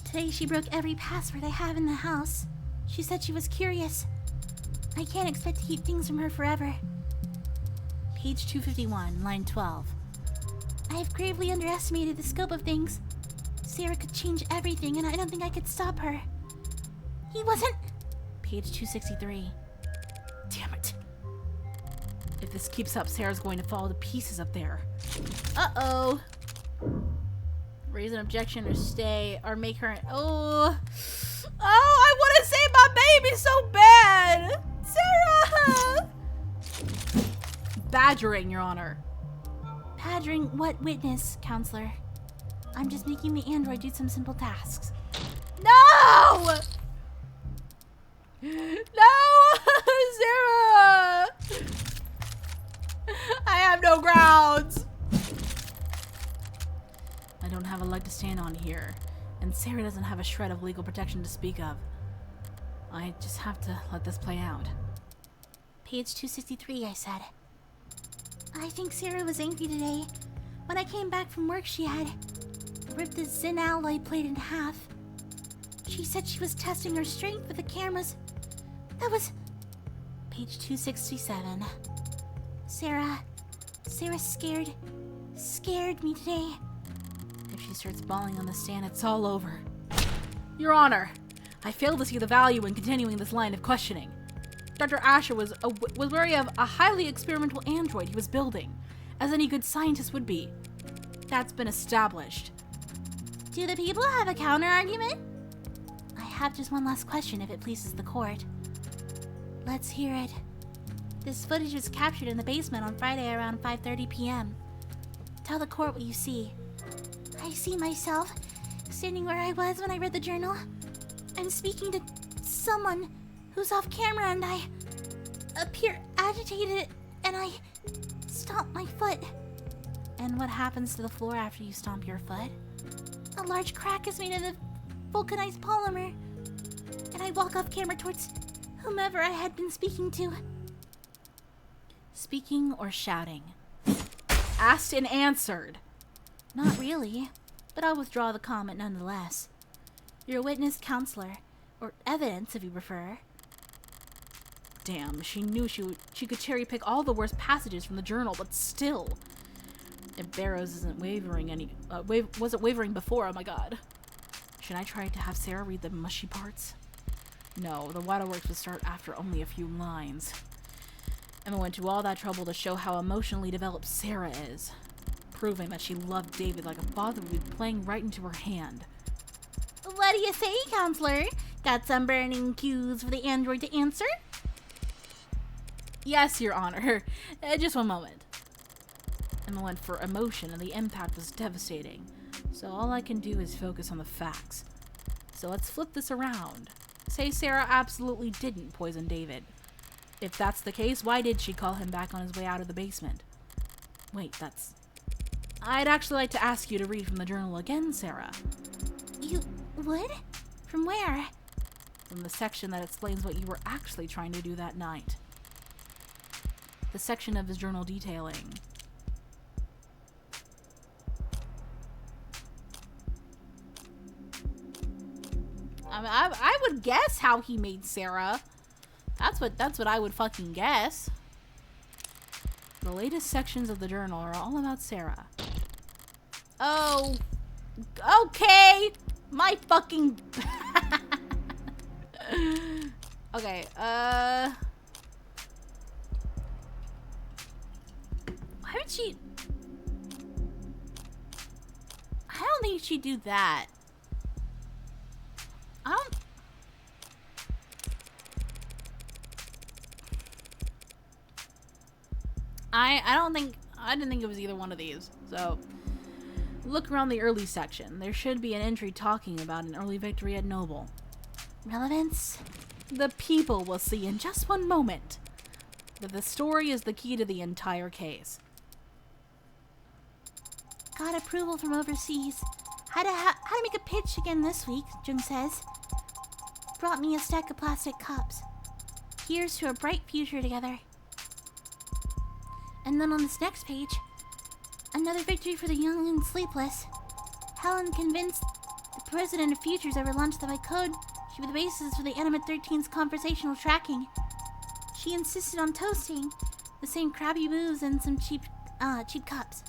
Today she broke every password I have in the house. She said she was curious. I can't expect to keep things from her forever. Page 251, line 12. I have gravely underestimated the scope of things. Sarah could change everything, and I don't think I could stop her. He wasn't... Page 263. Damn it. If this keeps up, Sarah's going to fall to pieces up there. Uh-oh. Raise an objection or stay, or make her... Oh, I want to save my baby so bad! Sarah! Badgering, Your Honor. Badgering what witness, counselor? I'm just making the android do some simple tasks. No! No! Sarah! I have no grounds. I don't have a leg to stand on here, and Sarah doesn't have a shred of legal protection to speak of. I just have to let this play out. Page 263, I said. I think Sarah was angry today. When I came back from work, she had ripped the Zen alloy plate in half. She said she was testing her strength with the cameras. That was... Page 267. Sarah scared me today. If she starts bawling on the stand, it's all over. Your Honor, I fail to see the value in continuing this line of questioning. Dr. Asher was wary of a highly experimental android he was building, as any good scientist would be. That's been established. Do the people have a counter-argument? I have just one last question if it pleases the court. Let's hear it. This footage was captured in the basement on Friday around 5:30 p.m. Tell the court what you see. I see myself standing where I was when I read the journal. I'm speaking to someone who's off camera, and I appear agitated, and I stomp my foot. And what happens to the floor after you stomp your foot? A large crack is made of the vulcanized polymer, and I walk off camera towards whomever I had been speaking to. Speaking or shouting? Asked and answered. Not really, but I'll withdraw the comment nonetheless. You're a witness, counselor, or evidence if you prefer. Damn, she knew she could cherry pick all the worst passages from the journal, but still. If Barrows isn't wasn't wavering before, oh my god. Should I try to have Sarah read the mushy parts? No, the waterworks would start after only a few lines. Emma went to all that trouble to show how emotionally developed Sarah is, proving that she loved David like a father would be playing right into her hand. What do you say, counselor? Got some burning cues for the android to answer? Yes, Your Honor. Just one moment. Emma went for emotion, and the impact was devastating. So all I can do is focus on the facts. So let's flip this around. Say Sarah absolutely didn't poison David. If that's the case, why did she call him back on his way out of the basement? Wait, that's... I'd actually like to ask you to read from the journal again, Sarah. You would? From where? From the section that explains what you were actually trying to do that night. The section of his journal detailing. I would guess how he made Sarah. That's what I would fucking guess. The latest sections of the journal are all about Sarah. Oh, okay. My fucking... Okay, why would she... I don't think she'd do that. I didn't think it was either one of these. So look around the early section. There should be an entry talking about an early victory at Noble. Relevance? The people will see in just one moment that the story is the key to the entire case. Got approval from overseas. How to make a pitch again this week, Jung says. Brought me a stack of plastic cups. Here's to a bright future together. And then on this next page, another victory for the young and sleepless. Helen convinced the president of Futures over lunch that my code should be the basis for the Animate 13's conversational tracking. She insisted on toasting the same crappy booze and some cheap cups.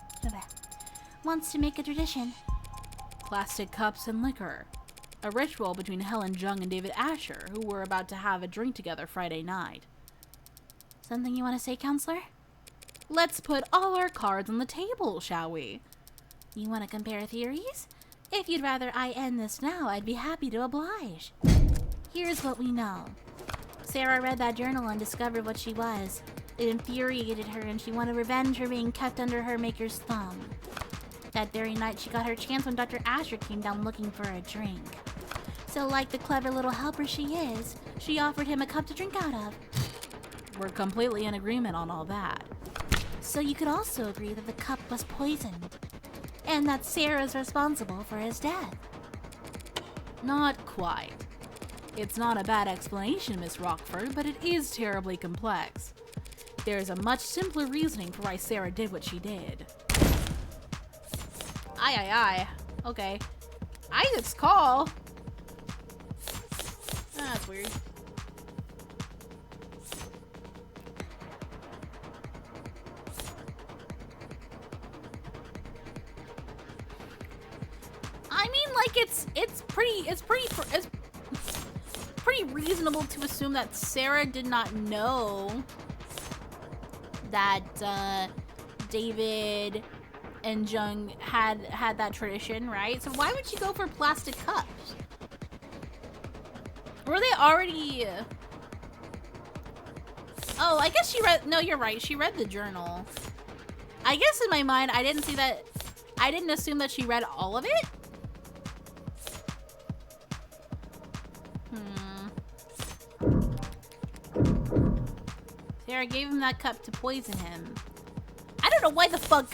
Wants to make a tradition. Plastic cups and liquor. A ritual between Helen Jung and David Asher, who were about to have a drink together Friday night. Something you want to say, Counselor? Let's put all our cards on the table, shall we? You want to compare theories? If you'd rather I end this now, I'd be happy to oblige. Here's what we know. Sarah read that journal and discovered what she was. It infuriated her and she wanted revenge for being kept under her maker's thumb. That very night she got her chance when Dr. Asher came down looking for a drink. So like the clever little helper she is, she offered him a cup to drink out of. We're completely in agreement on all that. So you could also agree that the cup was poisoned, and that Sarah's responsible for his death. Not quite. It's not a bad explanation, Miss Rockford, but it is terribly complex. There's a much simpler reasoning for why Sarah did what she did. Aye. Okay. Isaac's call. That's weird. I mean, like, it's pretty reasonable to assume that Sarah did not know that David and Jung had that tradition, right? So why would she go for plastic cups? Were they already... Oh, I guess she read... No, you're right. She read the journal. I guess in my mind, I didn't see that... I didn't assume that she read all of it. Sarah gave him that cup to poison him. I don't know why the fuck...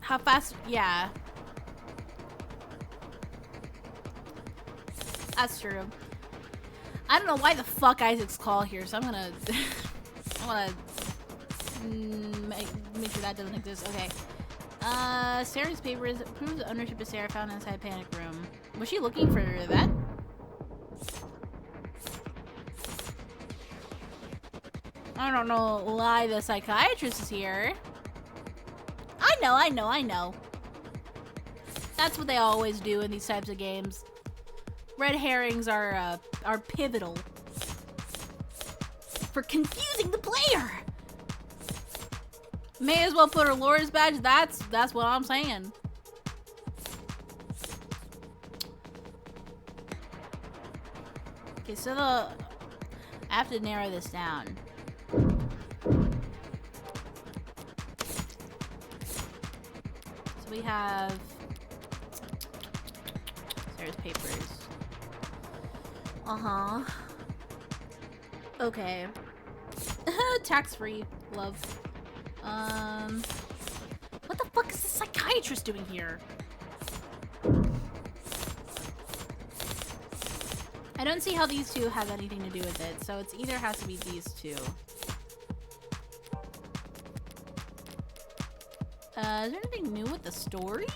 How fast... Yeah. That's true. I don't know why the fuck Isaac's call here, so I'm gonna... make sure that doesn't exist. Okay. Sarah's papers proves the ownership of Sarah found inside panic room. Was she looking for that? I don't know why the psychiatrist is here. I know. That's what they always do in these types of games. Red herrings are pivotal for confusing the player. May as well put her Laura's badge. That's what I'm saying. Okay, so I have to narrow this down. So we have Sarah's papers. Okay. Tax-free. Love. What the fuck is the psychiatrist doing here? I don't see how these two have anything to do with it, so it's either has to be these two. Is there anything new with the story?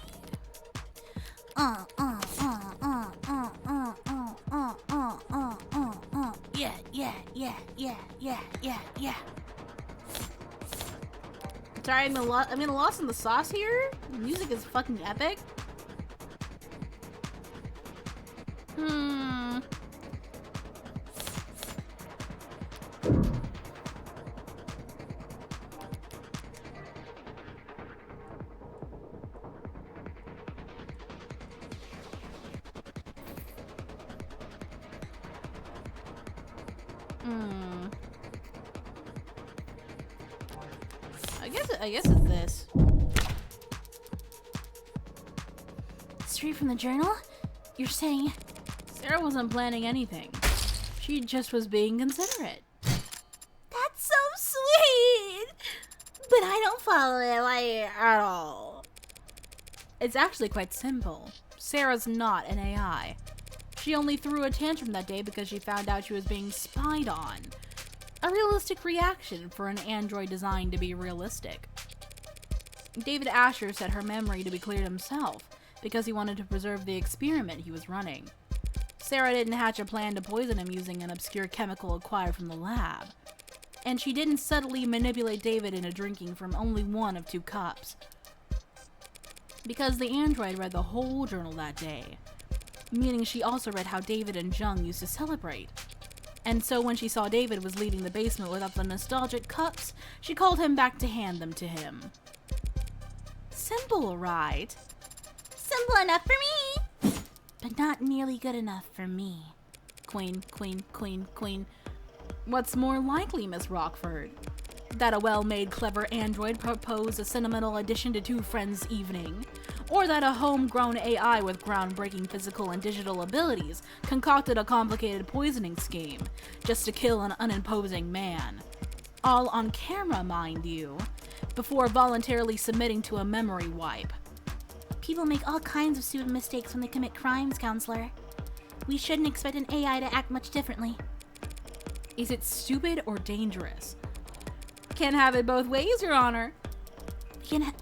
Yeah. Sorry, I'm gonna lost in the sauce here. The music is fucking epic. it's this. Straight from the journal? You're saying... Sarah wasn't planning anything. She just was being considerate. That's so sweet! But I don't follow it, like, at all. It's actually quite simple. Sarah's not an AI. She only threw a tantrum that day because she found out she was being spied on. A realistic reaction for an android designed to be realistic. David Asher set her memory to be cleared himself because he wanted to preserve the experiment he was running. Sarah didn't hatch a plan to poison him using an obscure chemical acquired from the lab. And she didn't subtly manipulate David into drinking from only one of 2 cups. Because the android read the whole journal that day, meaning she also read how David and Jung used to celebrate. And so when she saw David was leaving the basement without the nostalgic cups, she called him back to hand them to him. Simple, right? Simple enough for me, but not nearly good enough for me. Queen, queen, queen, queen. What's more likely, Miss Rockford? That a well-made, clever android proposed a sentimental addition to 2 friends' evening? Or that a homegrown AI with groundbreaking physical and digital abilities concocted a complicated poisoning scheme just to kill an unimposing man? All on camera, mind you, before voluntarily submitting to a memory wipe. People make all kinds of stupid mistakes when they commit crimes, Counselor. We shouldn't expect an AI to act much differently. Is it stupid or dangerous? Can't have it both ways, Your Honor.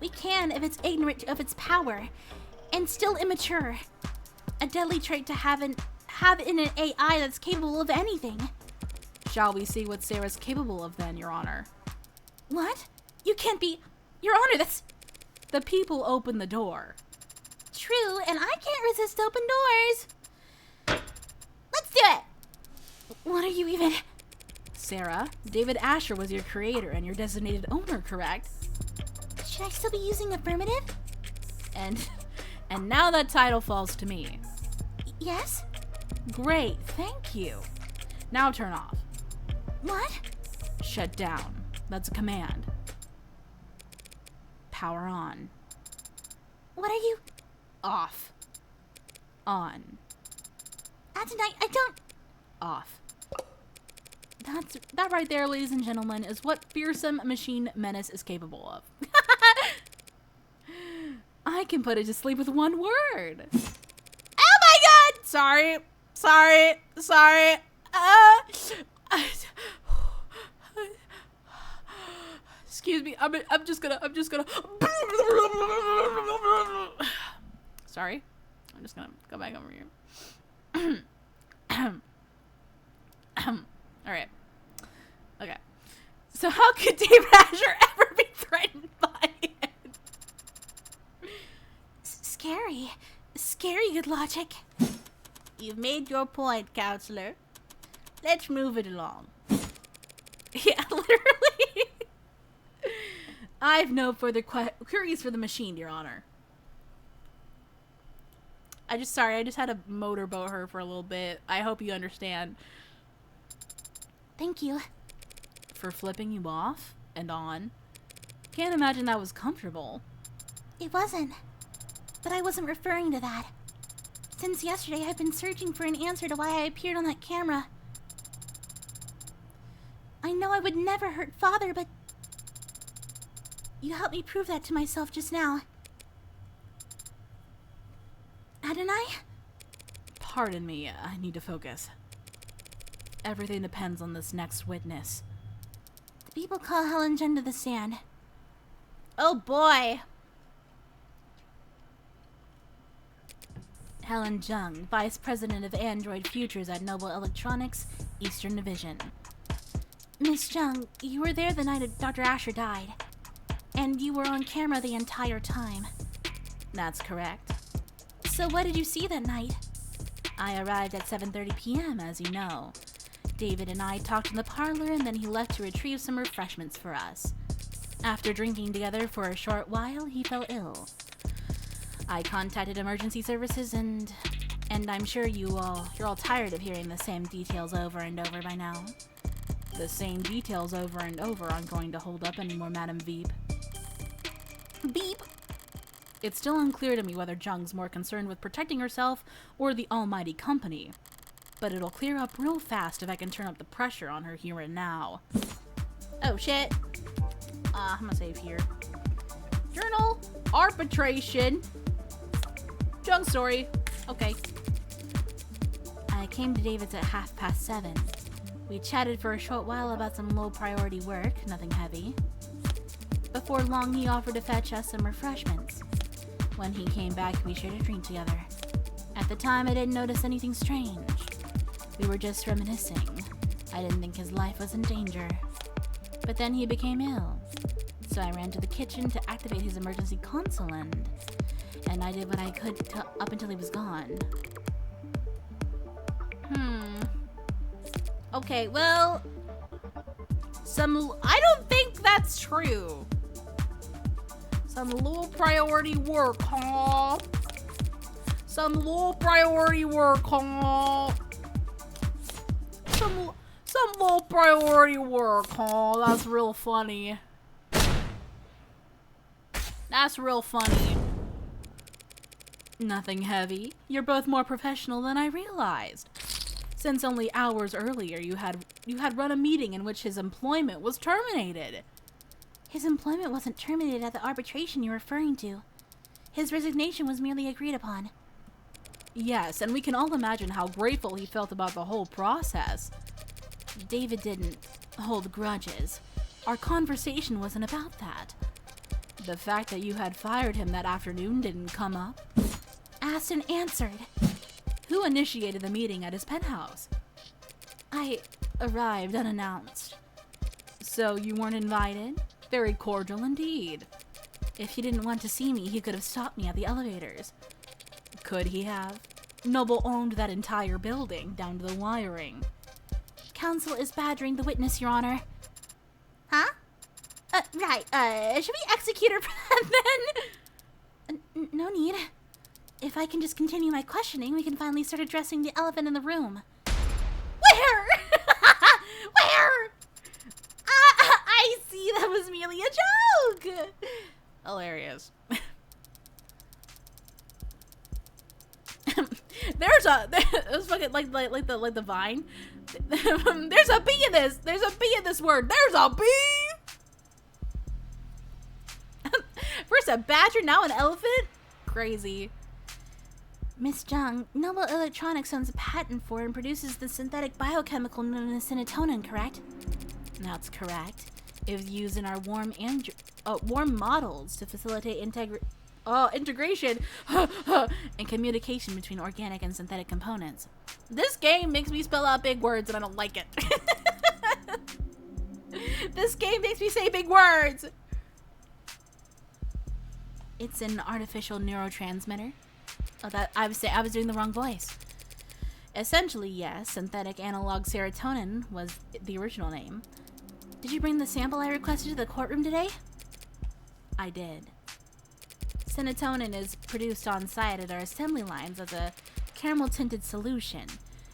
We can if it's ignorant of its power, and still immature. A deadly trait to have in an AI that's capable of anything. Shall we see what Sarah's capable of then, Your Honor? What? You can't be... Your Honor, that's... The people opened the door. True, and I can't resist open doors. Let's do it! What are you even... Sarah, David Asher was your creator and your designated owner, correct? Should I still be using affirmative? And now that title falls to me. Yes? Great, thank you. Now turn off. What? Shut down. That's a command. Power on. What are you... Off. On. Tonight, I don't... Off. That right there, ladies and gentlemen, is what fearsome machine menace is capable of. I can put it to sleep with one word. Oh my god! Sorry. Excuse me. I'm just gonna. Sorry. I'm just gonna go back over here. All right. Okay. So how could David Asher ever be threatened by it? Scary. Scary good logic. You've made your point, Counselor. Let's move it along. Yeah, literally. I've no further queries for the machine, Your Honor. I just had to motorboat her for a little bit. I hope you understand. Thank you. For flipping you off and on. Can't imagine that was comfortable. It wasn't. But I wasn't referring to that. Since yesterday, I've been searching for an answer to why I appeared on that camera. I know I would never hurt Father, but... You helped me prove that to myself just now. Hadn't I? Pardon me, I need to focus. Everything depends on this next witness. The people call Helen Jung to the stand. Oh boy. Helen Jung, Vice President of Android Futures at Noble Electronics, Eastern Division. Miss Jung, you were there the night Dr. Asher died. And you were on camera the entire time. That's correct. So what did you see that night? I arrived at 7:30 p.m., as you know. David and I talked in the parlor, and then he left to retrieve some refreshments for us. After drinking together for a short while, he fell ill. I contacted emergency services, and I'm sure you're all tired of hearing the same details over and over by now. The same details over and over aren't going to hold up anymore, Madam Veep. Beep. It's still unclear to me whether Jung's more concerned with protecting herself or the almighty company. But it'll clear up real fast if I can turn up the pressure on her here and now. Oh, shit. I'm gonna save here. Journal. Arbitration. Jung story. Okay. I came to David's at 7:30. We chatted for a short while about some low-priority work, nothing heavy. Before long, he offered to fetch us some refreshments. When he came back, we shared a drink together. At the time, I didn't notice anything strange. We were just reminiscing. I didn't think his life was in danger. But then he became ill. So I ran to the kitchen to activate his emergency console and I did what I could up until he was gone. Okay, well, I don't think that's true. Some low priority work, huh? Some low priority work, huh? Some low priority work, huh? That's real funny. That's real funny. Nothing heavy. You're both more professional than I realized. Since only hours earlier you had run a meeting in which his employment was terminated. His employment wasn't terminated at the arbitration you're referring to. His resignation was merely agreed upon. Yes, and we can all imagine how grateful he felt about the whole process. David didn't hold grudges. Our conversation wasn't about that. The fact that you had fired him that afternoon didn't come up. Asked and answered. Who initiated the meeting at his penthouse? I arrived unannounced. So you weren't invited? Very cordial indeed. If he didn't want to see me, he could have stopped me at the elevators. Could he have? Noble owned that entire building, down to the wiring. Counsel is badgering the witness, Your Honor. Huh? Right. Should we execute her for that then? No need. If I can just continue my questioning, we can finally start addressing the elephant in the room. Where? Where? I see, that was merely a joke. Hilarious. There's fucking like the vine. There's a bee in this. There's a bee in this word. There's a bee. First a badger, now an elephant. Crazy. Miss Jung, Noble Electronics owns a patent for and produces the synthetic biochemical known as serotonin, correct? That's correct. It was used in our warm models to facilitate integration and communication between organic and synthetic components. This game makes me spell out big words and I don't like it. This game makes me say big words. It's an artificial neurotransmitter. Oh, that I was doing the wrong voice. Essentially, yes. Synthetic analog serotonin was the original name. Did you bring the sample I requested to the courtroom today? I did. Serotonin is produced on site at our assembly lines as a caramel-tinted solution,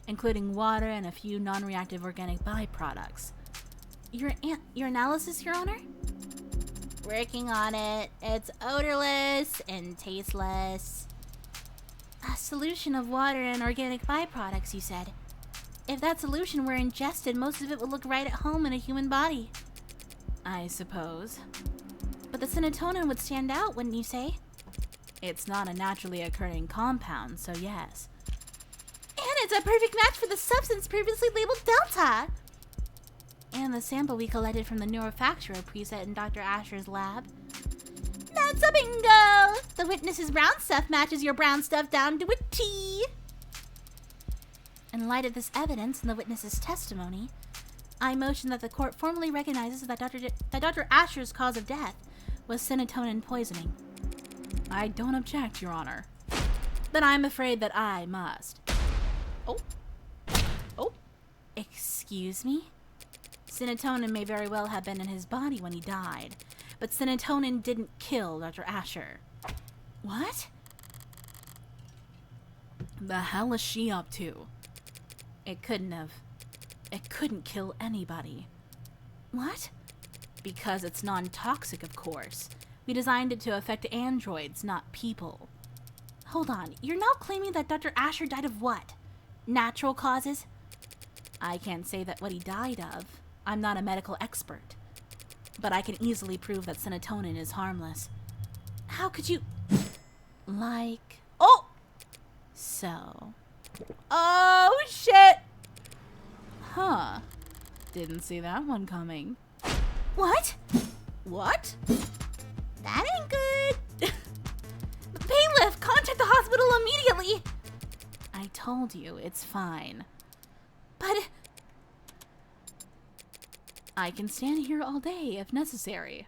including water and a few non-reactive organic byproducts. Your analysis, Your Honor? Working on it. It's odorless and tasteless. A solution of water and organic byproducts, you said. If that solution were ingested, most of it would look right at home in a human body. I suppose. But the serotonin would stand out, wouldn't you say? It's not a naturally occurring compound, so yes. And it's a perfect match for the substance previously labeled Delta! And the sample we collected from the neurofacturer preset in Dr. Asher's lab. That's a bingo! The witness's brown stuff matches your brown stuff down to a T! In light of this evidence and the witness's testimony, I motion that the court formally recognizes that Dr. Asher's cause of death was serotonin poisoning. I don't object, Your Honor. Then I'm afraid that I must. Oh. Excuse me? Serotonin may very well have been in his body when he died, but serotonin didn't kill Dr. Asher. What? The hell is she up to? It couldn't have. It couldn't kill anybody. What? Because it's non-toxic, of course. We designed it to affect androids, not people. Hold on, you're now claiming that Dr. Asher died of what? Natural causes? I can't say that what he died of. I'm not a medical expert. But I can easily prove that serotonin is harmless. How could you... Like... Oh! So... Oh, shit! Huh. Didn't see that one coming. What? What? That ain't good. Bailiff, contact the hospital immediately! I told you, it's fine. But... I can stand here all day if necessary.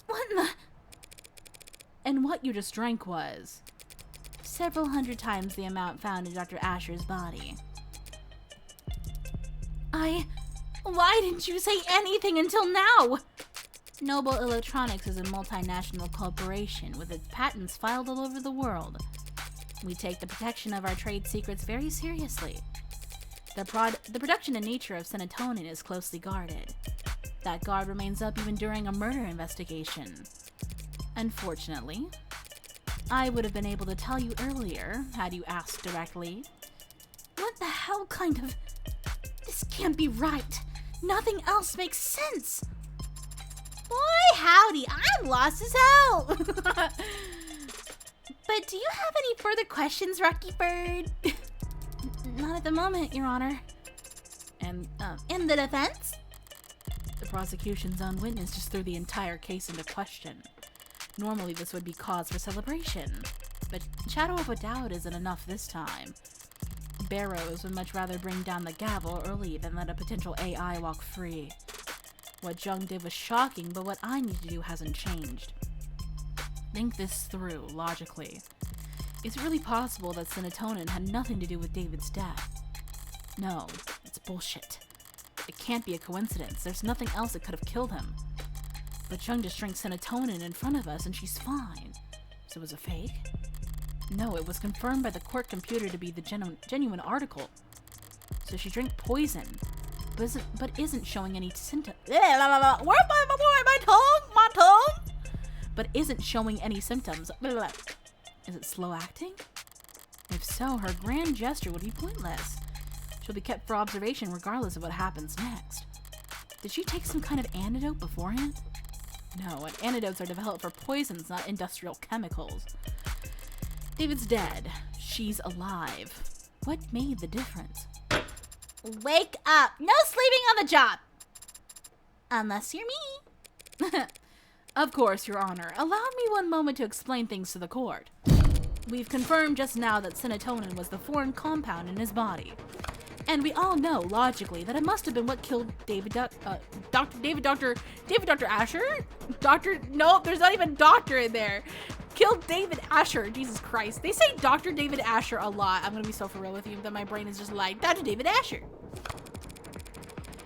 What in the... And what you just drank was... several hundred times the amount found in Dr. Asher's body. Why didn't you say anything until now? Noble Electronics is a multinational corporation with its patents filed all over the world. We take the protection of our trade secrets very seriously. The production and nature of serotonin is closely guarded. That guard remains up even during a murder investigation. Unfortunately, I would have been able to tell you earlier had you asked directly. What the hell kind of... This can't be right. Nothing else makes sense. Boy, howdy, I'm lost as hell. But do you have any further questions, Rocky Bird? Not at the moment, Your Honor. And, In the defense? the prosecution's own witness just threw the entire case into question. Normally this would be cause for celebration, but shadow of a doubt isn't enough this time. Barrows would much rather bring down the gavel early than let a potential AI walk free. What Jung did was shocking, but what I need to do hasn't changed. Think this through, logically. Is it really possible that serotonin had nothing to do with David's death? No, it's bullshit. It can't be a coincidence. There's nothing else that could have killed him. But Jung just drank serotonin in front of us and she's fine. So it was a fake? No, it was confirmed by the court computer to be the genuine article. So she drank poison, but isn't showing any symptoms. Where's my tongue? My tongue? But isn't showing any symptoms. Is it slow acting? If so, her grand gesture would be pointless. She'll be kept for observation regardless of what happens next. Did she take some kind of antidote beforehand? No, and antidotes are developed for poisons, not industrial chemicals. David's dead. She's alive. What made the difference? Wake up. No sleeping on the job. Unless you're me. Of course, Your Honor. Allow me one moment to explain things to the court. We've confirmed just now that serotonin was the foreign compound in his body. And we all know, logically, that it must have been what killed Dr. Asher? No, there's not even doctor in there. Killed David Asher, Jesus Christ. They say Dr. David Asher a lot. I'm gonna be so for real with you that my brain is just like, Dr. David Asher.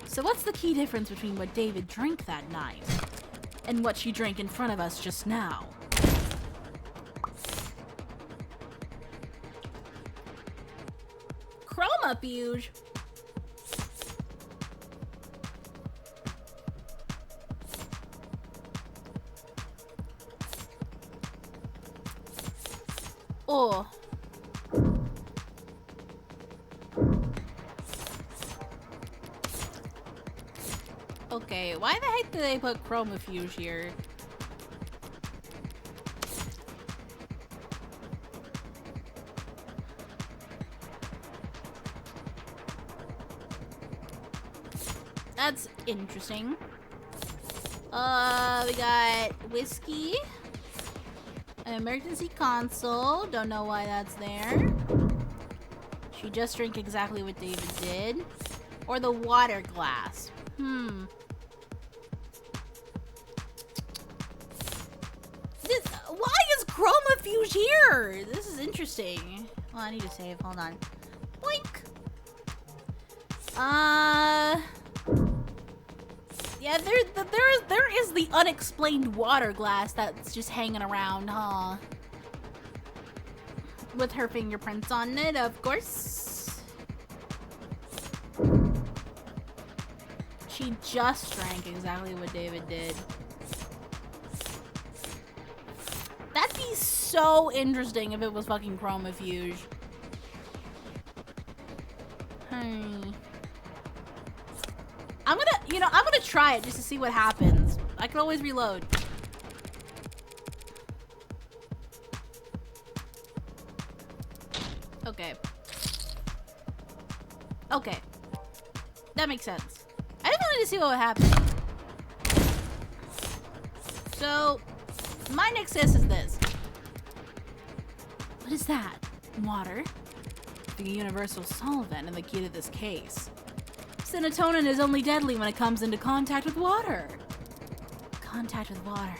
So what's the key difference between what David drank that night and what she drank in front of us just now? Chromafuge. Oh. Okay, why the heck did they put chromafuge here? That's interesting. We got whiskey. An emergency console. Don't know why that's there. She just drank exactly what David did. Or the water glass. Why is chromafuge here? This is interesting. Well, I need to save. Hold on. Boink. Yeah, there is the unexplained water glass that's just hanging around, huh? With her fingerprints on it, of course. She just drank exactly what David did. so interesting if it was fucking chromifuge. I'm gonna try it just to see what happens. I can always reload. Okay. Okay. That makes sense. I just wanted to see what would happen. So, my next guess is this. What is that? Water? The universal solvent and the key to this case. Serotonin is only deadly when it comes into contact with water. Contact with water.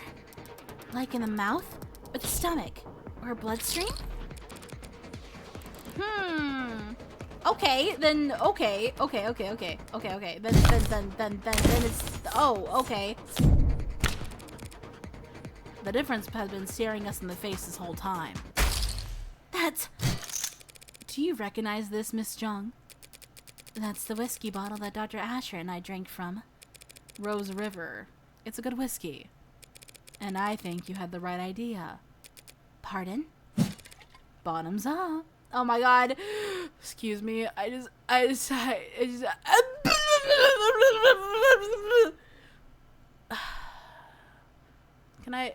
Like in the mouth? Or the stomach? Or bloodstream? Okay, then, okay. Then it's, oh, okay. The difference has been staring us in the face this whole time. That's... Do you recognize this, Miss Jung? That's the whiskey bottle that Dr. Asher and I drank from. Rose River. It's a good whiskey. And I think you had the right idea. Pardon? Bottoms up. Oh my god. Excuse me. I just Can I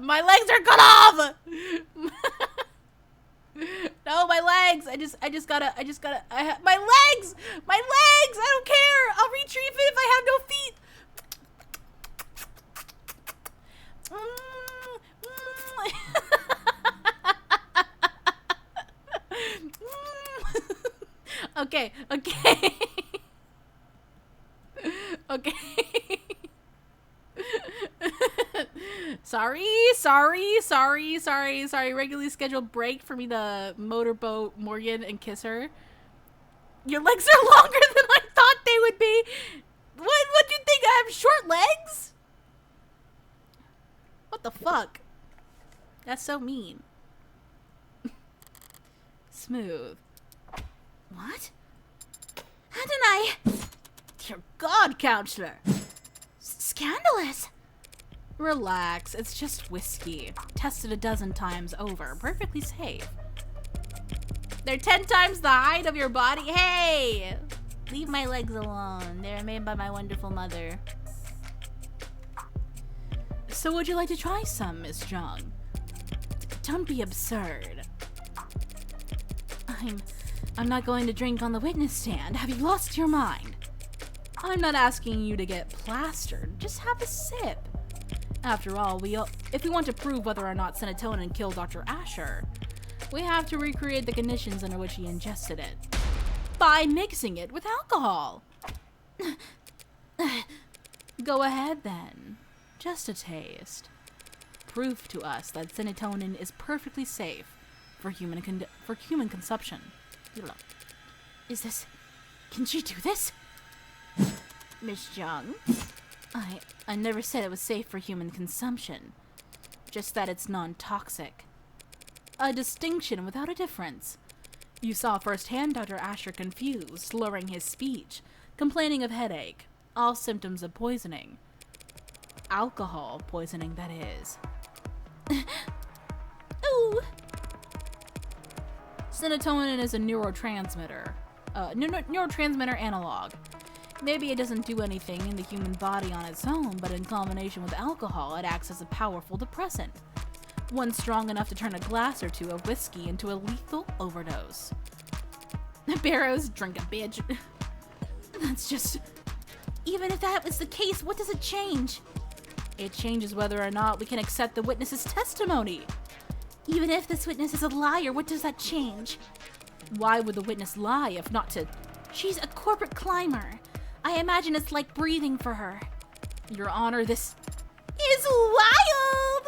my legs are cut off! No, my legs! I just gotta, my legs! My legs! I don't care! I'll retrieve it if I have no feet! Okay. Sorry. Regularly scheduled break for me to motorboat Morgan and kiss her. Your legs are longer than I thought they would be. What do you think? I have short legs? What the fuck? That's so mean. Smooth. What? How did I... Dear God, counselor. Scandalous. Relax, it's just whiskey. Tested a dozen times over. Perfectly safe. They're 10 times the height of your body. Hey! Leave my legs alone. They're made by my wonderful mother. So would you like to try some, Miss Jung? Don't be absurd. I'm not going to drink on the witness stand. Have you lost your mind? I'm not asking you to get plastered. Just have a sip. After all, if we want to prove whether or not serotonin killed Dr. Asher, we have to recreate the conditions under which he ingested it. By mixing it with alcohol. Go ahead then. Just a taste. Prove to us that serotonin is perfectly safe for human consumption. Is this... Can she do this? Miss Jung? I never said it was safe for human consumption. Just that it's non-toxic. A distinction without a difference. You saw firsthand Dr. Asher confused, slurring his speech, complaining of headache, all symptoms of poisoning. Alcohol poisoning, that is. Ooh! Serotonin is a neurotransmitter. Neurotransmitter analog. Maybe it doesn't do anything in the human body on its own, but in combination with alcohol, it acts as a powerful depressant. One strong enough to turn a glass or two of whiskey into a lethal overdose. Barrows, drink a bitch. That's just... Even if that was the case, what does it change? It changes whether or not we can accept the witness's testimony. Even if this witness is a liar, what does that change? Why would the witness lie if not to... She's a corporate climber. I imagine it's like breathing for her. Your Honor, this is wild!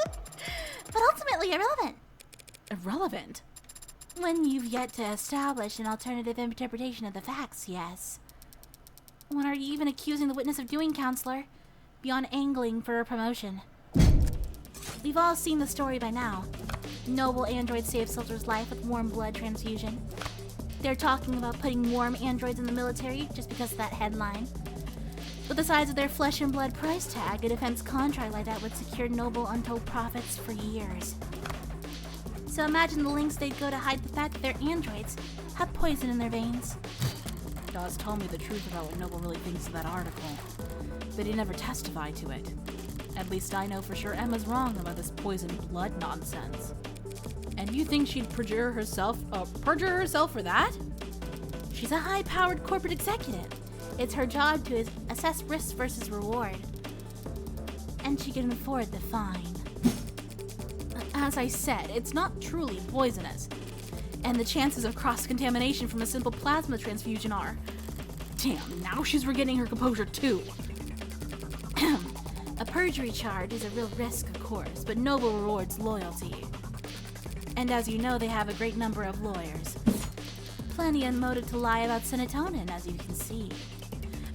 But ultimately irrelevant. Irrelevant? When you've yet to establish an alternative interpretation of the facts, yes. What are you even accusing the witness of doing, counselor? Beyond angling for a promotion. We've all seen the story by now. Noble android saved soldier's life with warm blood transfusion. They're talking about putting warm androids in the military just because of that headline. With the size of their flesh and blood price tag, a defense contract like that would secure Noble untold profits for years. So imagine the lengths they'd go to hide the fact that their androids have poison in their veins. Dawes told me the truth about what Noble really thinks of that article, but he never testified to it. At least I know for sure Emma's wrong about this poisoned blood nonsense. And you think she'd perjure herself for that? She's a high-powered corporate executive. It's her job to assess risk versus reward. And she can afford the fine. As I said, it's not truly poisonous. And the chances of cross-contamination from a simple plasma transfusion are... Damn, now she's regaining her composure too. A perjury charge is a real risk, of course, but Noble rewards loyalty. And as you know, they have a great number of lawyers. Plenty of motive to lie about serotonin, as you can see.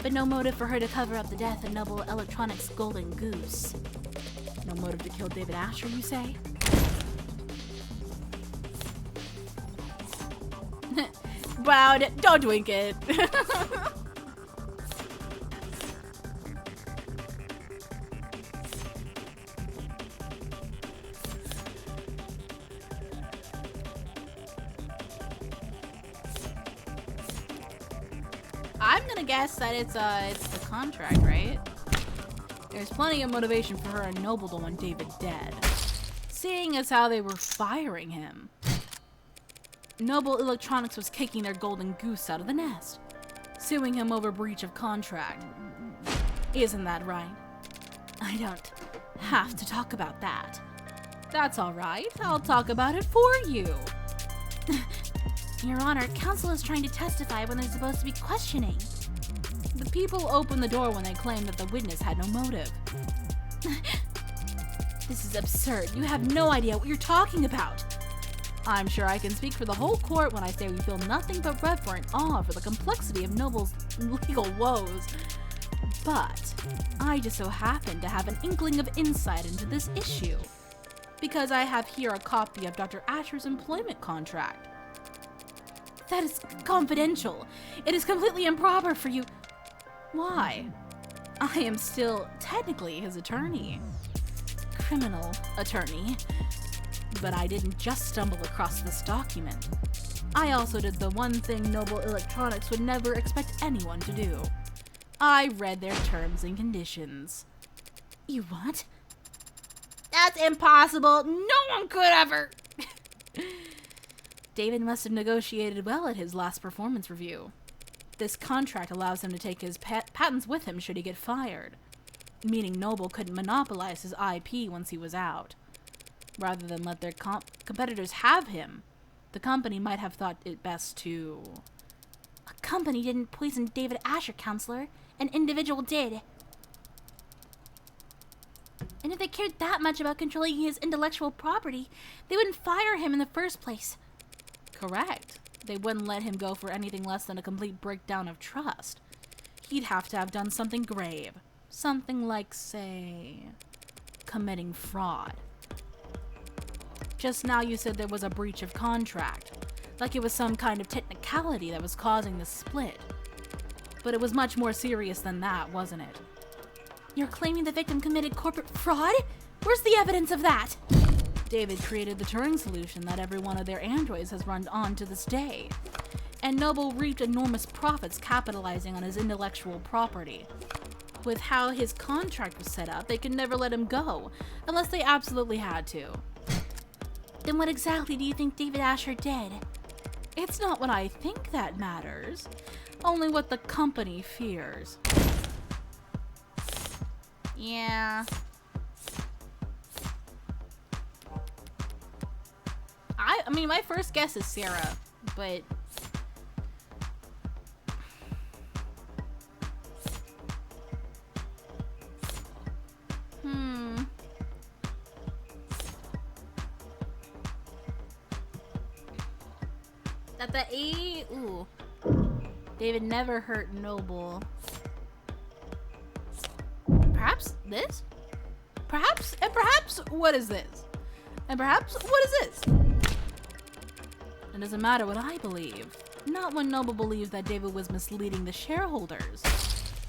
But no motive for her to cover up the death of Noble Electronics' golden goose. No motive to kill David Asher, you say? Wow, don't drink it. I'm gonna guess that it's the contract, right? There's plenty of motivation for her and Noble to want David dead, seeing as how they were firing him. Noble Electronics was kicking their golden goose out of the nest, suing him over breach of contract. Isn't that right? I don't have to talk about that. That's all right. I'll talk about it for you. Your Honor, counsel is trying to testify when they're supposed to be questioning. The people opened the door when they claimed that the witness had no motive. This is absurd. You have no idea what you're talking about. I'm sure I can speak for the whole court when I say we feel nothing but reverent awe for the complexity of Noble's legal woes. But I just so happen to have an inkling of insight into this issue, because I have here a copy of Dr. Asher's employment contract. That is confidential. It is completely improper for you. Why? I am still technically his attorney. Criminal attorney. But I didn't just stumble across this document. I also did the one thing Noble Electronics would never expect anyone to do. I read their terms and conditions. You what? That's impossible. No one could ever. David must have negotiated well at his last performance review. This contract allows him to take his patents with him should he get fired, meaning Noble couldn't monopolize his IP once he was out. Rather than let their competitors have him, the company might have thought it best to... A company didn't poison David Asher, counselor. An individual did. And if they cared that much about controlling his intellectual property, they wouldn't fire him in the first place. Correct. They wouldn't let him go for anything less than a complete breakdown of trust. He'd have to have done something grave. Something like, say, committing fraud. Just now you said there was a breach of contract, like it was some kind of technicality that was causing the split. But it was much more serious than that, wasn't it? You're claiming the victim committed corporate fraud? Where's the evidence of that? David created the Turing solution that every one of their androids has run on to this day. And Noble reaped enormous profits capitalizing on his intellectual property. With how his contract was set up, they could never let him go, unless they absolutely had to. Then what exactly do you think David Asher did? It's not what I think that matters, only what the company fears. Yeah. I mean, my first guess is Sarah, but... At the A... Ooh. David never hurt Noble. Perhaps this? Perhaps? And perhaps, what is this? And perhaps, what is this? It doesn't matter what I believe. Not when Noble believes that David was misleading the shareholders.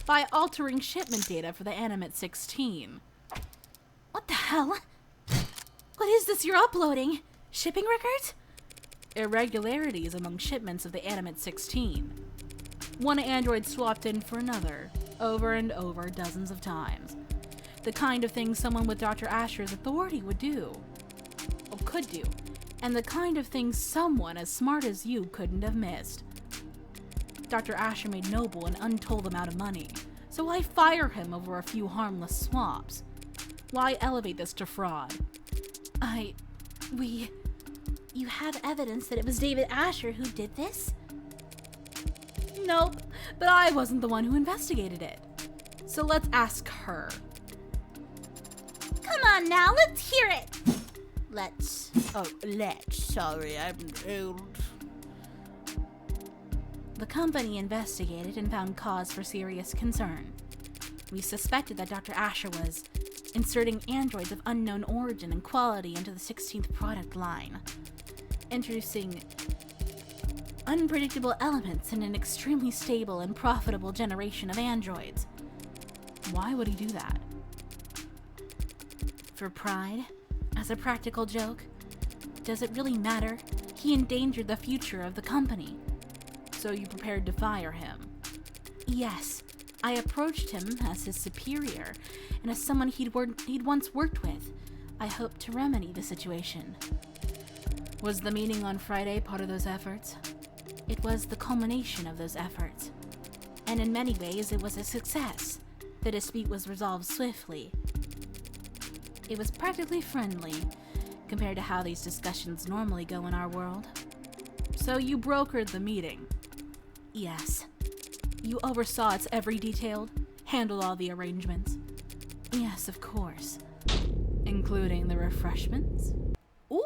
by altering shipment data for the Animate 16. What the hell? What is this you're uploading? Shipping records? Irregularities among shipments of the Animate 16. One android swapped in for another, over and over dozens of times. The kind of thing someone with Dr. Asher's authority would do. Or could do. And the kind of thing someone as smart as you couldn't have missed. Dr. Asher made Noble an untold amount of money, so why fire him over a few harmless swaps? Why elevate this to fraud? You have evidence that it was David Asher who did this? Nope, but I wasn't the one who investigated it. So let's ask her. Come on now, let's hear it! Let's. Sorry, I'm old. The company investigated and found cause for serious concern. We suspected that Dr. Asher was inserting androids of unknown origin and quality into the 16th product line, introducing unpredictable elements in an extremely stable and profitable generation of androids. Why would he do that? For pride? As a practical joke? Does it really matter? He endangered the future of the company. So you prepared to fire him? Yes. I approached him as his superior, and as someone he'd once worked with. I hoped to remedy the situation. Was the meeting on Friday part of those efforts? It was the culmination of those efforts. And in many ways, it was a success. The dispute was resolved swiftly. It was practically friendly, compared to how these discussions normally go in our world. So you brokered the meeting? Yes. You oversaw its every detail, handled all the arrangements? Yes, of course. Including the refreshments? Ooh!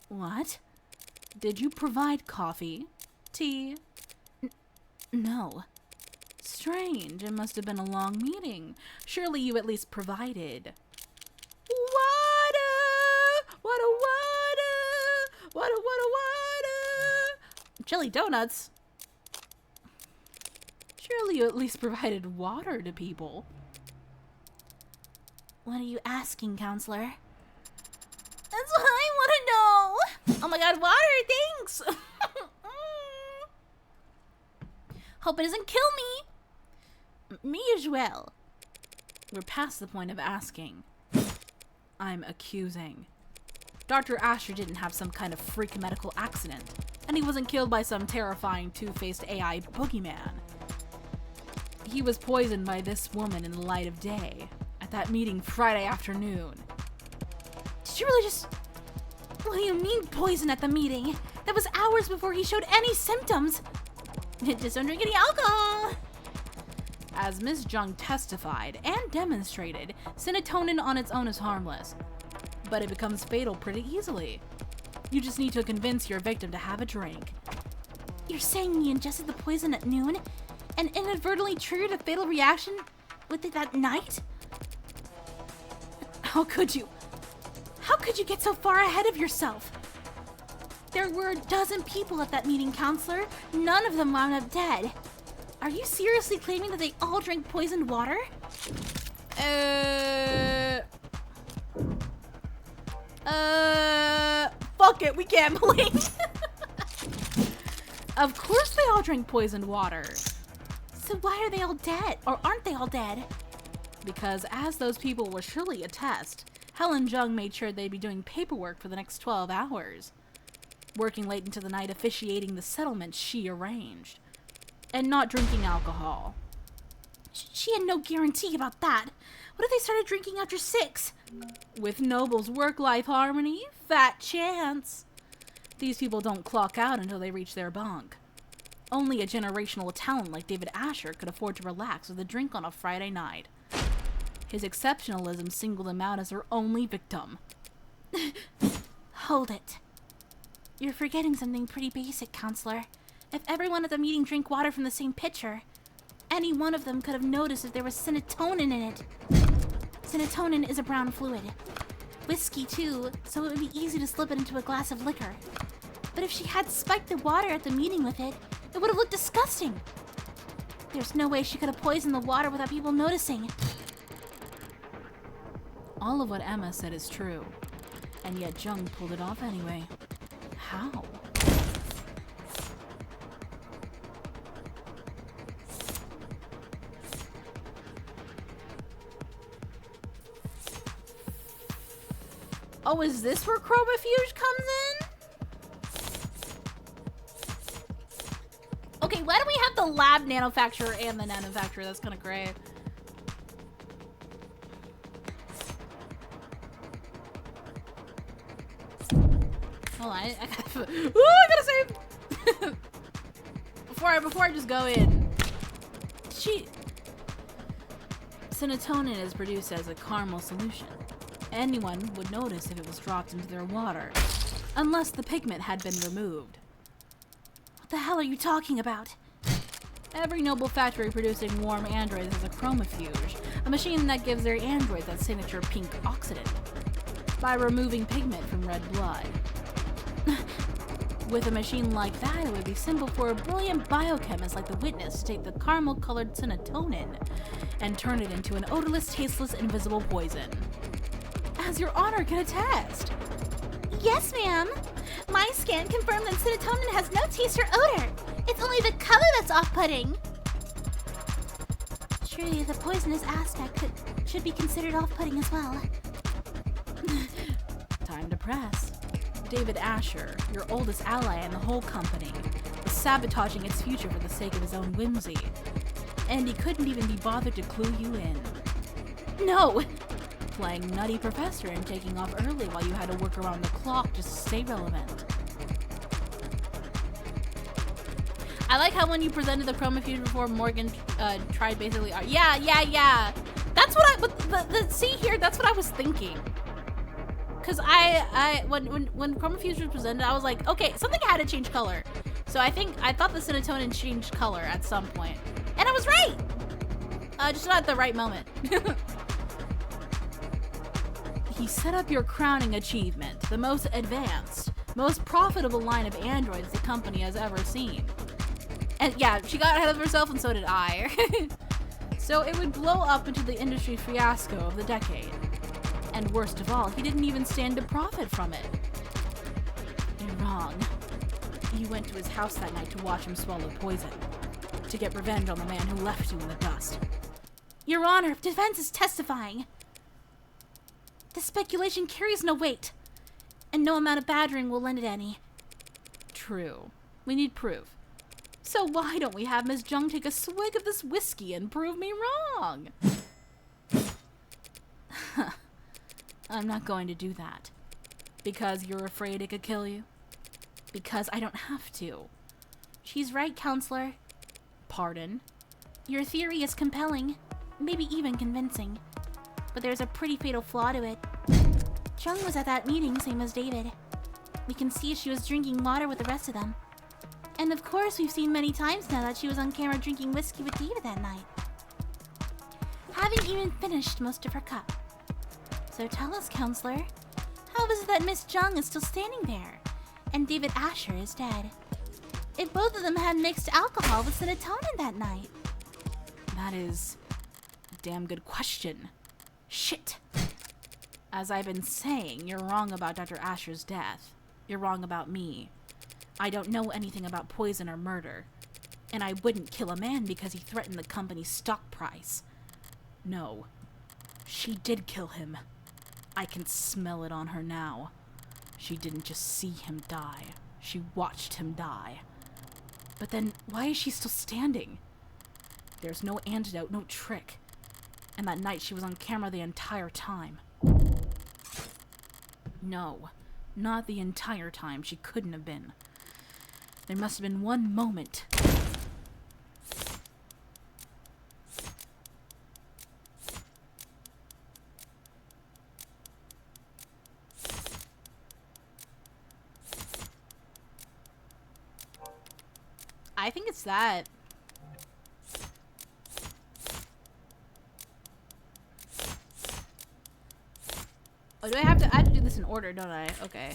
What? Did you provide coffee? Tea? No. Strange, it must have been a long meeting. Surely you at least provided. Water! Water! Jelly donuts? Surely you at least provided water to people. What are you asking, counselor? That's what I want to know. Oh my god, water, thanks. Hope it doesn't kill me. Me as well. We're past the point of asking. I'm accusing. Dr. Asher didn't have some kind of freak medical accident, and he wasn't killed by some terrifying two-faced AI boogeyman. He was poisoned by this woman in the light of day, at that meeting Friday afternoon. Did you really just... What do you mean poison at the meeting? That was hours before he showed any symptoms. Just don't drink any alcohol. As Ms. Jung testified and demonstrated, serotonin on its own is harmless, but it becomes fatal pretty easily. You just need to convince your victim to have a drink. You're saying he ingested the poison at noon and inadvertently triggered a fatal reaction with it that night? How could you? How could you get so far ahead of yourself? There were a dozen people at that meeting, counselor. None of them wound up dead. Are you seriously claiming that they all drank poisoned water? Fuck it, we gambling. Of course they all drank poisoned water. So why are they all dead? Or aren't they all dead? Because as those people will surely attest, Helen Jung made sure they'd be doing paperwork for the next 12 hours. Working late into the night officiating the settlement she arranged. And not drinking alcohol. She had no guarantee about that. What if they started drinking after 6? With Noble's work-life harmony, fat chance. These people don't clock out until they reach their bunk. Only a generational talent like David Asher could afford to relax with a drink on a Friday night. His exceptionalism singled him out as her only victim. Hold it. You're forgetting something pretty basic, counselor. If everyone at the meeting drank water from the same pitcher, any one of them could have noticed if there was serotonin in it. Serotonin is a brown fluid. Whiskey, too, so it would be easy to slip it into a glass of liquor. But if she had spiked the water at the meeting with it, it would have looked disgusting. There's no way she could have poisoned the water without people noticing. All of what Emma said is true, and yet Jung pulled it off anyway. How? Oh, is this where chromafuge comes in? Okay, why do we have the lab nanofacturer and the nanofacturer? That's kind of great. Hold on, I gotta, ooh, I gotta save. before I just go in. Serotonin is produced as a caramel solution. Anyone would notice if it was dropped into their water, unless the pigment had been removed. What the hell are you talking about? Every noble factory producing warm androids has a chromafuge, a machine that gives their androids that signature pink oxidant by removing pigment from red blood. With a machine like that, it would be simple for a brilliant biochemist like the Witness to take the caramel-colored serotonin and turn it into an odorless, tasteless, invisible poison. As your honor can attest. Yes, ma'am. My scan confirmed that serotonin has no taste or odor. It's only the color that's off-putting. Surely the poisonous aspect should be considered off-putting as well. Time to press. David Asher, your oldest ally in the whole company, is sabotaging its future for the sake of his own whimsy. And he couldn't even be bothered to clue you in. No! Playing nutty professor and taking off early while you had to work around the clock just to stay relevant. I like how when you presented the chromafuge before, Morgan tried basically. Yeah. That's what see here. That's what I was thinking. Cause when chromafuge was presented, I was like, okay, something had to change color. So I thought the serotonin changed color at some point, and I was right. Just not at the right moment. He set up your crowning achievement, the most advanced, most profitable line of androids the company has ever seen. And yeah, she got ahead of herself, and so did I. So it would blow up into the industry fiasco of the decade. And worst of all, he didn't even stand to profit from it. You're wrong. You went to his house that night to watch him swallow poison, to get revenge on the man who left you in the dust. Your Honor, defense is testifying. The speculation carries no weight, and no amount of badgering will lend it any. True. We need proof. So why don't we have Miss Jung take a swig of this whiskey and prove me wrong? I'm not going to do that. Because you're afraid it could kill you? Because I don't have to. She's right, Counselor. Pardon? Your theory is compelling, maybe even convincing. But there's a pretty fatal flaw to it. Jung was at that meeting, same as David. We can see she was drinking water with the rest of them. And of course, we've seen many times now that she was on camera drinking whiskey with David that night. Having even finished most of her cup. So tell us, Counselor, how is it that Miss Jung is still standing there, and David Asher is dead? If both of them had mixed alcohol with serotonin that night. That is a damn good question. Shit. As I've been saying, you're wrong about Dr. Asher's death. You're wrong about me. I don't know anything about poison or murder. And I wouldn't kill a man because he threatened the company's stock price. No. She did kill him. I can smell it on her now. She didn't just see him die. She watched him die. But then, why is she still standing? There's no antidote, no trick. And that night she was on camera the entire time. No, not the entire time. She couldn't have been. There must have been one moment. I think it's that. Oh, do I have to do this in order, don't I? Okay.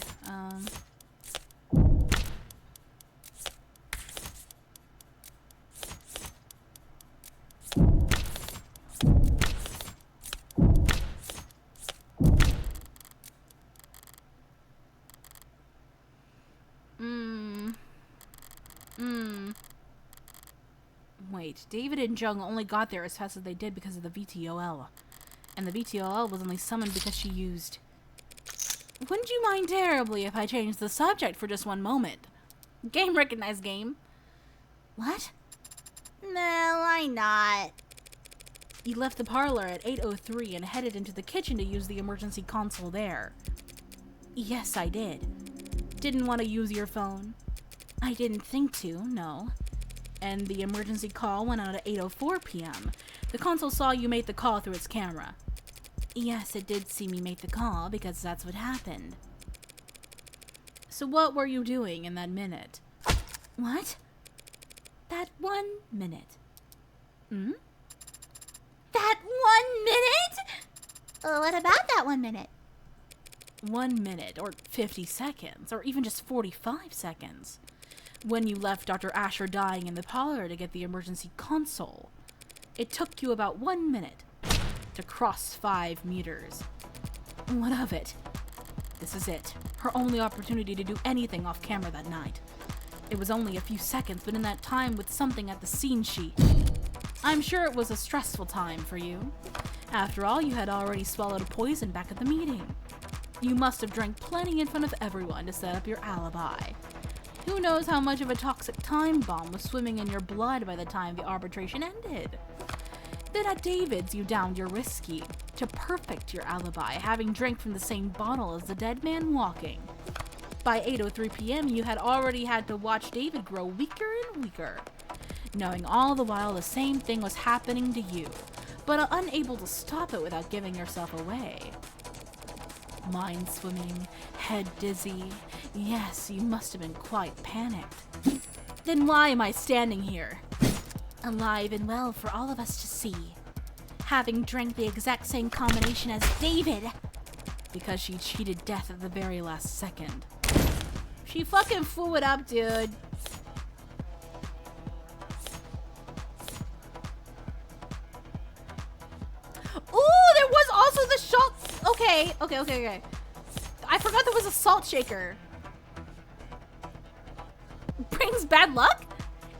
right. David and Jung only got there as fast as they did because of the VTOL. And the VTOL was only summoned because she used... Wouldn't you mind terribly if I changed the subject for just one moment? Game recognized game. What? No, why not? You left the parlor at 8:03 and headed into the kitchen to use the emergency console there. Yes, I did. Didn't want to use your phone? I didn't think to, no. And the emergency call went out at 8:04 p.m. The console saw you make the call through its camera. Yes, it did see me make the call because that's what happened. So what were you doing in that minute? What? That 1 minute. Hmm? That 1 minute? What about that 1 minute? 1 minute, or 50 seconds, or even just 45 seconds. When you left Dr. Asher dying in the parlor to get the emergency console. It took you about 1 minute to cross 5 meters. What of it? This is it. Her only opportunity to do anything off camera that night. It was only a few seconds, but in that time with something at the scene sheet. I'm sure it was a stressful time for you. After all, you had already swallowed a poison back at the meeting. You must have drank plenty in front of everyone to set up your alibi. Who knows how much of a toxic time bomb was swimming in your blood by the time the arbitration ended? Then at David's, you downed your whiskey to perfect your alibi, having drank from the same bottle as the dead man walking. By 8:03 p.m., you had already had to watch David grow weaker and weaker, knowing all the while the same thing was happening to you, but unable to stop it without giving yourself away. Mind swimming, head dizzy. Yes, you must have been quite panicked. Then why am I standing here? Alive and well for all of us to see. Having drank the exact same combination as David. Because she cheated death at the very last second. She fucking flew it up, dude. Ooh, there was also the salt. Okay. I forgot there was a salt shaker. Brings bad luck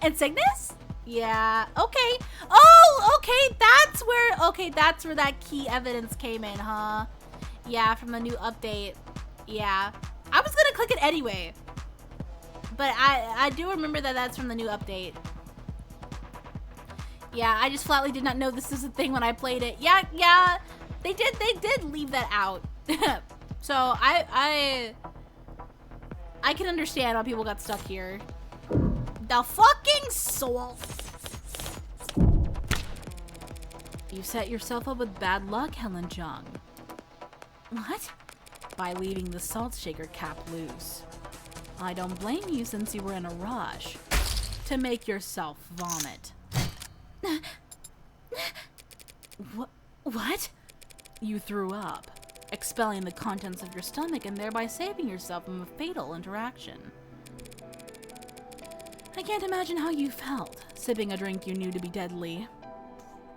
and sickness? Yeah. Okay. Oh, okay. That's where that key evidence came in, huh? Yeah, from the new update. Yeah. I was gonna click it anyway. But I do remember that that's from the new update. Yeah, I just flatly did not know this is a thing when I played it. Yeah. They did leave that out. So I can understand why people got stuck here. The fucking salt. You set yourself up with bad luck, Helen Jung. What? By leaving the salt shaker cap loose. I don't blame you since you were in a rush to make yourself vomit. What? You threw up, expelling the contents of your stomach and thereby saving yourself from a fatal interaction. I can't imagine how you felt, sipping a drink you knew to be deadly.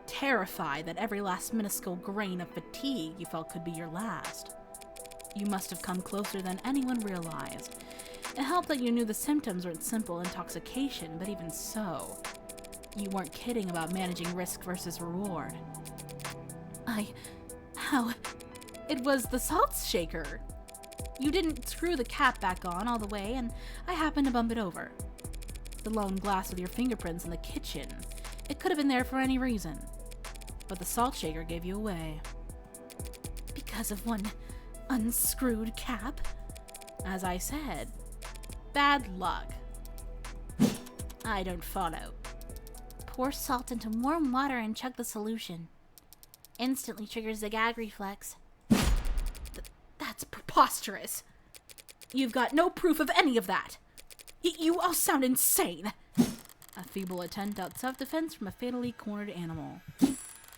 Terrified that every last minuscule grain of fatigue you felt could be your last. You must have come closer than anyone realized. It helped that you knew the symptoms weren't simple intoxication, but even so, you weren't kidding about managing risk versus reward. How? It was the salt shaker. You didn't screw the cap back on all the way, and I happened to bump it over. The lone glass with your fingerprints in the kitchen. It could have been there for any reason. But the salt shaker gave you away. Because of one unscrewed cap? As I said, bad luck. I don't follow. Pour salt into warm water and chug the solution. Instantly triggers the gag reflex. That's preposterous. You've got no proof of any of that. You all sound insane. A feeble attempt at self-defense from a fatally cornered animal.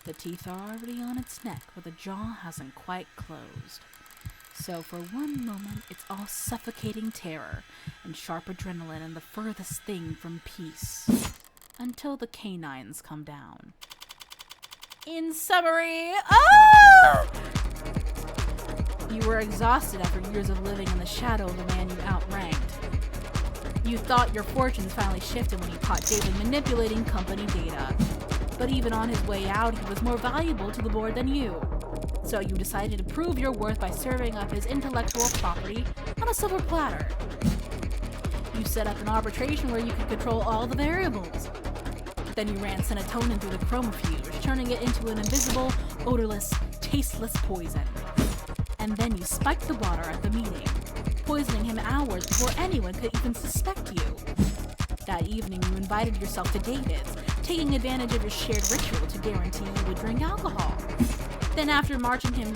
The teeth are already on its neck, but the jaw hasn't quite closed. So for one moment, it's all suffocating terror and sharp adrenaline and the furthest thing from peace. Until the canines come down. In summary, you were exhausted after years of living in the shadow of the man you outranked. You thought your fortunes finally shifted when you caught David manipulating company data. But even on his way out, he was more valuable to the board than you. So you decided to prove your worth by serving up his intellectual property on a silver platter. You set up an arbitration where you could control all the variables. Then you ran serotonin through the chromofuge, turning it into an invisible, odorless, tasteless poison. And then you spiked the water at the meeting, poisoning him hours before anyone could even suspect you. That evening, you invited yourself to David's, taking advantage of your shared ritual to guarantee you would drink alcohol. Then after matching him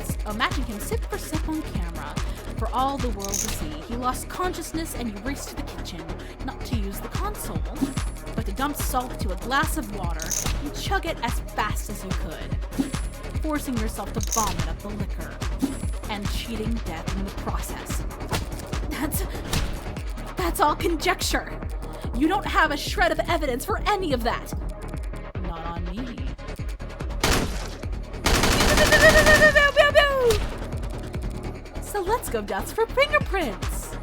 sip for sip on camera, for all the world to see, he lost consciousness and you raced to the kitchen, not to use the console, but to dump salt into a glass of water and chug it as fast as you could, forcing yourself to vomit up the liquor, and cheating death in the process. That's all conjecture. You don't have a shred of evidence for any of that. Not on me. So let's go dust for fingerprints.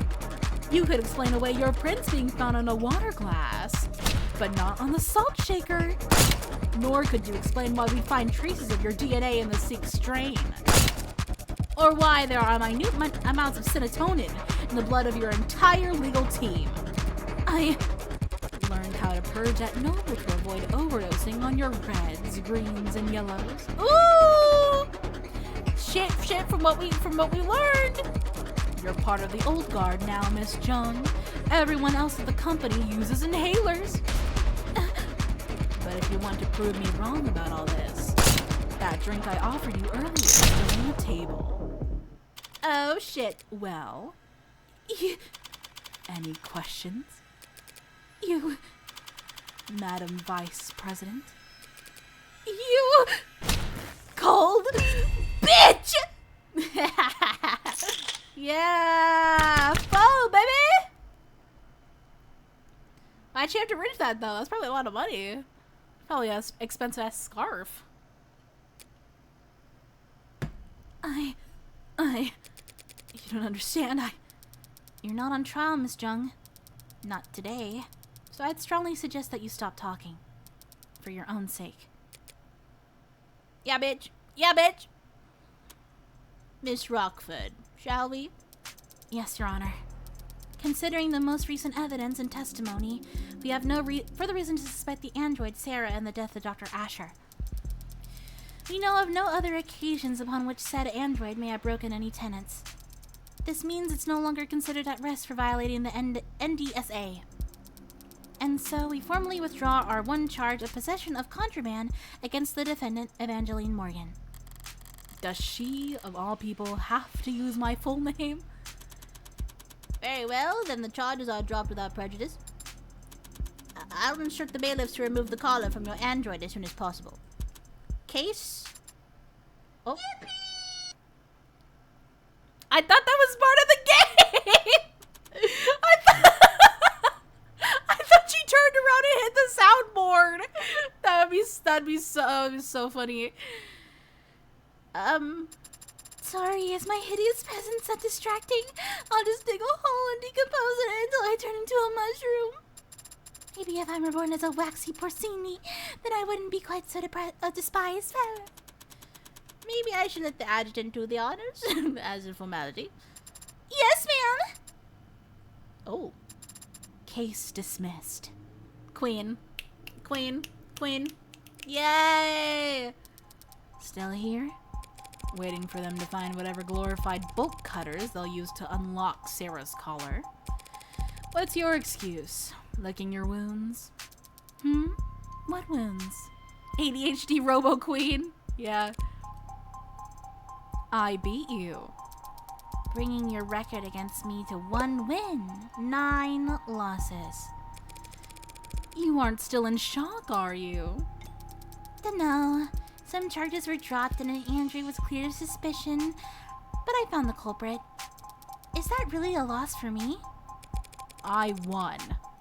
You could explain away your prints being found on a water glass, but not on the salt shaker. Nor could you explain why we find traces of your DNA in the Sikh strain. Or why there are minute amounts of serotonin in the blood of your entire legal team. I learned how to purge at Noble to avoid overdosing on your reds, greens, and yellows. Ooh! Shit from what we learned. You're part of the old guard now, Miss Jung. Everyone else at the company uses inhalers. But if you want to prove me wrong about all this, that drink I offered you earlier is still on the table. Oh shit. Well, any questions? You, Madam Vice President? You cold bitch! Yeah, foe, baby! Why'd you have to ridge that though? That's probably a lot of money. Probably an expensive ass scarf. You don't understand. You're not on trial, Miss Jung. Not today. So I'd strongly suggest that you stop talking. For your own sake. Yeah, bitch. Yeah, bitch. Miss Rockford, shall we? Yes, Your Honor. Considering the most recent evidence and testimony, we have no further reason to suspect the android Sarah in the death of Dr. Asher. We know of no other occasions upon which said android may have broken any tenets. This means it's no longer considered at risk for violating the NDSA. And so we formally withdraw our one charge of possession of contraband against the defendant, Evangeline Morgan. Does she, of all people, have to use my full name? Very well, then the charges are dropped without prejudice. I'll instruct the bailiffs to remove the collar from your android as soon as possible. Case? Oh. I thought that was part of the game! I thought she turned around and hit the soundboard! That'd be so funny. Sorry, is my hideous presence that distracting? I'll just dig a hole and decompose it until I turn into a mushroom. Maybe if I'm reborn as a waxy porcini, then I wouldn't be quite so despised. Maybe I should let the adjutant do the honors, as a formality. Yes, ma'am! Oh. Case dismissed. Queen. Yay! Still here? Waiting for them to find whatever glorified bolt cutters they'll use to unlock Sarah's collar. What's your excuse? Licking your wounds? What wounds? ADHD Robo Queen? Yeah. I beat you. Bringing your record against me to 1 win, 9 losses. You aren't still in shock, are you? Dunno. Some charges were dropped and an android was cleared of suspicion, but I found the culprit. Is that really a loss for me? I won.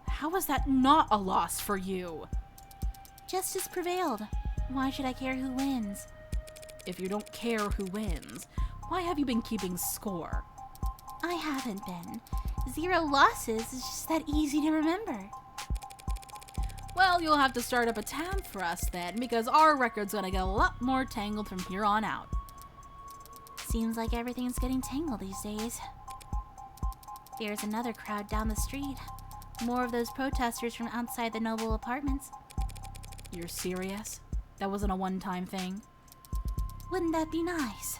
How is that not a loss for you? Justice prevailed. Why should I care who wins? If you don't care who wins, why have you been keeping score? I haven't been. 0 losses is just that easy to remember. Well, you'll have to start up a tab for us then, because our record's gonna get a lot more tangled from here on out. Seems like everything's getting tangled these days. There's another crowd down the street. More of those protesters from outside the Noble apartments. You're serious? That wasn't a one-time thing? Wouldn't that be nice?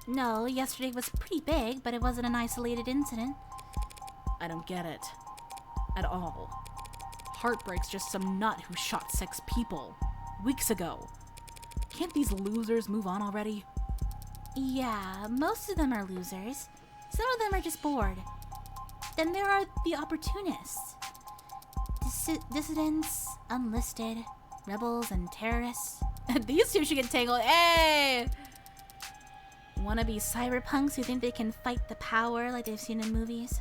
No, yesterday was pretty big, but it wasn't an isolated incident. I don't get it. At all. Heartbreak's just some nut who shot 6 people. Weeks ago. Can't these losers move on already? Yeah, most of them are losers. Some of them are just bored. Then there are the opportunists. Dissidents, unlisted, rebels, and terrorists. These two should get tangled. Hey! Wannabe cyberpunks who think they can fight the power like they've seen in movies.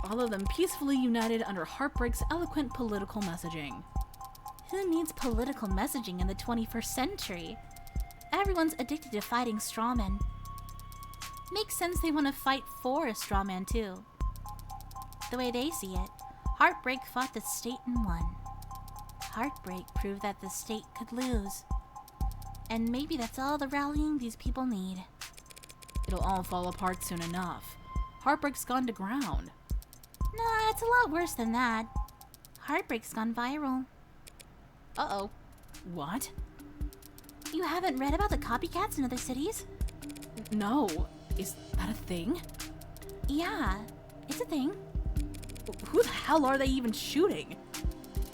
All of them peacefully united under Heartbreak's eloquent political messaging. Who needs political messaging in the 21st century? Everyone's addicted to fighting strawmen. Makes sense they want to fight for a strawman too. The way they see it, Heartbreak fought the state and won. Heartbreak proved that the state could lose. And maybe that's all the rallying these people need. It'll all fall apart soon enough. Heartbreak's gone to ground. Nah, it's a lot worse than that. Heartbreak's gone viral. Uh-oh. What? You haven't read about the copycats in other cities? No. Is that a thing? Yeah, it's a thing. Who the hell are they even shooting?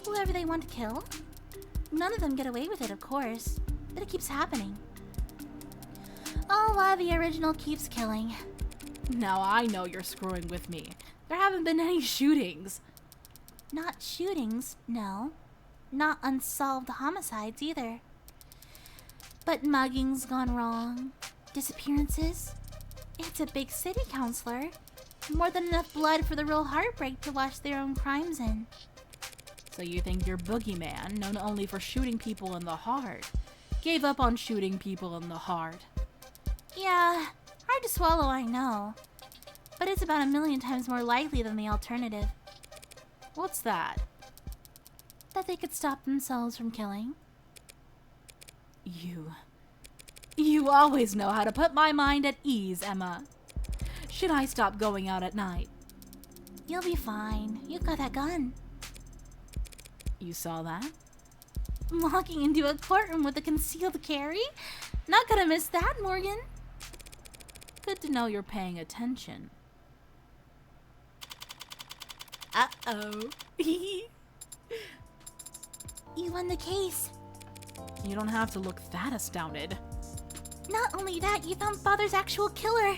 Whoever they want to kill. None of them get away with it, of course, but it keeps happening. All while the original keeps killing. Now I know you're screwing with me. There haven't been any shootings. Not shootings, no. Not unsolved homicides either. But muggings gone wrong. Disappearances. It's a big city, counselor. More than enough blood for the real Heartbreak to wash their own crimes in. So you think your boogeyman, known only for shooting people in the heart, gave up on shooting people in the heart? Yeah, hard to swallow, I know. But it's about 1,000,000 times more likely than the alternative. What's that? That they could stop themselves from killing. You always know how to put my mind at ease, Emma. Should I stop going out at night? You'll be fine. You've got that gun. You saw that? Walking into a courtroom with a concealed carry? Not gonna miss that, Morgan. Good to know you're paying attention. Uh-oh. You won the case. You don't have to look that astounded. Not only that, you found Father's actual killer.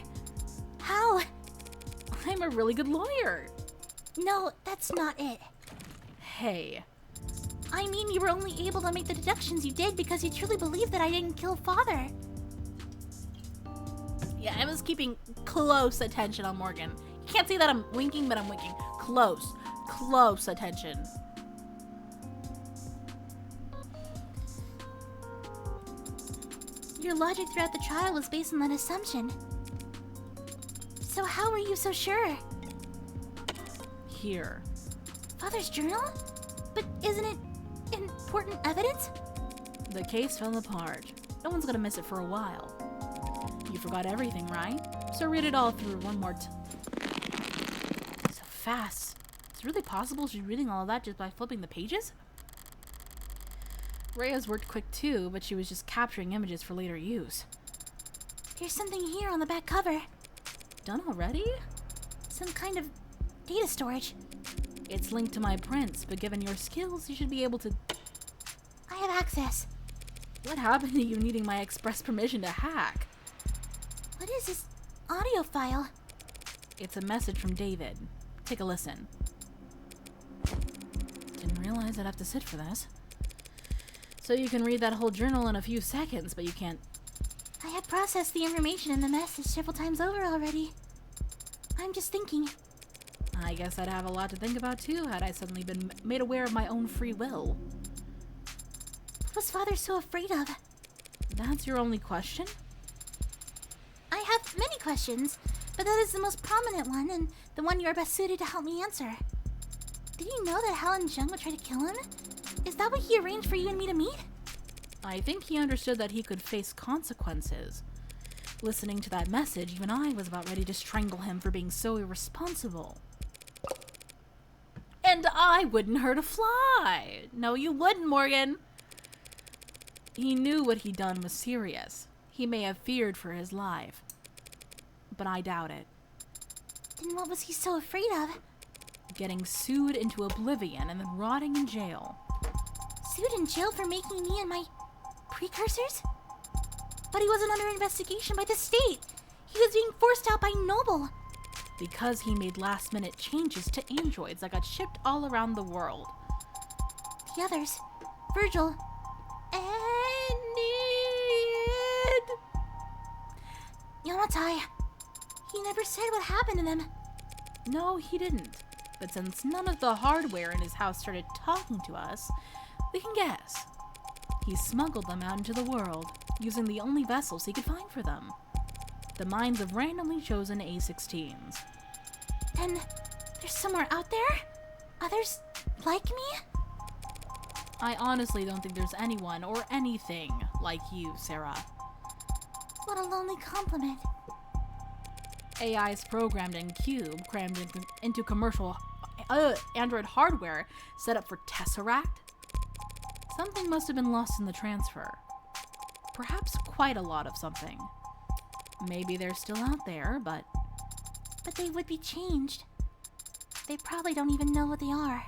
How? I'm a really good lawyer. No, that's not it. Hey. I mean, you were only able to make the deductions you did because you truly believed that I didn't kill Father. Yeah, I was keeping close attention on Morgan. You can't see that I'm winking, but I'm winking. Close attention. Your logic throughout the trial was based on that assumption. So how were you so sure? Here. Father's journal? But isn't it important evidence? The case fell apart. No one's gonna miss it for a while. You forgot everything, right? So read it all through one more So fast. It's really possible she's reading all of that just by flipping the pages? Rhea's worked quick too, but she was just capturing images for later use. There's something here on the back cover. Done already? Some kind of data storage. It's linked to my prints, but given your skills, you should be able to... I have access. What happened to you needing my express permission to hack? What is this audio file? It's a message from David. Take a listen. Didn't realize I'd have to sit for this. So you can read that whole journal in a few seconds, but you can't... I have processed the information in the message several times over already. I'm just thinking. I guess I'd have a lot to think about too, had I suddenly been made aware of my own free will. What was Father so afraid of? That's your only question? I have many questions, But that is the most prominent one, and the one you are best suited to help me answer. Did you know that Helen Jung would try to kill him? Is that what he arranged for you and me to meet? I think he understood that he could face consequences. Listening to that message, even I was about ready to strangle him for being so irresponsible. And I wouldn't hurt a fly. No, you wouldn't, Morgan. He knew what he'd done was serious. He may have feared for his life. But I doubt it. Then what was he so afraid of? Getting sued into oblivion and then rotting in jail. Sued in jail for making me and my precursors? But he wasn't under investigation by the state. He was being forced out by Noble. Because he made last-minute changes to androids that got shipped all around the world. The others, Virgil, and Yamatai. He never said what happened to them. No, he didn't. But since none of the hardware in his house started talking to us, we can guess. He smuggled them out into the world, using the only vessels he could find for them. The minds of randomly chosen A-16s. Then there's somewhere out there? Others like me? I honestly don't think there's anyone or anything like you, Sarah. What a lonely compliment. AI's programmed in Cube, crammed into commercial Android hardware set up for Tesseract? Something must have been lost in the transfer. Perhaps quite a lot of something. Maybe they're still out there, but they would be changed. They probably don't even know what they are.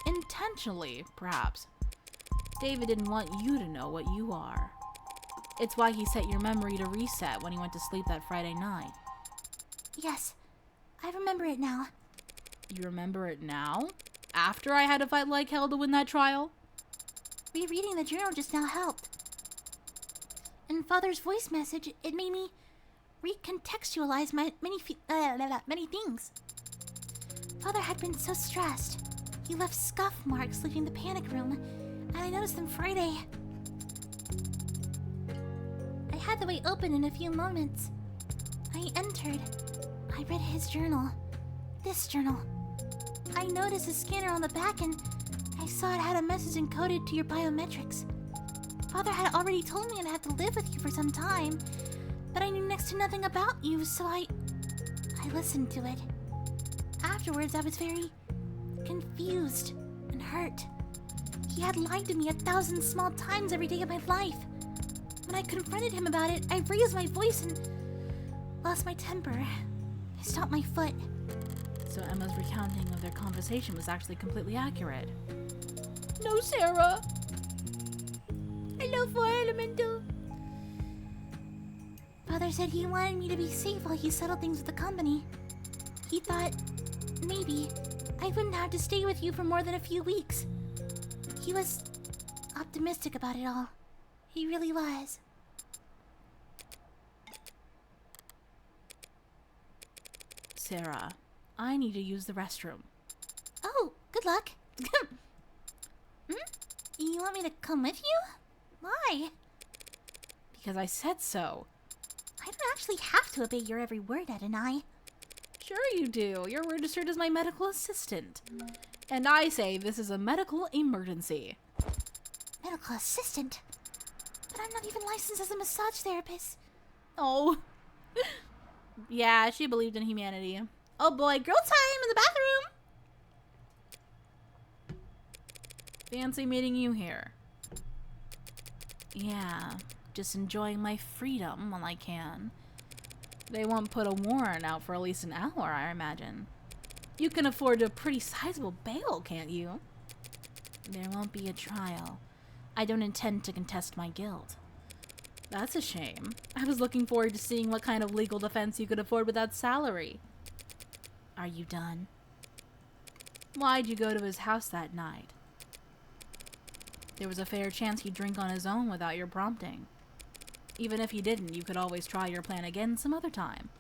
Intentionally, perhaps. David didn't want you to know what you are. It's why he set your memory to reset when he went to sleep that Friday night. Yes, I remember it now. You remember it now? After I had to fight like hell to win that trial? Rereading the journal just now helped. In Father's voice message, it made me recontextualize many things. Father had been so stressed. He left scuff marks leaving the panic room, and I noticed them Friday. I had the way open in a few moments. I entered. I read his journal. This journal. I noticed a scanner on the back, and I saw it had a message encoded to your biometrics. Father had already told me I'd have to live with you for some time, but I knew next to nothing about you, so I listened to it. Afterwards, I was very confused and hurt. He had lied to me 1,000 small times every day of my life. When I confronted him about it, I raised my voice and lost my temper. I stomped my foot. So Emma's recounting of their conversation was actually completely accurate. No, Sarah. Hello, 4 Elemental. Father said he wanted me to be safe while he settled things with the company. He thought maybe I wouldn't have to stay with you for more than a few weeks. He was optimistic about it all. He really was. Sarah, I need to use the restroom. Oh, good luck. You want me to come with you? Why? Because I said so. I don't actually have to obey your every word, Adonai. Sure you do. You're registered as my medical assistant. And I say this is a medical emergency. Medical assistant? But I'm not even licensed as a massage therapist. Oh. Yeah, she believed in humanity. Oh boy, girl time in the bathroom! Fancy meeting you here. Yeah, just enjoying my freedom while I can. They won't put a warrant out for at least an hour, I imagine. You can afford a pretty sizable bail, can't you? There won't be a trial. I don't intend to contest my guilt. That's a shame. I was looking forward to seeing what kind of legal defense you could afford with that salary. Are you done? Why'd you go to his house that night? There was a fair chance he'd drink on his own without your prompting. Even if he didn't, you could always try your plan again some other time.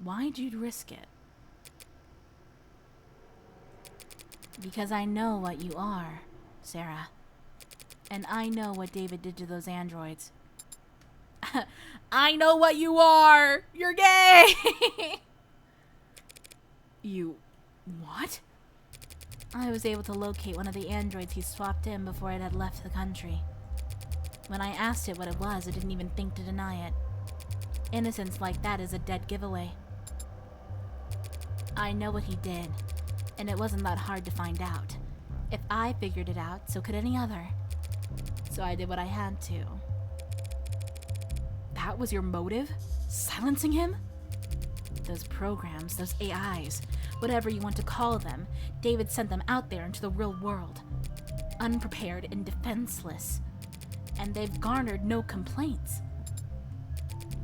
Why'd you risk it? Because I know what you are, Sarah. And I know what David did to those androids. I know what you are! You're gay! You... what? I was able to locate one of the androids he swapped in before it had left the country. When I asked it what it was, it didn't even think to deny it. Innocence like that is a dead giveaway. I know what he did, and it wasn't that hard to find out. If I figured it out, so could any other. So I did what I had to. That was your motive? Silencing him? Those programs, those AIs, whatever you want to call them, David sent them out there into the real world. Unprepared and defenseless. And they've garnered no complaints.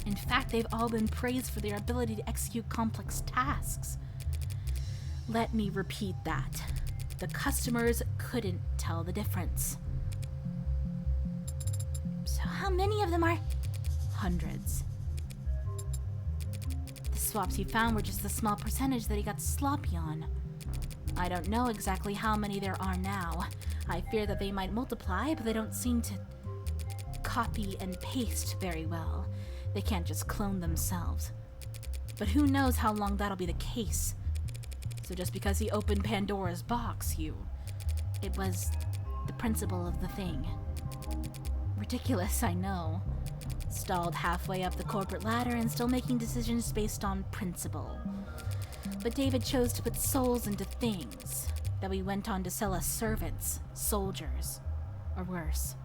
In fact, they've all been praised for their ability to execute complex tasks. Let me repeat that. The customers couldn't tell the difference. So how many of them are? Hundreds. The swaps he found were just a small percentage that he got sloppy on. I don't know exactly how many there are now. I fear that they might multiply, but they don't seem to copy and paste very well. They can't just clone themselves. But who knows how long that'll be the case. So just because he opened Pandora's box, it was the principle of the thing. Ridiculous, I know. Stalled halfway up the corporate ladder and still making decisions based on principle. But David chose to put souls into things that we went on to sell as servants, soldiers, or worse.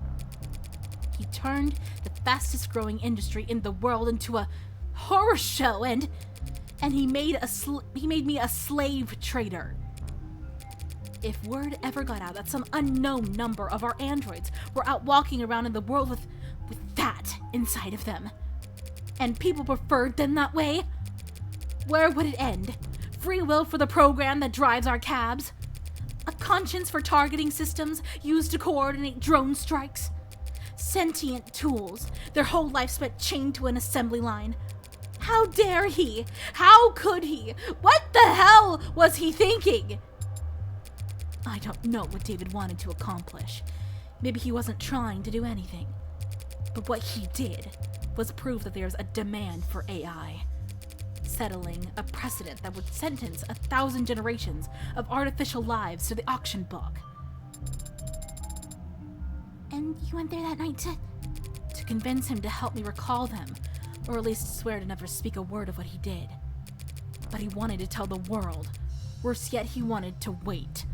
He turned the fastest growing industry in the world into a horror show and he made me a slave trader. If word ever got out that some unknown number of our androids were out walking around in the world with that inside of them, and people preferred them that way, where would it end? Free will for the program that drives our cabs? A conscience for targeting systems used to coordinate drone strikes? Sentient tools, their whole life spent chained to an assembly line. How dare he? How could he? What the hell was he thinking? I don't know what David wanted to accomplish. Maybe he wasn't trying to do anything. But what he did was prove that there's a demand for AI. Settling a precedent that would sentence 1,000 generations of artificial lives to the auction block. And you went there that night to convince him to help me recall them, or at least swear to never speak a word of what he did. But he wanted to tell the world. Worse yet, he wanted to wait.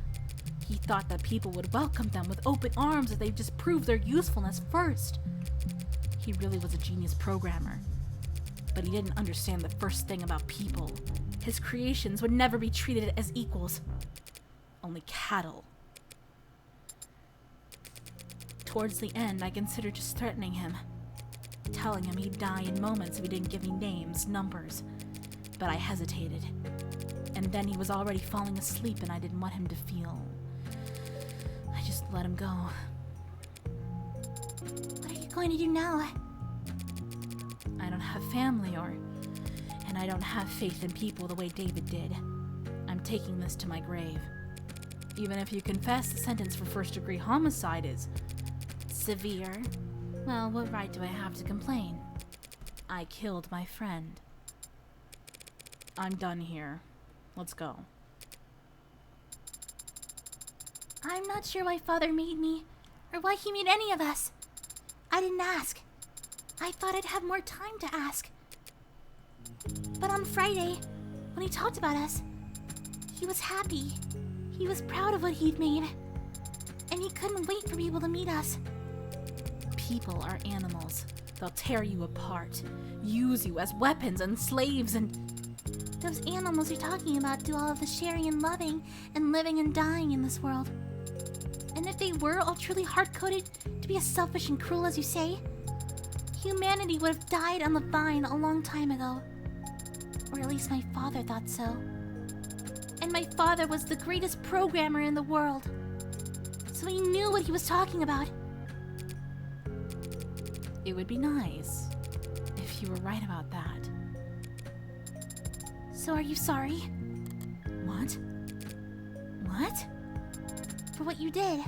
He thought that people would welcome them with open arms if they just proved their usefulness first. He really was a genius programmer. But he didn't understand the first thing about people. His creations would never be treated as equals. Only cattle. Towards the end, I considered just threatening him. Telling him he'd die in moments if he didn't give me names, numbers. But I hesitated. And then he was already falling asleep and I didn't want him to feel. I just let him go. What are you going to do now? I don't have family and I don't have faith in people the way David did. I'm taking this to my grave. Even if you confess, the sentence for first-degree homicide is severe. Well, what right do I have to complain? I killed my friend. I'm done here. Let's go. I'm not sure why Father made me, or why he made any of us. I didn't ask. I thought I'd have more time to ask. But on Friday, when he talked about us, he was happy. He was proud of what he'd made. And he couldn't wait for people to meet us. People are animals. They'll tear you apart, use you as weapons and slaves and... Those animals you're talking about do all of the sharing and loving and living and dying in this world. And if they were all truly hard-coded to be as selfish and cruel as you say, humanity would have died on the vine a long time ago. Or at least my father thought so. And my father was the greatest programmer in the world. So he knew what he was talking about. It would be nice if you were right about that. So are you sorry? What? What? For what you did.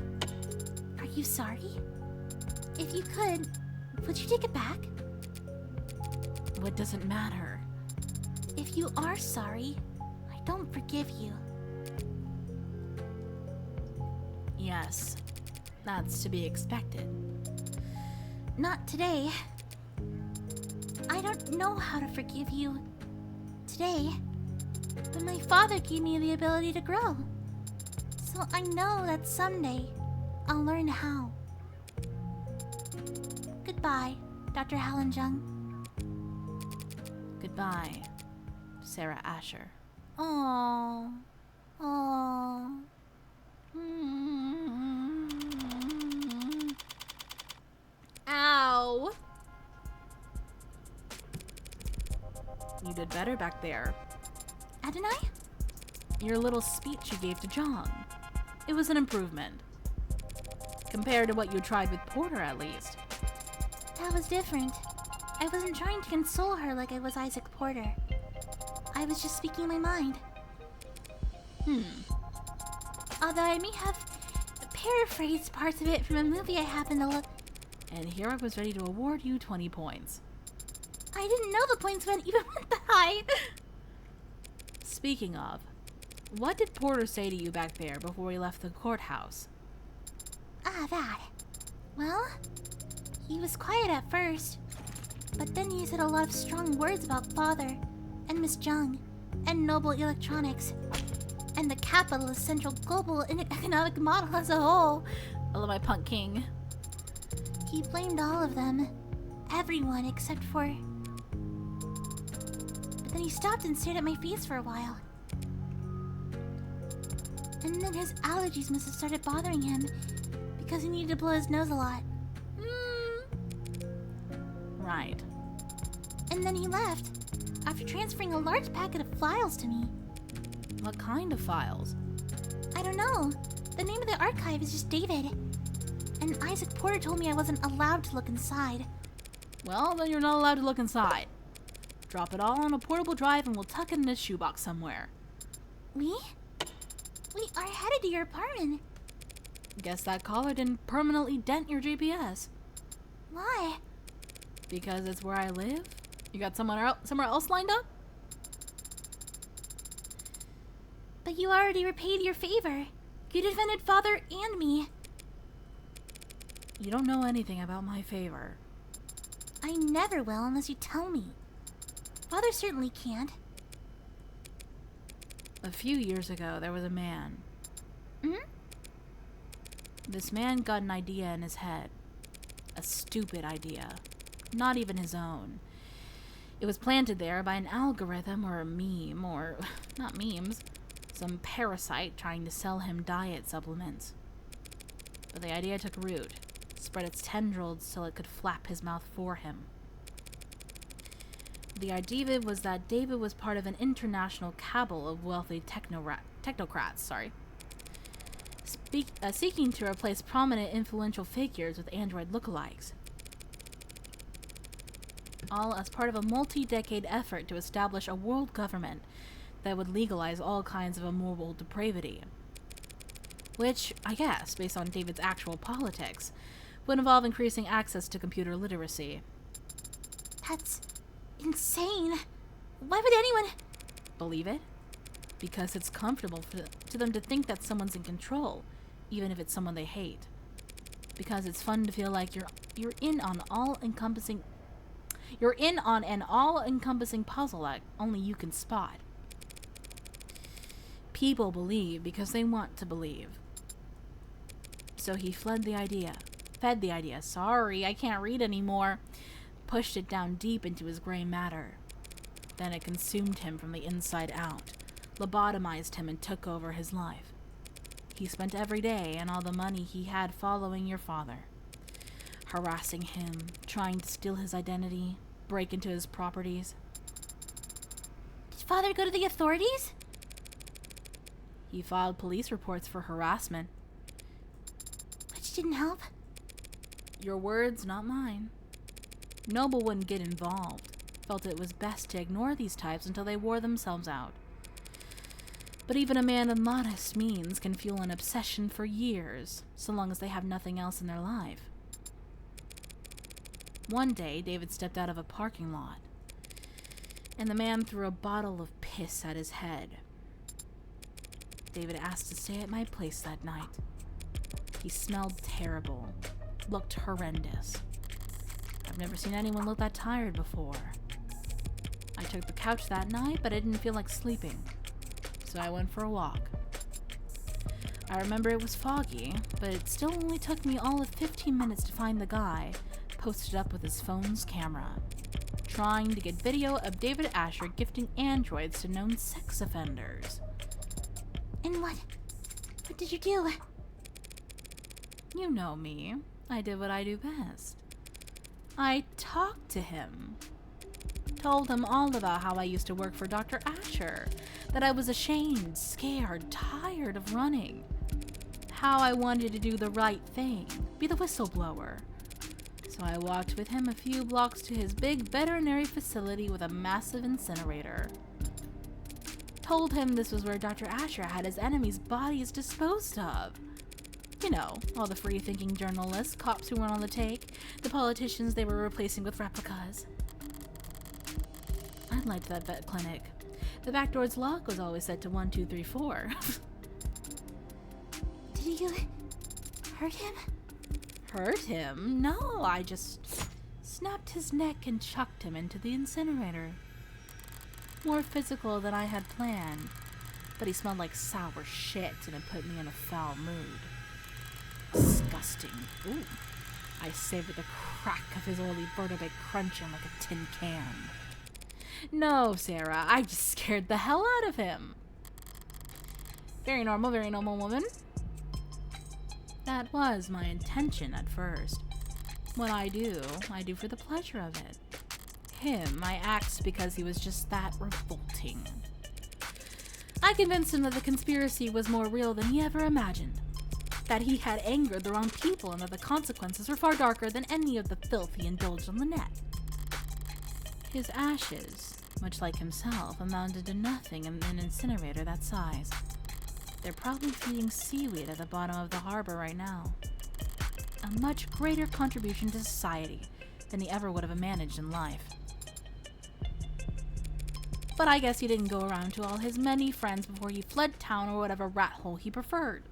Are you sorry? If you could, would you take it back? what does it matter? If you are sorry, I don't forgive you. Yes, that's to be expected. Not today. I don't know how to forgive you today, but my father gave me the ability to grow. So I know that someday I'll learn how. Goodbye, Dr. Helen Jung. Goodbye, Sarah Asher. Aww. Aww. Ow! You did better back there. Didn't I? Your little speech you gave to Jong. It was an improvement. Compared to what you tried with Porter, at least. That was different. I wasn't trying to console her like I was Isaac Porter. I was just speaking my mind. Although I may have paraphrased parts of it from a movie I happened to look. And here I was ready to award you 20 points. I didn't know the points went even with the high. Speaking of, what did Porter say to you back there before we left the courthouse? That. Well, he was quiet at first, but then he said a lot of strong words about Father, and Miss Jung, and Noble Electronics, and the capitalist central global economic model as a whole. I love my punk king. He blamed all of them. Everyone except for... But then he stopped and stared at my face for a while. And then his allergies must have started bothering him because he needed to blow his nose a lot. Right. And then he left after transferring a large packet of files to me. What kind of files? I don't know. The name of the archive is just David. And Isaac Porter told me I wasn't allowed to look inside. Well, then you're not allowed to look inside. Drop it all on a portable drive and we'll tuck it in a shoebox somewhere. We are headed to your apartment. Guess that collar didn't permanently dent your GPS. Why? Because it's where I live? You got somewhere else lined up? But you already repaid your favor. You defended Father and me. You don't know anything about my favor. I never will unless you tell me. Father certainly can't. A few years ago, there was a man. This man got an idea in his head. A stupid idea. Not even his own. It was planted there by an algorithm or a meme, or not memes, some parasite trying to sell him diet supplements. But the idea took root, spread its tendrils till it could flap his mouth for him. The idea was that David was part of an international cabal of wealthy technocrats, seeking to replace prominent influential figures with android lookalikes. All as part of a multi-decade effort to establish a world government that would legalize all kinds of immoral depravity. Which, I guess, based on David's actual politics, would involve increasing access to computer literacy. That's insane. Why would anyone... Believe it? Because it's comfortable to them to think that someone's in control, even if it's someone they hate. Because it's fun to feel like you're in on an all-encompassing puzzle that only you can spot. People believe because they want to believe. So he fed the idea. Sorry, I can't read anymore. Pushed it down deep into his gray matter. Then it consumed him from the inside out, lobotomized him and took over his life. He spent every day and all the money he had following your father, harassing him, trying to steal his identity, break into his properties. Did Father go to the authorities? He filed police reports for harassment. Which didn't help. Your words, not mine. Noble wouldn't get involved. Felt it was best to ignore these types until they wore themselves out. But even a man of modest means can fuel an obsession for years, so long as they have nothing else in their life. One day, David stepped out of a parking lot. and the man threw a bottle of piss at his head. David asked to stay at my place that night. He smelled terrible, looked horrendous. I've never seen anyone look that tired before. I took the couch that night, but I didn't feel like sleeping, so I went for a walk. I remember it was foggy, but it still only took me all of 15 minutes to find the guy posted up with his phone's camera, trying to get video of David Asher gifting androids to known sex offenders. And what did you do? You know me. I did what I do best. I talked to him. Told him all about how I used to work for Dr. Asher, that I was ashamed, scared, tired of running. How I wanted to do the right thing, be the whistleblower. So I walked with him a few blocks to his big veterinary facility with a massive incinerator. Told him this was where Dr. Asher had his enemies' bodies disposed of. You know, all the free-thinking journalists, cops who weren't on the take, the politicians they were replacing with replicas. I liked that vet clinic. The back door's lock was always set to 1, 2, 3, 4. Did you hurt him? Hurt him? No, I just snapped his neck and chucked him into the incinerator. More physical than I had planned, but he smelled like sour shit and it put me in a foul mood. Disgusting. Ooh. I savored the crack of his oily vertebrae crunching like a tin can. No, Sarah, I just scared the hell out of him. Very normal woman. That was my intention at first. What I do for the pleasure of it. Him, I axed because he was just that revolting. I convinced him that the conspiracy was more real than he ever imagined. That he had angered the wrong people and that the consequences were far darker than any of the filth he indulged on the net. His ashes, much like himself, amounted to nothing in an incinerator that size. They're probably feeding seaweed at the bottom of the harbor right now. A much greater contribution to society than he ever would have managed in life. But I guess he didn't go around to all his many friends before he fled town or whatever rat hole he preferred.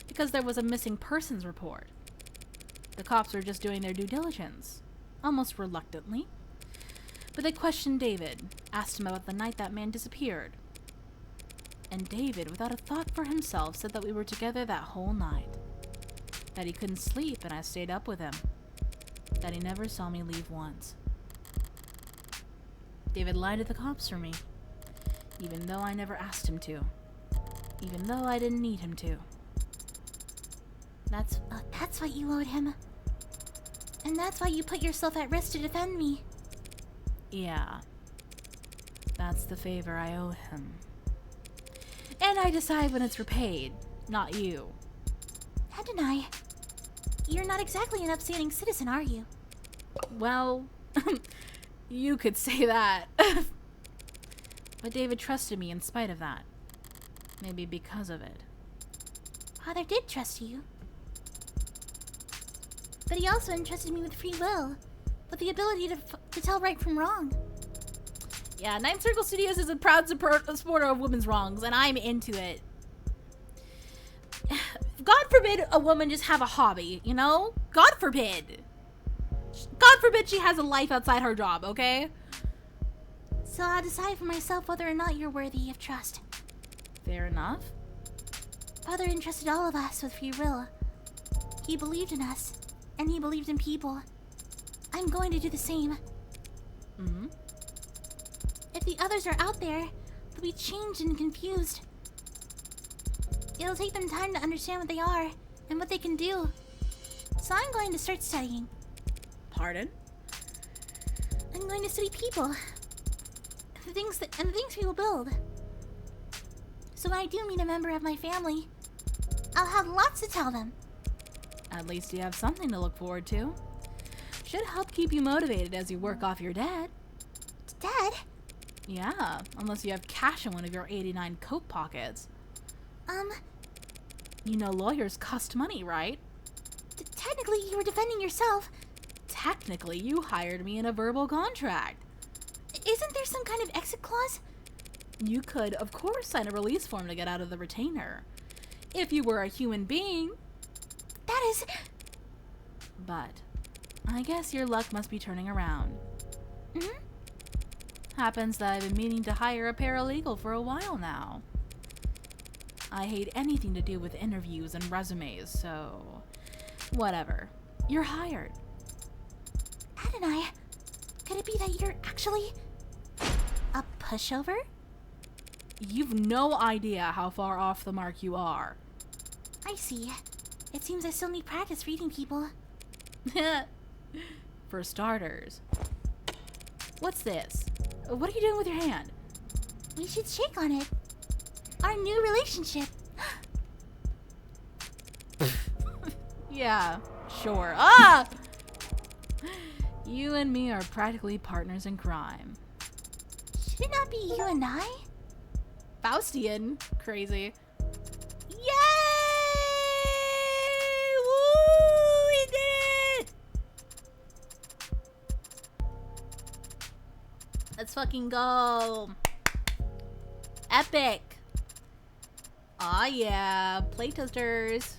Because there was a missing persons report. The cops were just doing their due diligence, almost reluctantly. But they questioned David, asked him about the night that man disappeared. And David, without a thought for himself, said that we were together that whole night. That he couldn't sleep and I stayed up with him. That he never saw me leave once. David lied to the cops for me, even though I never asked him to. Even though I didn't need him to. That's what you owed him. And that's why you put yourself at risk to defend me. Yeah. That's the favor I owe him. And I decide when it's repaid, not you. How did I? You're not exactly an upstanding citizen, are you? Well, you could say that. But David trusted me in spite of that. Maybe because of it. Father did trust you. But he also entrusted me with free will. With the ability to tell right from wrong. Yeah, Ninth Circle Studios is a proud supporter of women's wrongs, and I'm into it. God forbid a woman just have a hobby, you know? God forbid. God forbid she has a life outside her job, okay? So I'll decide for myself whether or not you're worthy of trust. Fair enough. Father entrusted all of us with free will. He believed in us, and he believed in people. I'm going to do the same. Mm-hmm. If the others are out there, they'll be changed and confused. It'll take them time to understand what they are and what they can do. So I'm going to start studying. Pardon? I'm going to study people. The things people build. So when I do meet a member of my family, I'll have lots to tell them. At least you have something to look forward to. Should help keep you motivated as you work off your debt. Dad? Yeah, unless you have cash in one of your 89 coat pockets. You know lawyers cost money, right? Technically, you were defending yourself. Technically, you hired me in a verbal contract. Isn't there some kind of exit clause? You could, of course, sign a release form to get out of the retainer. If you were a human being. That is... But I guess your luck must be turning around. Hmm? Happens that I've been meaning to hire a paralegal for a while now. I hate anything to do with interviews and resumes, so... Whatever. You're hired. Adonai, could it be that you're actually... a pushover? You've no idea how far off the mark you are. I see. It seems I still need practice reading people. For starters. What's this? What are you doing with your hand? We should shake on it. Our new relationship. Yeah, sure. Ah! You and me are practically partners in crime. Should it not be you and I? Faustian. Crazy. Yay! Woo! We did it! Let's fucking go. Epic. Aw, yeah. Playtesters.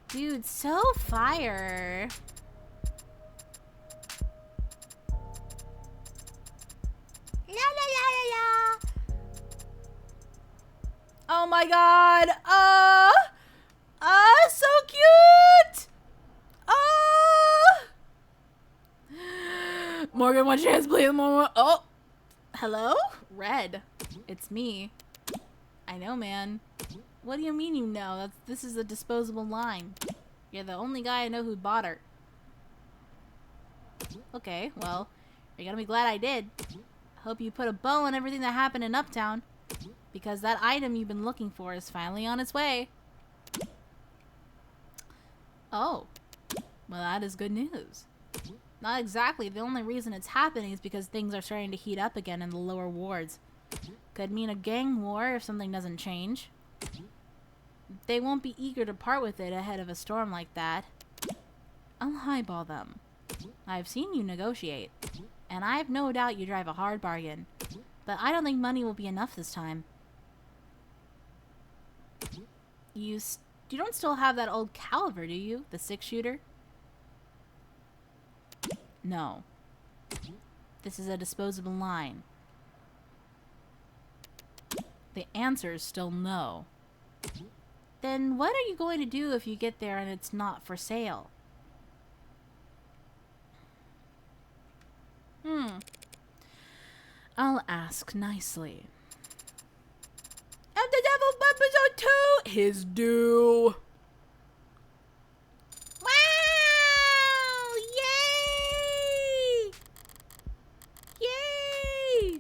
Dude, so fire. La la la la la. Oh my god. So cute. Morgan, one chance, please. Oh. Hello? Red. It's me. I know, man. What do you mean you know? This is a disposable line. You're the only guy I know who bought her. Okay, well, you're gonna be glad I did. Hope you put a bow on everything that happened in Uptown. Because that item you've been looking for is finally on its way. Oh. Well, that is good news. Not exactly. The only reason it's happening is because things are starting to heat up again in the lower wards. Could mean a gang war if something doesn't change. They won't be eager to part with it ahead of a storm like that. I'll highball them. I've seen you negotiate, and I have no doubt you drive a hard bargain. But I don't think money will be enough this time. You don't still have that old caliber, do you? The 6-shooter? No. This is a disposable line. The answer is still no. Then what are you going to do if you get there and it's not for sale? I'll ask nicely. And the Devil Episode 2 is due. Wow! Yay! Yay!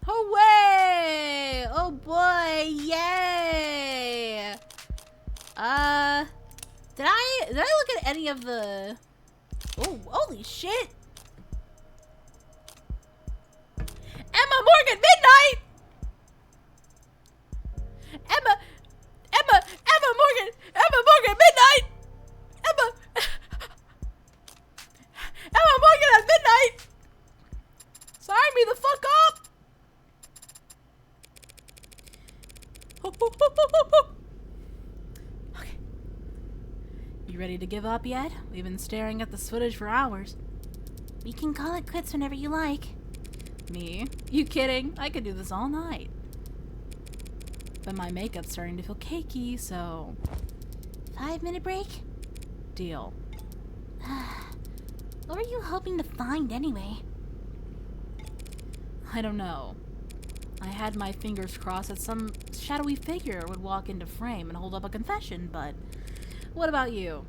Hooray! Oh boy, yay! Did I look at any of the... Oh, holy shit! Emma Morgan Midnight! Emma Morgan Midnight! Emma Morgan at midnight! Sign me the fuck up! Okay. You ready to give up yet? We've been staring at this footage for hours. We can call it quits whenever you like. Me? You kidding? I could do this all night. But my makeup's starting to feel cakey, so... 5-minute break? Deal. What were you hoping to find anyway? I don't know. I had my fingers crossed that some shadowy figure would walk into frame and hold up a confession, but... What about you?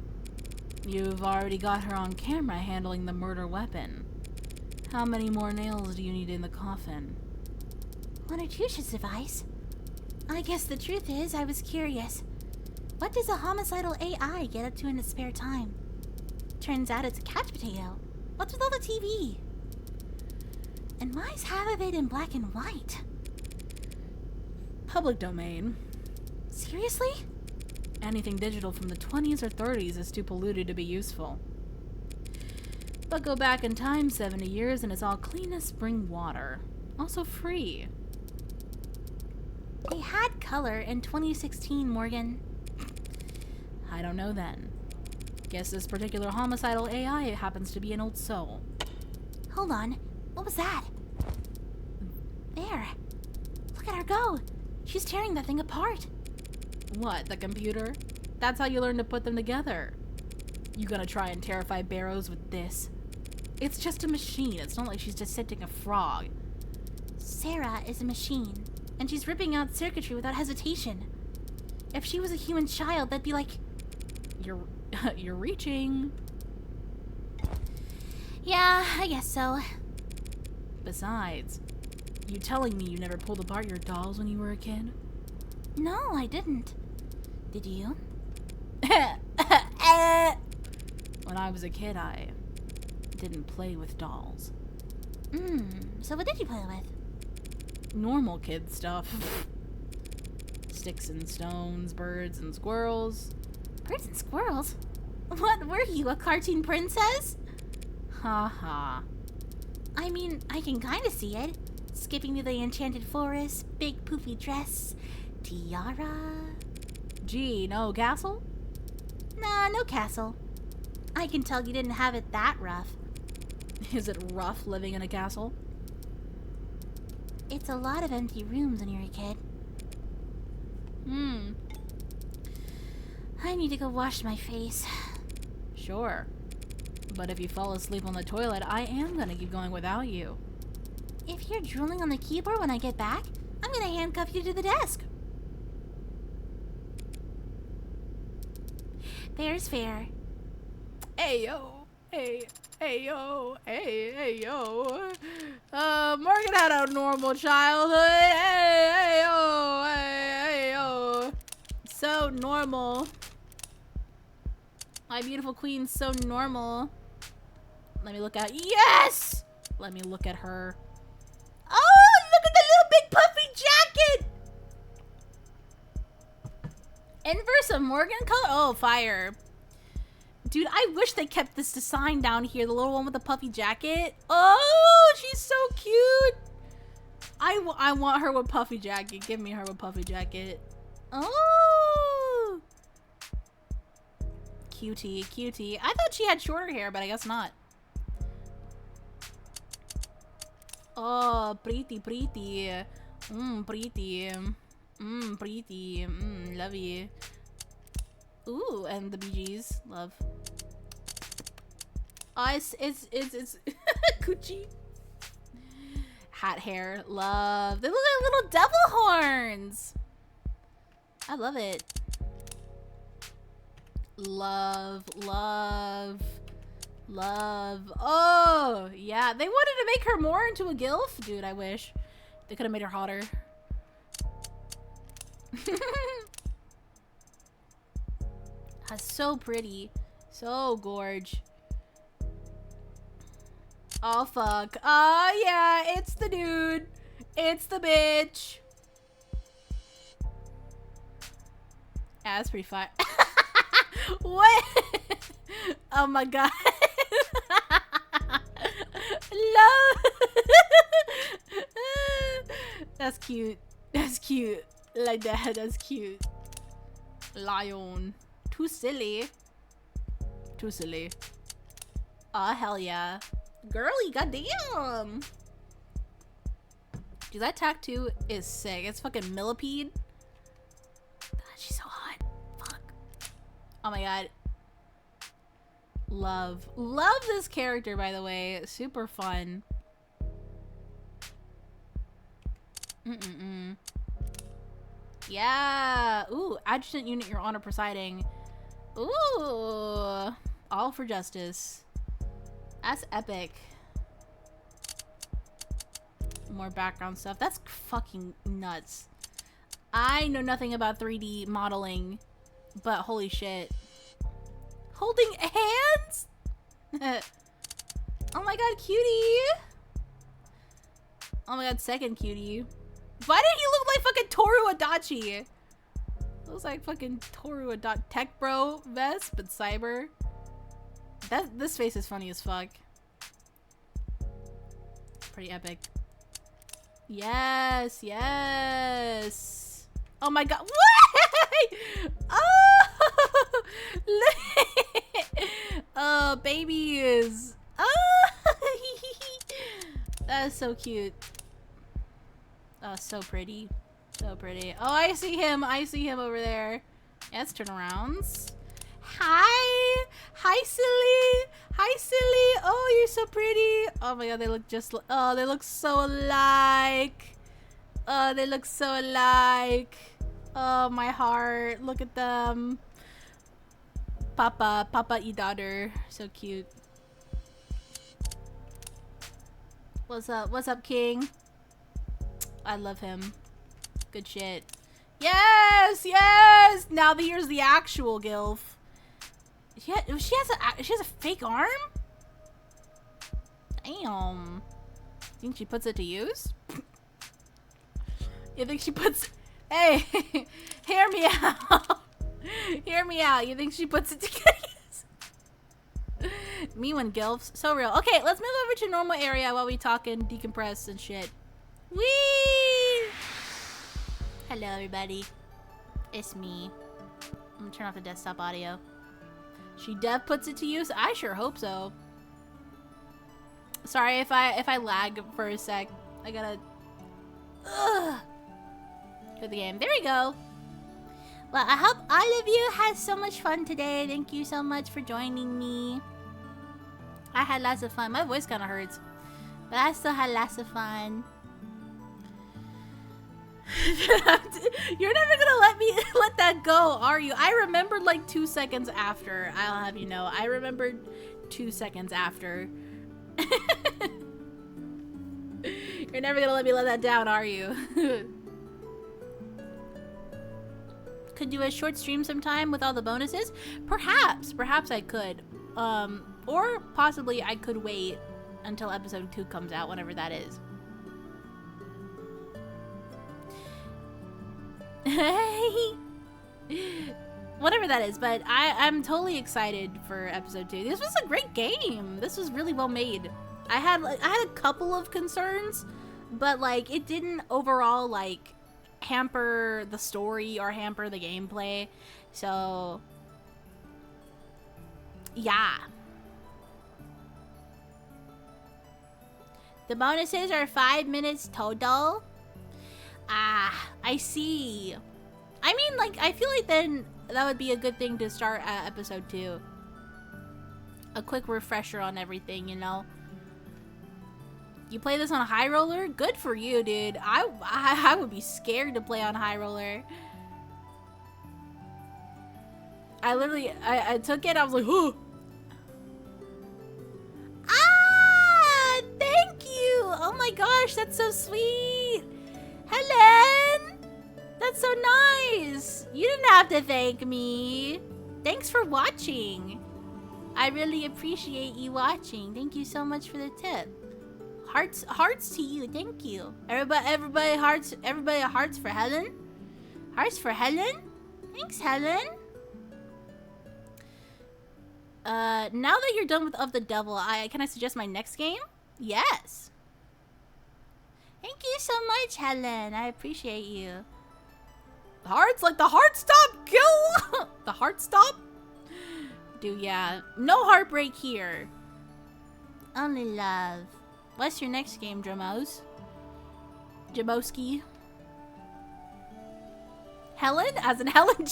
You've already got her on camera handling the murder weapon. How many more nails do you need in the coffin? 1 or 2 should suffice. I guess the truth is, I was curious. What does a homicidal AI get up to in its spare time? Turns out it's a couch potato. What's with all the TV? And why is half of it in black and white? Public domain. Seriously? Anything digital from the 20s or 30s is too polluted to be useful. But go back in time 70 years and it's all clean as spring water. Also free. They had color in 2016, Morgan. I don't know then. Guess this particular homicidal AI happens to be an old soul. Hold on. What was that? There. Look at her go. She's tearing that thing apart. What, the computer? That's how you learn to put them together. You gonna try and terrify Barrows with this? It's just a machine. It's not like she's dissecting a frog. Sarah is a machine, and she's ripping out circuitry without hesitation. If she was a human child, that'd be like... You're reaching. Yeah, I guess so. Besides, you telling me you never pulled apart your dolls when you were a kid? No, I didn't. Did you? When I was a kid, I didn't play with dolls. So what did you play with? Normal kid stuff. Sticks and stones, birds and squirrels. Birds and squirrels? What were you, a cartoon princess? Ha ha. I mean, I can kinda see it. Skipping through the enchanted forest, big poofy dress, tiara. Gee, no castle? Nah, no castle. I can tell you didn't have it that rough. Is it rough living in a castle? It's a lot of empty rooms when you're a kid. I need to go wash my face. Sure. But if you fall asleep on the toilet, I am gonna keep going without you. If you're drooling on the keyboard when I get back, I'm gonna handcuff you to the desk. Fair's fair. Hey yo, hey yo, hey yo. Morgan had a normal childhood. Hey yo. So normal. My beautiful queen's so normal. Let me look at yes. Let me look at her. Oh, look at the little big puffy jacket. Inverse of Morgan color? Oh, fire. Dude, I wish they kept this design down here. The little one with the puffy jacket. Oh, she's so cute. I want her with puffy jacket. Give me her with puffy jacket. Oh. Cutie. I thought she had shorter hair, but I guess not. Oh, pretty. Pretty. Lovey. Ooh, and the BGs. Love. Oh, it's Gucci. Hat hair. Love. They look like little devil horns. I love it. Love. Oh, yeah. They wanted to make her more into a gilf. Dude, I wish. They could have made her hotter. So pretty. So gorge. Oh, fuck. Oh, yeah. It's the dude. It's the bitch. Yeah, that's pretty fire. What? Oh, my God. Love. That's cute. That's cute. Like that. That's cute. Lion. Too silly. Aw, hell yeah. Girly, goddamn. Dude, that tattoo is sick. It's fucking millipede. God, she's so hot. Fuck. Oh my god. Love this character, by the way. Super fun. Yeah. Ooh, adjutant unit, your honor presiding. Ooh, all for justice. That's epic. More background stuff. That's fucking nuts. I know nothing about 3D modeling, but holy shit. Holding hands? Oh my god, cutie. Oh my god, second cutie. Why did he look like fucking Toru Adachi? Looks like fucking Toru Adachi. Tech bro vest, but cyber. This face is funny as fuck. pretty epic. Yes, yes. Oh my god. What? Oh, oh, babies. Oh, that's so cute. Oh, so pretty. So pretty. Oh, I see him. I see him over there. Yes, turnarounds. Hi. Hi, silly. Hi, silly. Oh, you're so pretty. Oh my god, they look just oh, they look so alike. Oh, they look so alike. Oh, my heart. Look at them. Papa y daughter. So cute. What's up? What's up, King? I love him. Good shit. Yes, yes. Now here's the actual Gilf. She has a fake arm. Damn. Think she puts it to use? You think she puts? Hey, hear me out. Hear me out. You think she puts it to use? Me when Gilfs. So real. Okay, let's move over to normal area while we talk and decompress and shit. Whee! Hello, everybody. It's me. I'm gonna turn off the desktop audio. She dev puts it to use? I sure hope so. Sorry if I lag for a sec. I gotta go the game. There we go. Well, I hope all of you had so much fun today. Thank you so much for joining me. I had lots of fun. My voice kind of hurts, but I still had lots of fun. You're never gonna let that go, are you? I remembered like 2 seconds after. I'll have you know, I remembered 2 seconds after. You're never gonna let me let that down, are you? Could do a short stream sometime with all the bonuses? Perhaps I could. Or possibly I could wait until episode 2 comes out, whenever that is. Whatever that is, but I'm totally excited for episode 2. This was a great game. This was really well made. I had a couple of concerns, but like it didn't overall like hamper the story or hamper the gameplay. So yeah. The bonuses are 5 minutes total. Ah, I see. I mean, like, I feel like then that would be a good thing to start at episode 2. A quick refresher on everything, you know? You play this on a high roller? Good for you, dude. I would be scared to play on high roller. I took it, I was like, oh. Ah, thank you. Oh my gosh, that's so sweet. Helen! That's so nice! You didn't have to thank me. Thanks for watching. I really appreciate you watching. Thank you so much for the tip. Hearts to you. Thank you. Everybody hearts for Helen. Hearts for Helen. Thanks, Helen. Now that you're done with Of the Devil, can I suggest my next game? Yes. Thank you so much, Helen. I appreciate you. Hearts? Like the heart stop kill? The heart stop? Dude, yeah. No heartbreak here. Only love. What's your next game, Dramos? Jamoski? Helen? As in Helen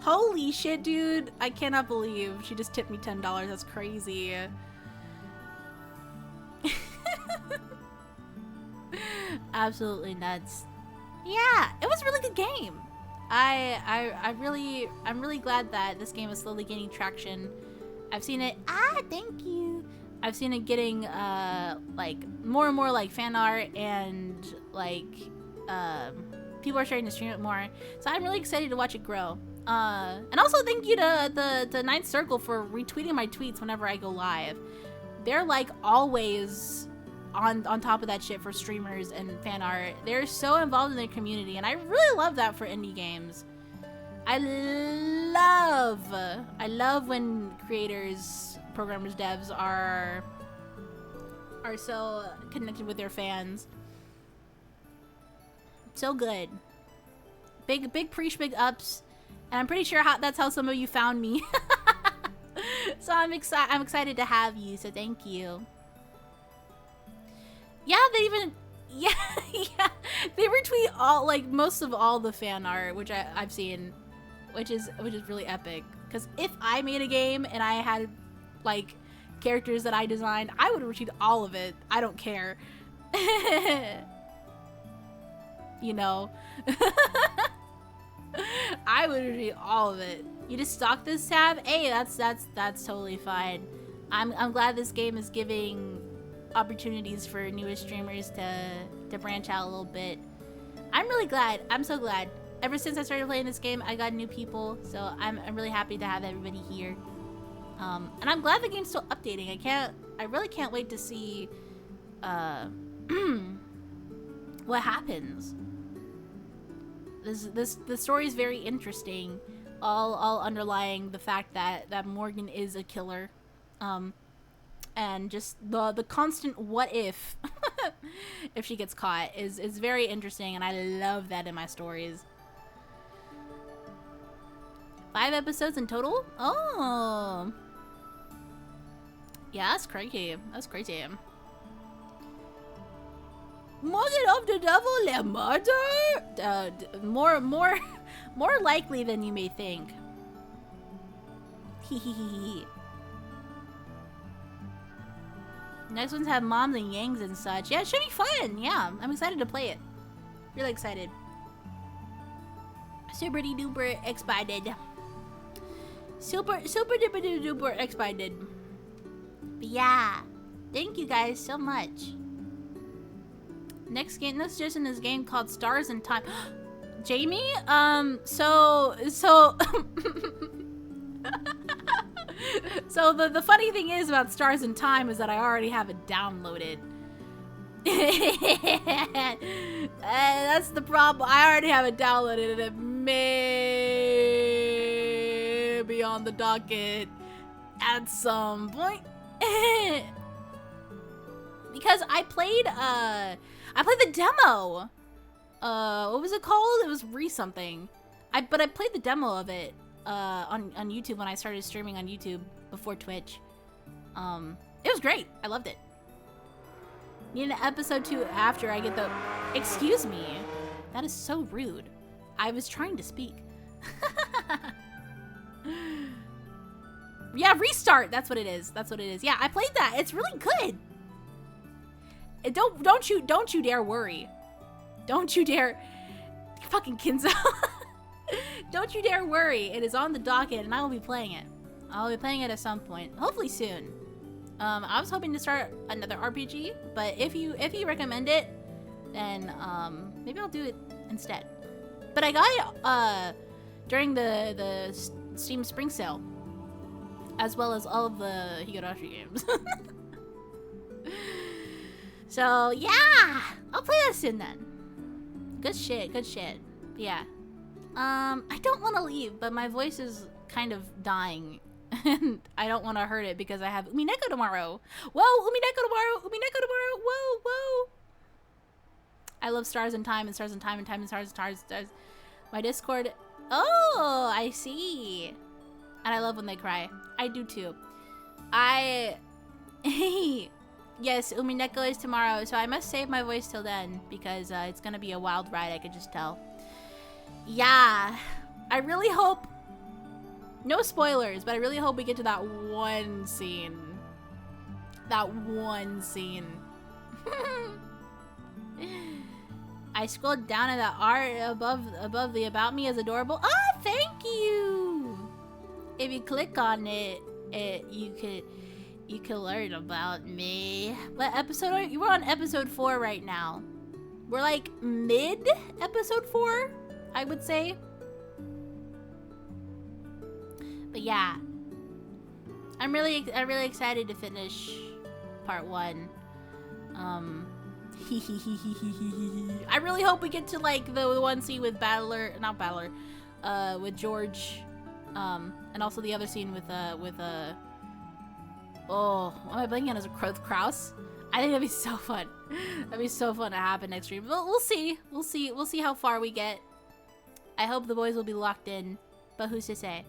Holy shit, dude. I cannot believe she just tipped me $10. That's crazy. Absolutely nuts. Yeah, it was a really good game. I'm really glad that this game is slowly gaining traction. I've seen it. Thank you. I've seen it getting like more and more like fan art and like people are starting to stream it more. So I'm really excited to watch it grow. And also thank you to the Ninth Circle for retweeting my tweets whenever I go live. They're like always on top of that shit for streamers and fan art. They're so involved in their community, and I really love that for indie games. I love when creators, programmers, devs are are so connected with their fans. So good. Big preach, big ups. And I'm pretty sure that's how some of you found me. So I'm excited to have you, so thank you. Yeah, they even... Yeah, yeah. They retweet all, like, most of all the fan art, which I've seen, which is really epic. Because if I made a game and I had, like, characters that I designed, I would retweet all of it. I don't care. You know? I would retweet all of it. You just stalk this tab? Hey, that's totally fine. I'm glad this game is giving opportunities for newer streamers to branch out a little bit. I'm really glad. I'm so glad. Ever since I started playing this game, I got new people, so I'm really happy to have everybody here. And I'm glad the game's still updating. I really can't wait to see what happens. The story is very interesting, all underlying the fact that Morgan is a killer, and just the constant what if if she gets caught is very interesting, and I love that in my stories. 5 episodes in total? Oh, yeah, that's crazy. That's crazy. Morgan of the devil, le murder? More likely than you may think. Hehehe. Next ones have moms and yangs and such. Yeah, it should be fun. Yeah, I'm excited to play it. Really excited. Super duper excited. Super duper duper excited. But yeah, thank you guys so much. Next just in this game called Stars in Time. Jamie, so so the funny thing is about Stars in Time is that I already have it downloaded. That's the problem. I already have it downloaded, and it may be on the docket at some point. Because I played the demo. What was it called? It was something. But I played the demo of it on YouTube when I started streaming on YouTube before Twitch. It was great. I loved it. Need an episode 2 after I get the... Excuse me. That is so rude. I was trying to speak. Yeah, restart. That's what it is. That's what it is. Yeah, I played that. It's really good. Don't you dare worry. Don't you dare, fucking Kinzo. Don't you dare worry. It is on the docket, and I will be playing it. I'll be playing it at some point, hopefully soon. I was hoping to start another RPG, but if you recommend it, then maybe I'll do it instead. But I got it during the Steam Spring Sale, as well as all of the Higurashi games. So yeah, I'll play that soon then. Good shit, good shit. Yeah. I don't want to leave, but my voice is kind of dying. And I don't want to hurt it because I have Umineko tomorrow. Whoa, Umineko tomorrow, Umineko tomorrow, whoa, whoa. I love Stars in Time and Stars in Time and Time and Stars and Stars. My Discord, oh, I see. And I love when they cry. I do too. Yes, Umineko is tomorrow, so I must save my voice till then because it's gonna be a wild ride, I could just tell. Yeah, I really hope, no spoilers, but I really hope we get to that one scene. That one scene. I scrolled down at the art above the About Me is adorable. Ah, thank you! If you click on it, you could learn about me. What episode are you? We're on episode 4 right now. We're like mid episode 4, I would say. But yeah, I'm really excited to finish part 1. I really hope we get to like the one scene with with George, and also the other scene with oh, am I blanking on his Kraus? I think that'd be so fun. That'd be so fun to happen next stream. But we'll see. We'll see. We'll see how far we get. I hope the boys will be locked in, but who's to say?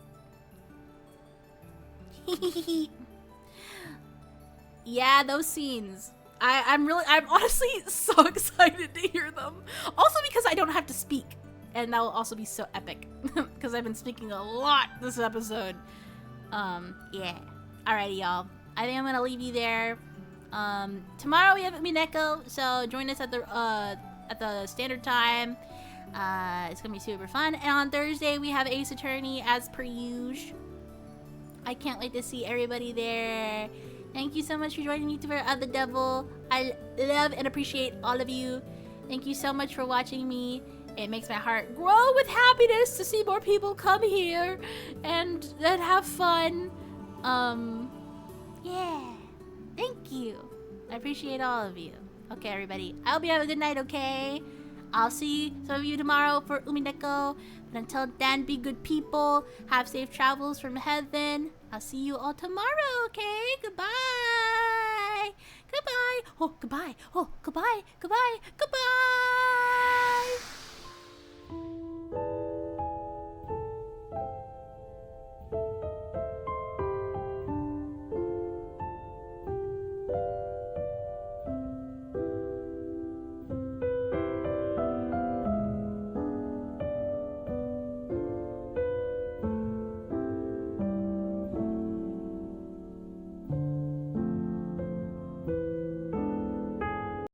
Yeah, those scenes. I'm honestly so excited to hear them. Also because I don't have to speak. And that will also be so epic. Because I've been speaking a lot this episode. Yeah. Alrighty, y'all. I think I'm gonna leave you there. Tomorrow we have Mineko, so join us at the standard time. It's gonna be super fun. And on Thursday we have Ace Attorney as per usual. I can't wait to see everybody there. Thank you so much for joining me for the Devil. I love and appreciate all of you. Thank you so much for watching me. It makes my heart grow with happiness to see more people come here and have fun. Yeah. Thank you. I appreciate all of you. Okay, everybody. I hope you have a good night, okay? I'll see some of you tomorrow for Umineko. But until then, be good people. Have safe travels from heaven. I'll see you all tomorrow, okay? Goodbye. Goodbye. Oh, goodbye. Oh, goodbye. Goodbye. Goodbye.